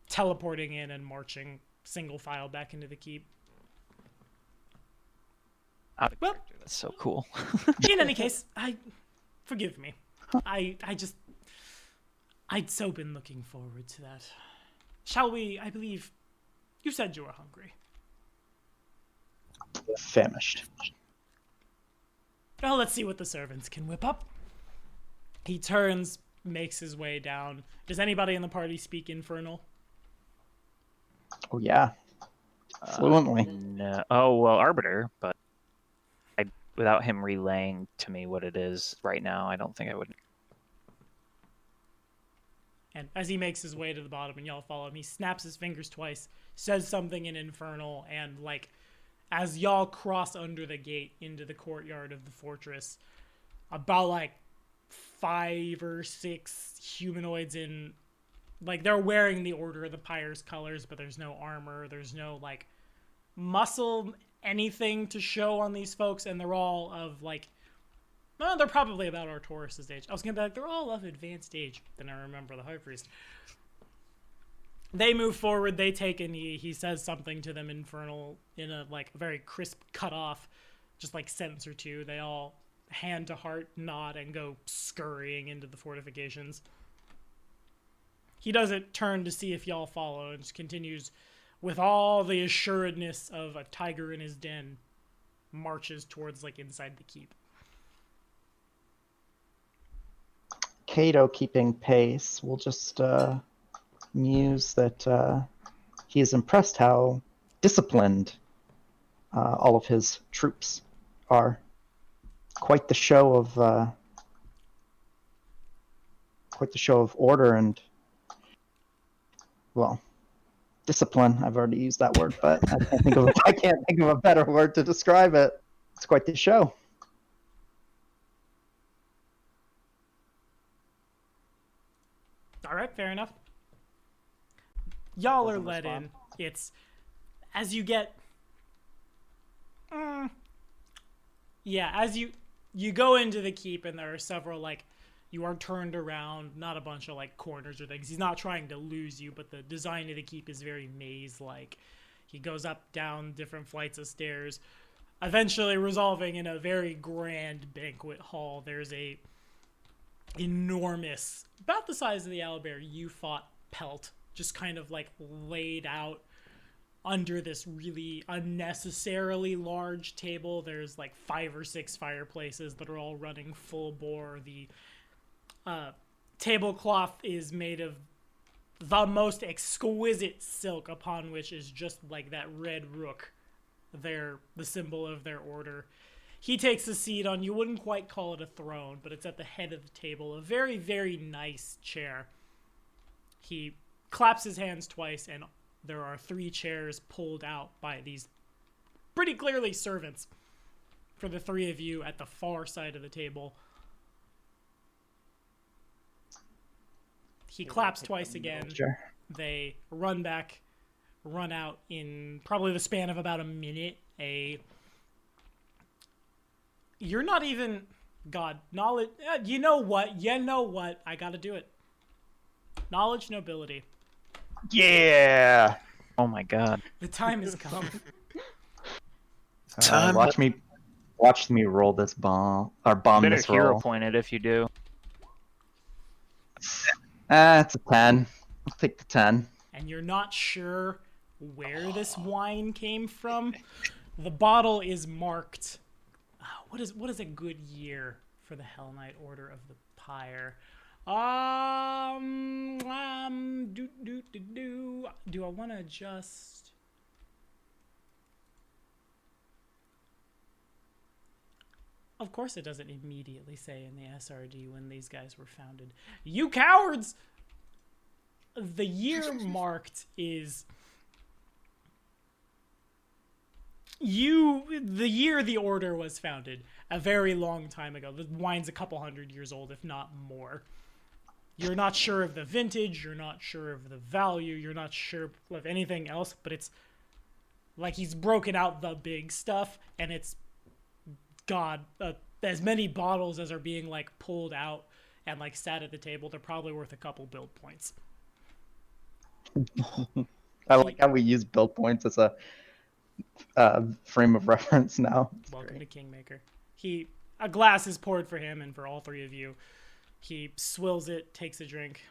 teleporting in and marching single file back into the keep. Well, that's so cool. In any case, forgive me. I'd so been looking forward to that. Shall we? I believe you said you were hungry. Famished. Well, let's see what the servants can whip up. He turns, makes his way down. Does anybody in the party speak Infernal? Oh, yeah. Fluently. No. Oh, well, Arbiter, but without him relaying to me what it is right now, I don't think I would. And as he makes his way to the bottom and y'all follow him, he snaps his fingers twice, says something in Infernal, and as y'all cross under the gate into the courtyard of the fortress, about 5 or 6 humanoids in, they're wearing the Order of the Pyre's colors, but there's no armor, there's no muscle, anything to show on these folks, and they're all of they're probably about Artoris' age. I was gonna be they're all of advanced age. Then I remember the High Priest. They move forward, they take a knee, he says something to them Infernal in a very crisp cut off, just sentence or two. They all hand to heart nod and go scurrying into the fortifications. He doesn't turn to see if y'all follow and just continues with all the assuredness of a tiger in his den, marches towards inside the keep. Cato, keeping pace, will just muse that he is impressed how disciplined all of his troops are. Quite the show of order and, well, discipline. I've already used that word, but I can't think of a better word to describe it. It's quite the show. All right, fair enough. Y'all are let in. It's as you get. As you go into the keep, and there are several you are turned around, not a bunch of corners or things. He's not trying to lose you, but the design of the keep is very maze-like. He goes up, down different flights of stairs, eventually resolving in a very grand banquet hall. There's a enormous, about the size of the owlbear you fought pelt, just kind of laid out under this really unnecessarily large table. There's 5 or 6 fireplaces that are all running full bore. The tablecloth is made of the most exquisite silk, upon which is just that red rook, the symbol of their order. He takes a seat on, you wouldn't quite call it a throne, but it's at the head of the table. A very, very nice chair. He claps his hands twice, and there are 3 chairs pulled out by these pretty clearly servants for the 3 of you at the far side of the table. He claps twice again. Sure. They run back, run out in probably the span of about a minute. You're not even... God, knowledge... You know what? I gotta do it. Knowledge, nobility. Yeah! Oh my god. The time has come. Time. Watch me roll this bomb. Or bomb Better this hero roll. point it if you do. It's a 10. I'll take the 10. And you're not sure where this wine came from. The bottle is marked. What is a good year for the Hell Knight Order of the Pyre? Do I want to just... Of course it doesn't immediately say in the SRD when these guys were founded. You cowards! The year marked is... The year the Order was founded. A very long time ago. The wine's a couple hundred years old, if not more. You're not sure of the vintage, you're not sure of the value, you're not sure of anything else, but it's like he's broken out the big stuff, and it's God, as many bottles as are being like pulled out and like sat at the table, they're probably worth a couple build points. I like how we use build points as a frame of reference now. Welcome to Kingmaker. A glass is poured for him and for all 3 of you. He swills it, takes a drink.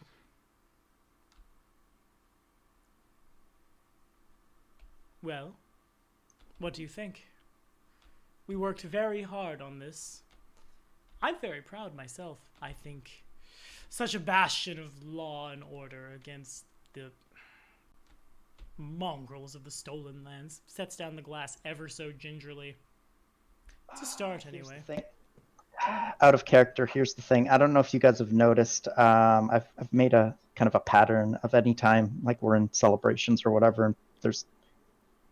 Well, what do you think? We worked very hard on this. I'm very proud myself. I think such a bastion of law and order against the mongrels of the Stolen Lands. Sets down the glass ever so gingerly. To start, anyway. Out of character, here's the thing. I don't know if you guys have noticed. I've made a kind of a pattern of any time, like we're in celebrations or whatever, and there's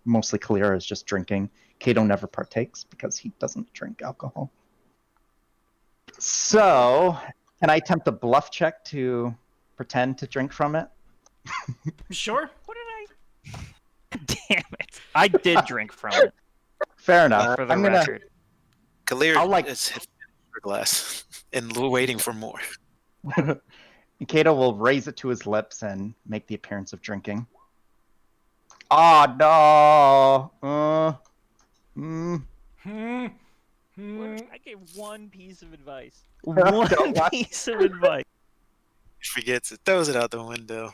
mostly Kalira is just drinking. Kato never partakes because he doesn't drink alcohol. So, can I attempt a bluff check to pretend to drink from it? Sure. What did I... Damn it. I did drink from it. Fair enough. For the I'm gonna... record. Kalir is hit for glass and waiting for more. Kato will raise it to his lips and make the appearance of drinking. Oh no! I gave one piece of advice. One piece of advice. He forgets it, throws it out the window.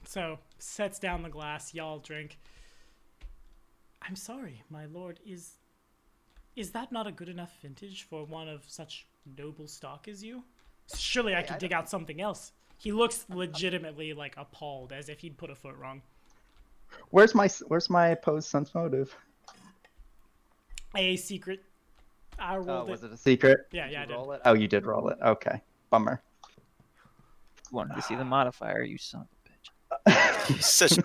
So, sets down the glass, y'all drink. I'm sorry, my lord, is that not a good enough vintage for one of such noble stock as you? Surely I could dig out something else. He looks legitimately like appalled, as if he'd put a foot wrong. Where's my opposed sense motive? A secret. I rolled was it a secret? Yeah, I did. Roll it? Oh, you did roll it. Okay. Bummer. Wanted to see the modifier, you son of a bitch. He's such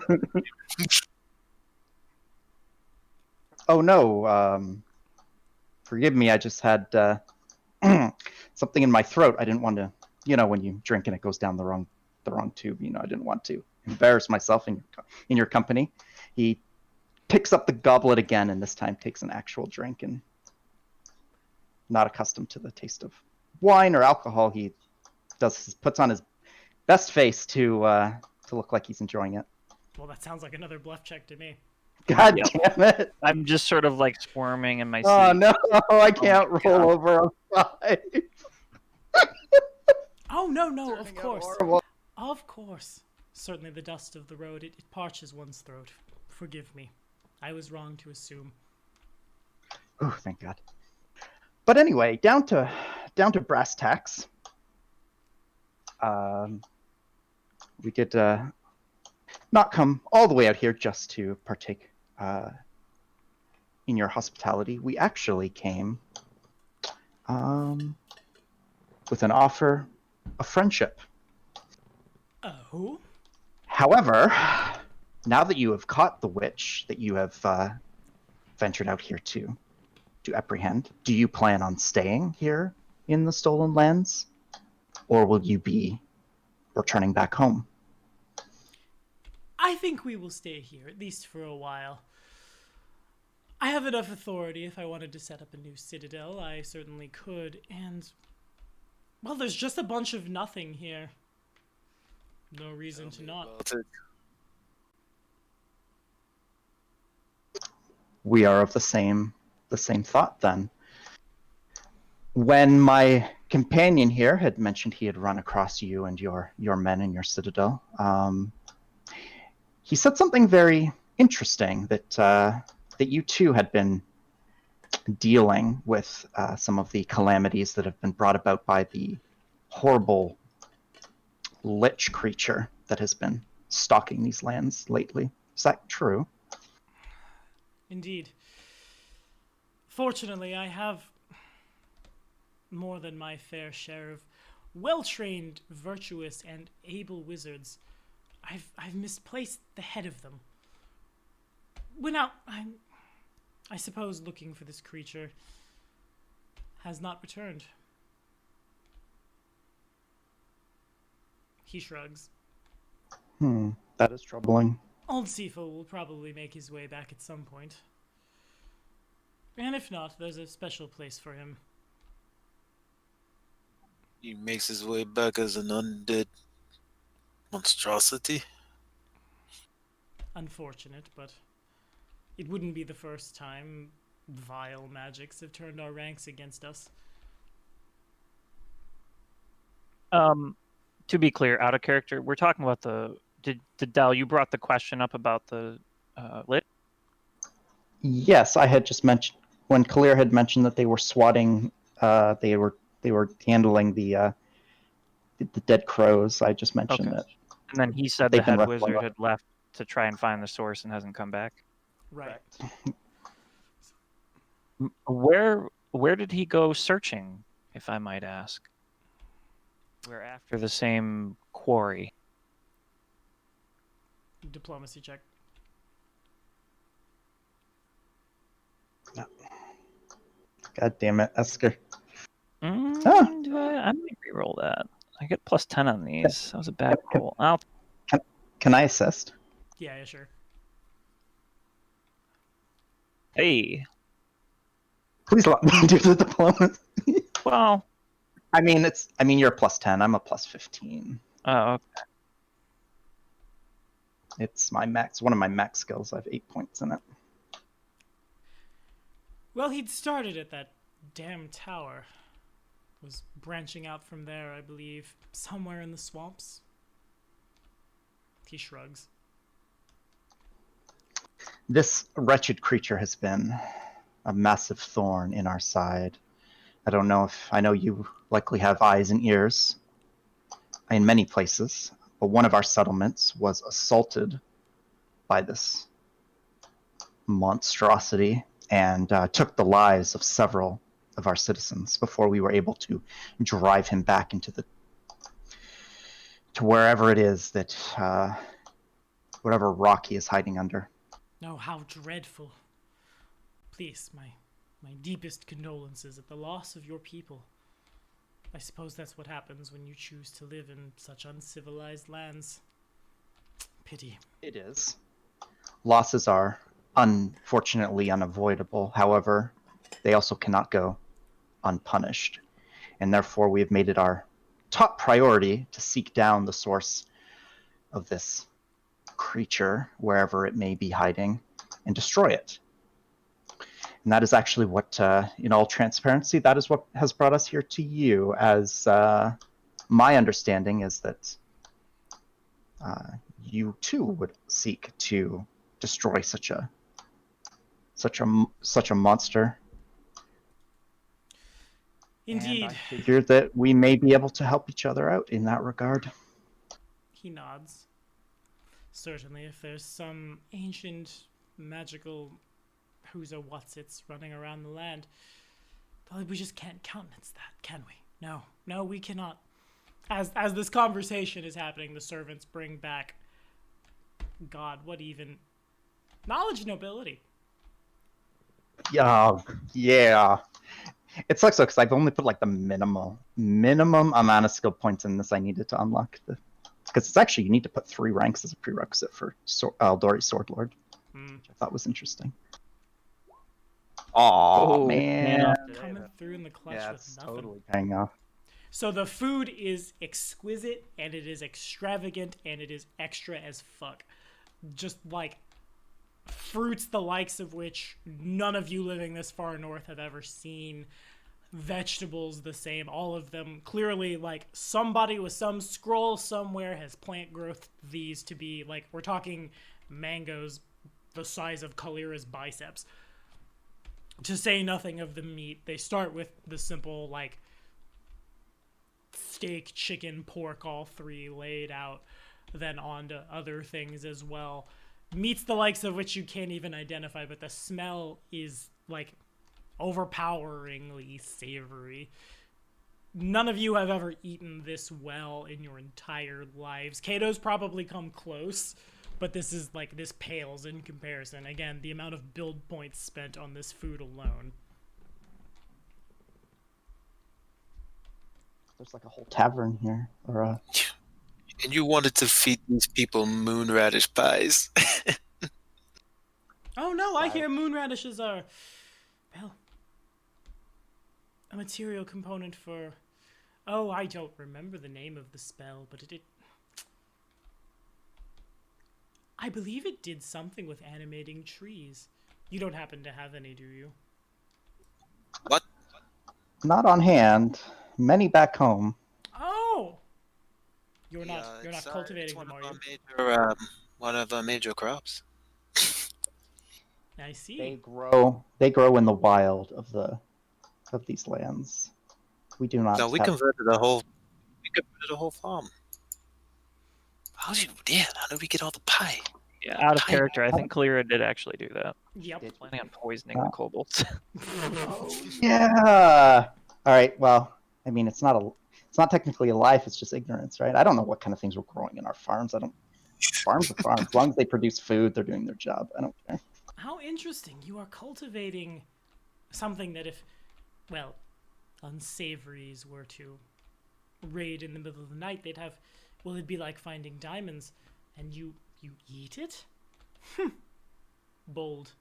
Oh no. Forgive me, I just had something in my throat. I didn't want to, when you drink and it goes down the wrong tube, I didn't want to embarrass myself in your company. He picks up the goblet again and this time takes an actual drink, and not accustomed to the taste of wine or alcohol, he puts on his best face to look like he's enjoying it. Well, that sounds like another bluff check to me. God damn it! I'm just sort of like squirming in my seat. Oh no, I can't roll over a 5. Oh no, of course. Horrible. Of course. Certainly the dust of the road, it parches one's throat. Forgive me. I was wrong to assume. Oh, thank God. But anyway, down to brass tacks. We did not come all the way out here just to partake in your hospitality. We actually came with an offer of friendship. Oh? However, now that you have caught the witch that you have ventured out here to apprehend, do you plan on staying here in the Stolen Lands, or will you be returning back home? I think we will stay here, at least for a while. I have enough authority. If I wanted to set up a new citadel, I certainly could, and... well, there's just a bunch of nothing here. No reason to not. We are of the same thought, then. When my companion here had mentioned he had run across you and your men in your citadel, he said something very interesting, that you too had been dealing with some of the calamities that have been brought about by the horrible lich creature that has been stalking these lands lately. Is that true? Indeed. Fortunately, I have more than my fair share of well-trained, virtuous, and able wizards. I've misplaced the head of them. Went out, I suppose, looking for this creature. Has not returned. He shrugs. That is troubling. Old Sifo will probably make his way back at some point. And if not, there's a special place for him. He makes his way back as an undead monstrosity. Unfortunate, but it wouldn't be the first time vile magics have turned our ranks against us. To be clear, out of character, we're talking about the... Did Dal, you brought the question up about the lit? Yes, I had just mentioned when Kalir had mentioned that they were swatting. They were handling the dead crows. I just mentioned that. And then he said the head wizard had left to try and find the source and hasn't come back. Right. Where did he go searching, if I might ask? We're after the same quarry. Diplomacy check. God damn it, Esker. I might reroll that. I get plus 10 on these. That was a bad roll. Can I assist? Yeah, sure. Hey. Please let me do the diplomacy. Well, I mean, you're a plus 10. I'm a plus 15. oh, okay. It's my max. One of my max skills. I have 8 points in it. Well, he'd started at that damn tower. Was branching out from there, I believe. Somewhere in the swamps. He shrugs. This wretched creature has been a massive thorn in our side. I know you likely have eyes and ears in many places, but one of our settlements was assaulted by this monstrosity and took the lives of several of our citizens before we were able to drive him back into to wherever it is that whatever rock he is hiding under. Oh, how dreadful. Please, my deepest condolences at the loss of your people. I suppose that's what happens when you choose to live in such uncivilized lands. Pity. It is. Losses are unfortunately unavoidable. However, they also cannot go unpunished. And therefore, we have made it our top priority to seek down the source of this creature, wherever it may be hiding, and destroy it. And that is actually what, in all transparency, that is what has brought us here to you, as my understanding is that you too would seek to destroy such a monster. Indeed. And I figured that we may be able to help each other out in that regard. He nods. Certainly, if there's some ancient magical who's a what's-its running around the land. But we just can't countenance that, can we? No, we cannot. As this conversation is happening, the servants bring back, God, what even? Knowledge nobility. Yeah. It sucks though, because I've only put like the minimum amount of skill points in this I needed to unlock the. Because it's actually, you need to put 3 ranks as a prerequisite for Aldori Sword Lord, which I thought was interesting. Oh man. Coming through in the clutch Yeah, with it's nothing. totally paying off. So the food is exquisite, and it is extravagant, and it is extra as fuck. Just like fruits the likes of which none of you living this far north have ever seen. Vegetables the same, all of them clearly like somebody with some scroll somewhere has plant growth these to be like, we're talking mangoes the size of Kalira's biceps, to say nothing of the meat. They start with the simple like steak, chicken, pork, all 3 laid out, then on to other things as well. Meats the likes of which you can't even identify, but the smell is like overpoweringly savory. None of you have ever eaten this well in your entire lives. Kato's probably come close, but this is like, this pales in comparison. Again, the amount of build points spent on this food alone. There's like a whole tavern here, or a. And you wanted to feed these people moon radish pies. Oh no, I hear moon radishes are, well, a material component for... Oh, I don't remember the name of the spell, but it... I believe it did something with animating trees. You don't happen to have any, do you? What? Not on hand. Many back home. Oh! You're not cultivating them, are you? One of our major crops. I see. They grow in the wild of these lands. We do not. No, we converted a whole farm. How did we get all the pie? Yeah, out of character, I think Kalira did actually do that. Yep. Planning on poisoning the kobolds. Yeah. All right. Well, I mean, it's not technically a life. It's just ignorance, right? I don't know what kind of things we're growing in our farms. Farms are farms. As long as they produce food, they're doing their job. I don't care. How interesting. You are cultivating something that if, well, unsavories were to raid in the middle of the night, they'd have, well, it'd be like finding diamonds, and you eat it? Bold.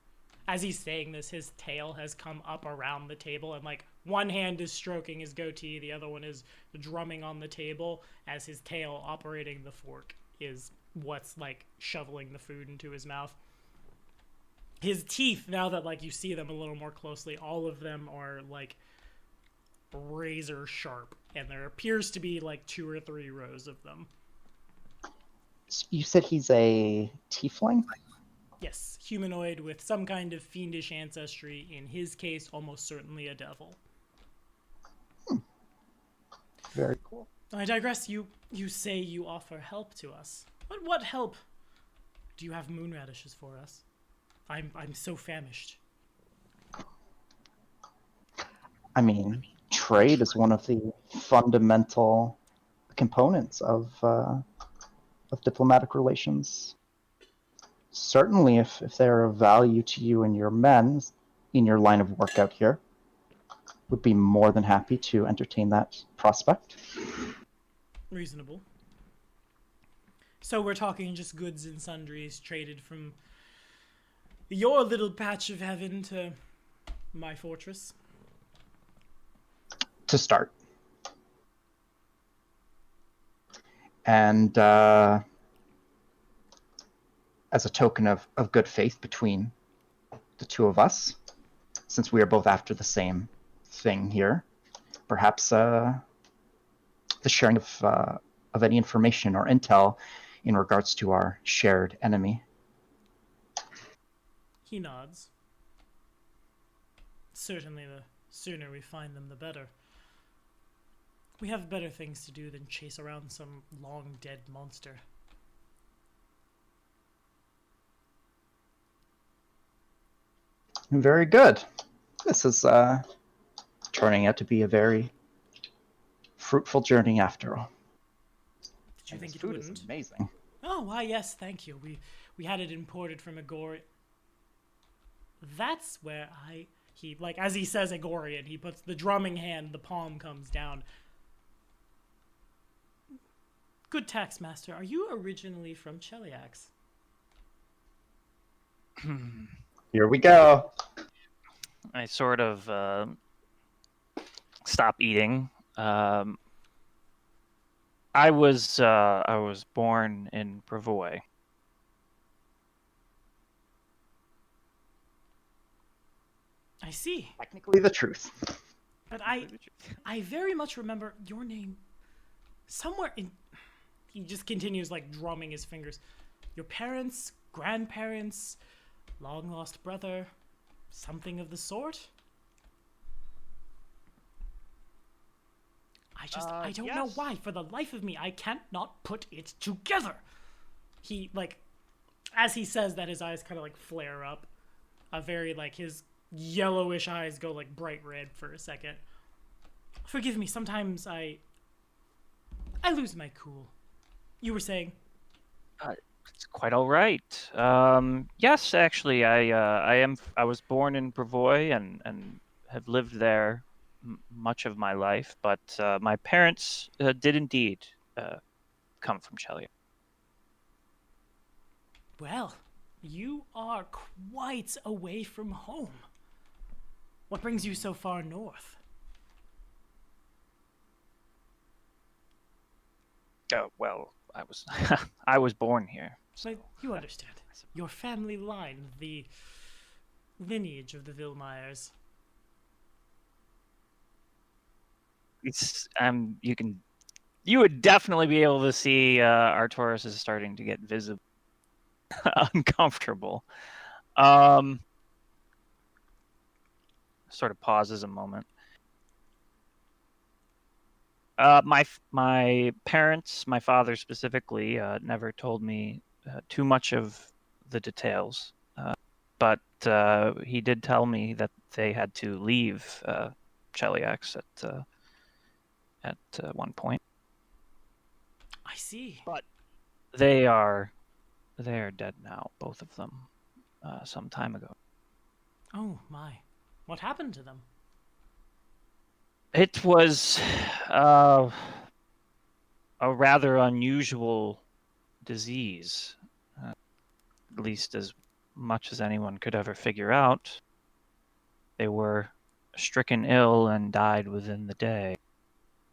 As he's saying this, his tail has come up around the table, and like one hand is stroking his goatee, the other one is drumming on the table, as his tail operating the fork is what's like shoveling the food into his mouth. His teeth, now that like you see them a little more closely, all of them are like razor sharp, and there appears to be like 2 or 3 rows of them. You said he's a tiefling? Yes, humanoid with some kind of fiendish ancestry. In his case, almost certainly a devil. Very cool. I digress. You say you offer help to us. What help do you have moon radishes for us? I'm so famished. I mean, trade is one of the fundamental components of diplomatic relations. Certainly, if they're of value to you and your men in your line of work out here, would be more than happy to entertain that prospect. Reasonable. So we're talking just goods and sundries traded from your little patch of heaven to my fortress? To start. And as a token of good faith between the two of us, since we are both after the same thing here, perhaps the sharing of any information or intel in regards to our shared enemy. He nods. Certainly, the sooner we find them, the better. We have better things to do than chase around some long-dead monster. Very good. This is turning out to be a very fruitful journey after all. Did you And think this it food is wouldn't? amazing. Oh, why, yes, thank you. We had it imported from Agorian. That's where he, like, as he says Agorian, he puts the drumming hand, the palm comes down. Good taxmaster, are you originally from Cheliax? Here we go. I sort of stop eating. I was born in Brevoy. I see. Technically the truth. But I very much remember your name somewhere in... He just continues, like, drumming his fingers. Your parents, grandparents, long-lost brother, something of the sort? I don't know why. For the life of me, I can't not put it together. He, like, as he says that, his eyes kind of, like, flare up. A very, like, his yellowish eyes go, like, bright red for a second. Forgive me, sometimes I lose my cool. You were saying? It's quite all right. Yes, actually, I was born in Brevoy and have lived there much of my life, but my parents did indeed come from Chelia. Well, you are quite away from home. What brings you so far north? Oh, well, I was I was born here. So. But you understand. Your family line, the lineage of the Vilmeyers. It's you would definitely be able to see Artoris is starting to get visible uncomfortable. Sort of pauses a moment. My parents, my father specifically, never told me too much of the details, but he did tell me that they had to leave Cheliax at one point. I see. But they are dead now, both of them, some time ago. Oh my. What happened to them? It was a rather unusual disease, at least as much as anyone could ever figure out. They were stricken ill and died within the day,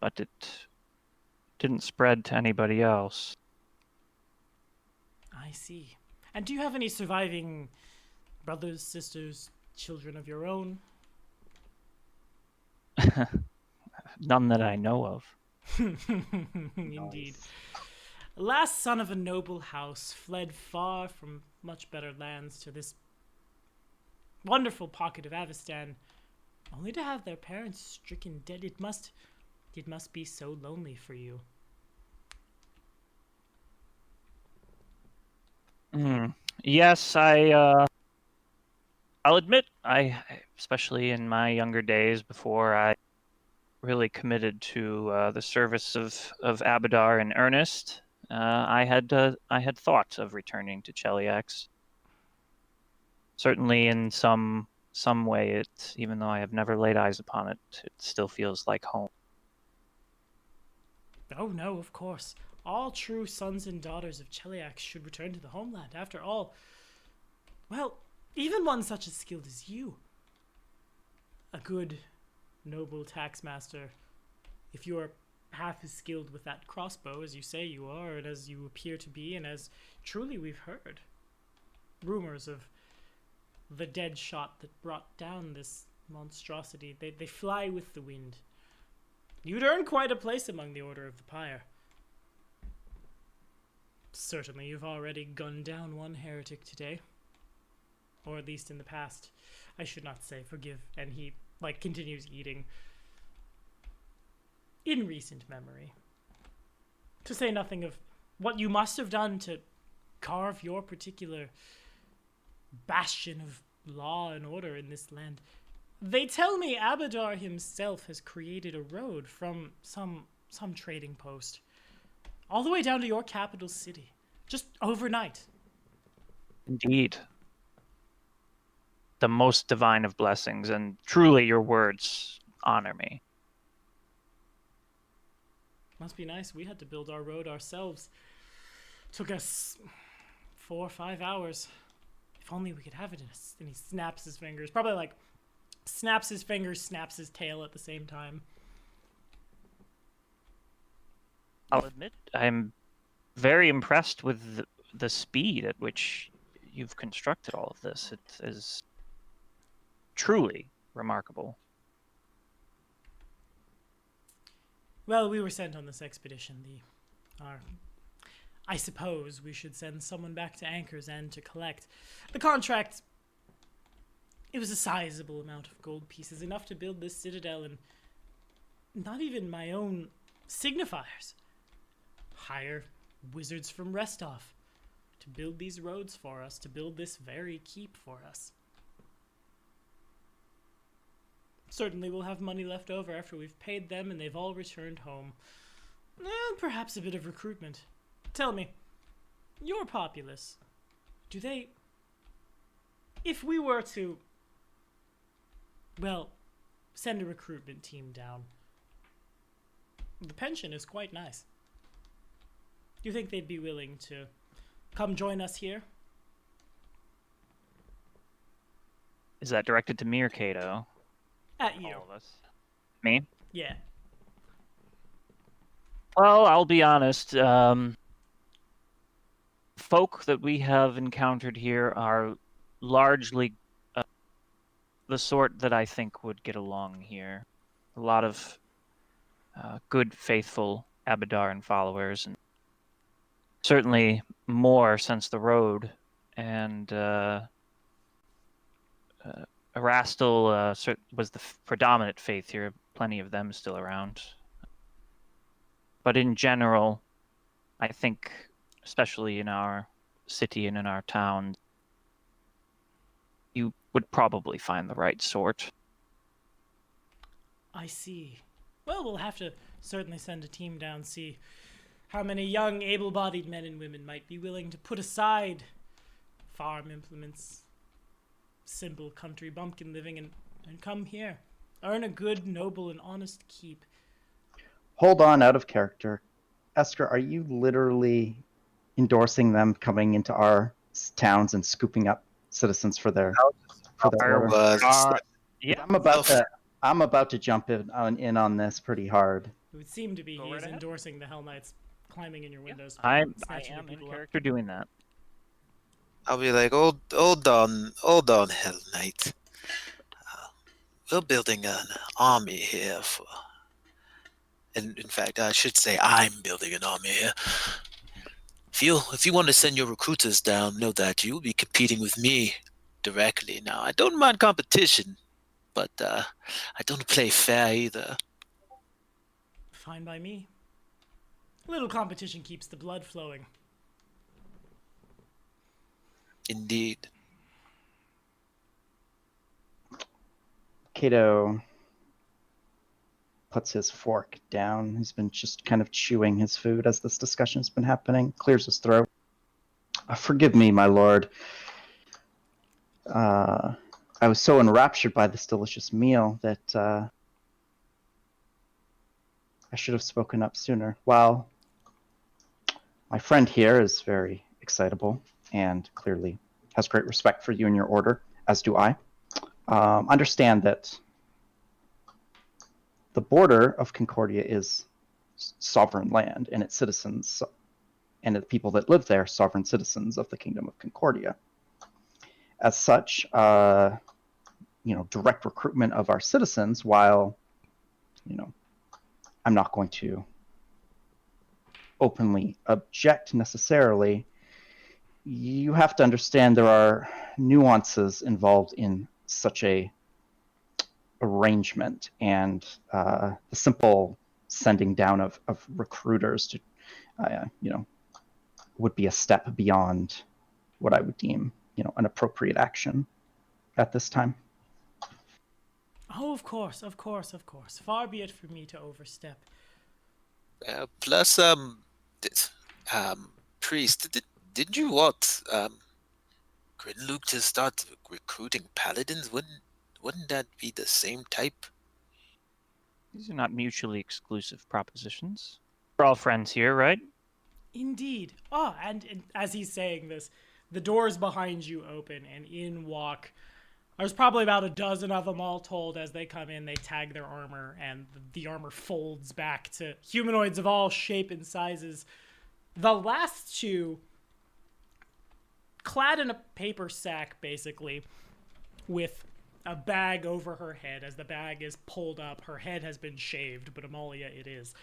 but it didn't spread to anybody else. I see. And do you have any surviving brothers, sisters, children of your own? None that I know of. Indeed. Last son of a noble house, fled far from much better lands to this wonderful pocket of Avistan, only to have their parents stricken dead. It must be so lonely for you. Yes, I'll admit, especially in my younger days before I really committed to the service of Abadar in earnest, I had thought of returning to Cheliax. Certainly, in some way, even though I have never laid eyes upon it, it still feels like home. Oh no, of course. All true sons and daughters of Cheliax should return to the homeland. After all, well, even one such as skilled as you, a good, noble taxmaster, if you are half as skilled with that crossbow as you say you are, and as you appear to be, and as truly we've heard rumors of the dead shot that brought down this monstrosity, they fly with the wind. You'd earn quite a place among the Order of the Pyre. Certainly you've already gunned down one heretic today. Or at least in the past. I should not say, forgive. And he, like, continues eating. In recent memory. To say nothing of what you must have done to carve your particular bastion of law and order in this land. They tell me Abadar himself has created a road from some trading post all the way down to your capital city, just overnight. Indeed. The most divine of blessings, and truly your words honor me. Must be nice. We had to build our road ourselves. Took us 4 or 5 hours. If only we could have it. And he snaps his fingers. Probably like snaps his fingers, snaps his tail at the same time. I'll admit, I'm very impressed with the speed at which you've constructed all of this. It is truly remarkable. Well, we were sent on this expedition. I suppose we should send someone back to Anchor's End to collect. The contract, it was a sizable amount of gold pieces, enough to build this citadel, and not even my own signifiers. Hire wizards from Restov to build these roads for us, to build this very keep for us. Certainly we'll have money left over after we've paid them and they've all returned home. And perhaps a bit of recruitment. Tell me, your populace, do they... If we were to, well, send a recruitment team down, the pension is quite nice. Do you think they'd be willing to come join us here? Is that directed to me or Kato? At you. All of us. Me? Yeah. Well, I'll be honest. Folk that we have encountered here are largely the sort that I think would get along here. A lot of good, faithful Abaddon followers, and certainly more since the road. And Erastil was the predominant faith here. Plenty of them still around. But in general, I think, especially in our city and in our town, you would probably find the right sort. I see. Well, we'll have to certainly send a team down, see how many young, able-bodied men and women might be willing to put aside farm implements, simple country bumpkin living, and come here. Earn a good, noble, and honest keep. Hold on, out of character. Esker, are you literally endorsing them coming into our towns and scooping up citizens for their order? Yeah. I'm about to jump in on this pretty hard. It would seem to be he is ahead. endorsing the Hell Knights climbing in your windows. I snatching am in people up. character doing that. I'll be like, hold on, Hell Knight. We're building an army here for... And in fact, I should say I'm building an army here. If you want to send your recruiters down, know that you'll be competing with me directly. Now, I don't mind competition, but I don't play fair either. Fine by me. A little competition keeps the blood flowing. Indeed. Kato puts his fork down. He's been just kind of chewing his food as this discussion has been happening. Clears his throat. Forgive me, my lord. I was so enraptured by this delicious meal that I should have spoken up sooner. While my friend here is very excitable and clearly has great respect for you and your order, as do I, understand that the border of Concordia is sovereign land, and its citizens and the people that live there, sovereign citizens of the Kingdom of Concordia. As such, direct recruitment of our citizens, while, I'm not going to openly object necessarily, you have to understand there are nuances involved in such a arrangement, and the simple sending down of recruiters to would be a step beyond what I would deem an appropriate action. at this time. Oh, of course. Far be it from me to overstep. Plus, priest, did you want Grinluke to start recruiting paladins? Wouldn't that be the same type? These are not mutually exclusive propositions. We're all friends here, right? Indeed. And as he's saying this, the doors behind you open, and in walk... There's probably about a dozen of them all told. As they come in, they tag their armor, and the armor folds back to humanoids of all shape and sizes. The last two, clad in a paper sack, basically, with a bag over her head. As the bag is pulled up, her head has been shaved, but Amalia it is.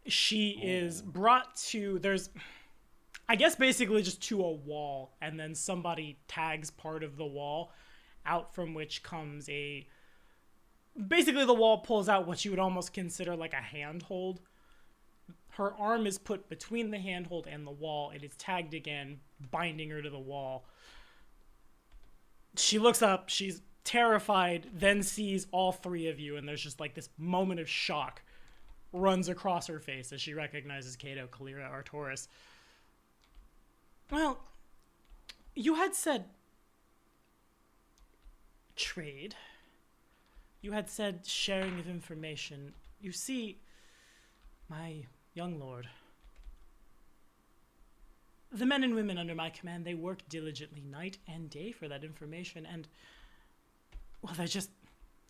She is brought to... There's... I guess basically just to a wall, and then somebody tags part of the wall, out from which comes a... Basically the wall pulls out what you would almost consider like a handhold. Her arm is put between the handhold and the wall. It is tagged again, binding her to the wall. She looks up, she's terrified, then sees all three of you, and there's just like this moment of shock runs across her face as she recognizes Cato, Kalira, Artoris. Well, you had said trade. You had said sharing of information. You see, my young lord, the men and women under my command, they work diligently night and day for that information, and, well, they're just,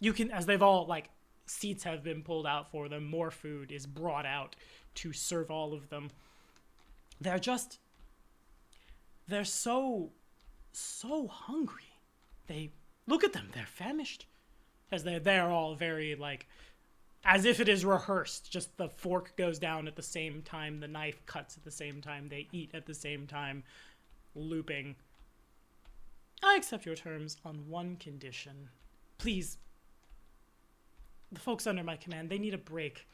you can, as they've all, like, seats have been pulled out for them, more food is brought out to serve all of them. They're so hungry. They, look at them, they're famished. As they're all very, like, as if it is rehearsed. Just the fork goes down at the same time, the knife cuts at the same time, they eat at the same time, looping. I accept your terms on one condition. Please, the folks under my command, they need a break.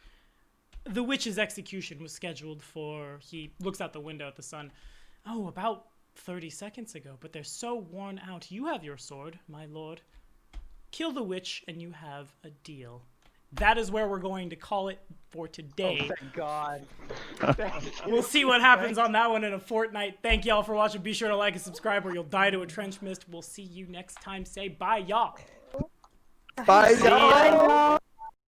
The witch's execution was scheduled for, he looks out the window at the sun, about 30 seconds ago, but they're so worn out. You have your sword, my lord. Kill the witch and you have a deal. That is where we're going to call it for today. Oh, thank God. We'll see what happens on that one in a fortnight. Thank y'all for watching. Be sure to like and subscribe or you'll die to a trench mist. We'll see you next time. Say bye, y'all. Bye, y'all.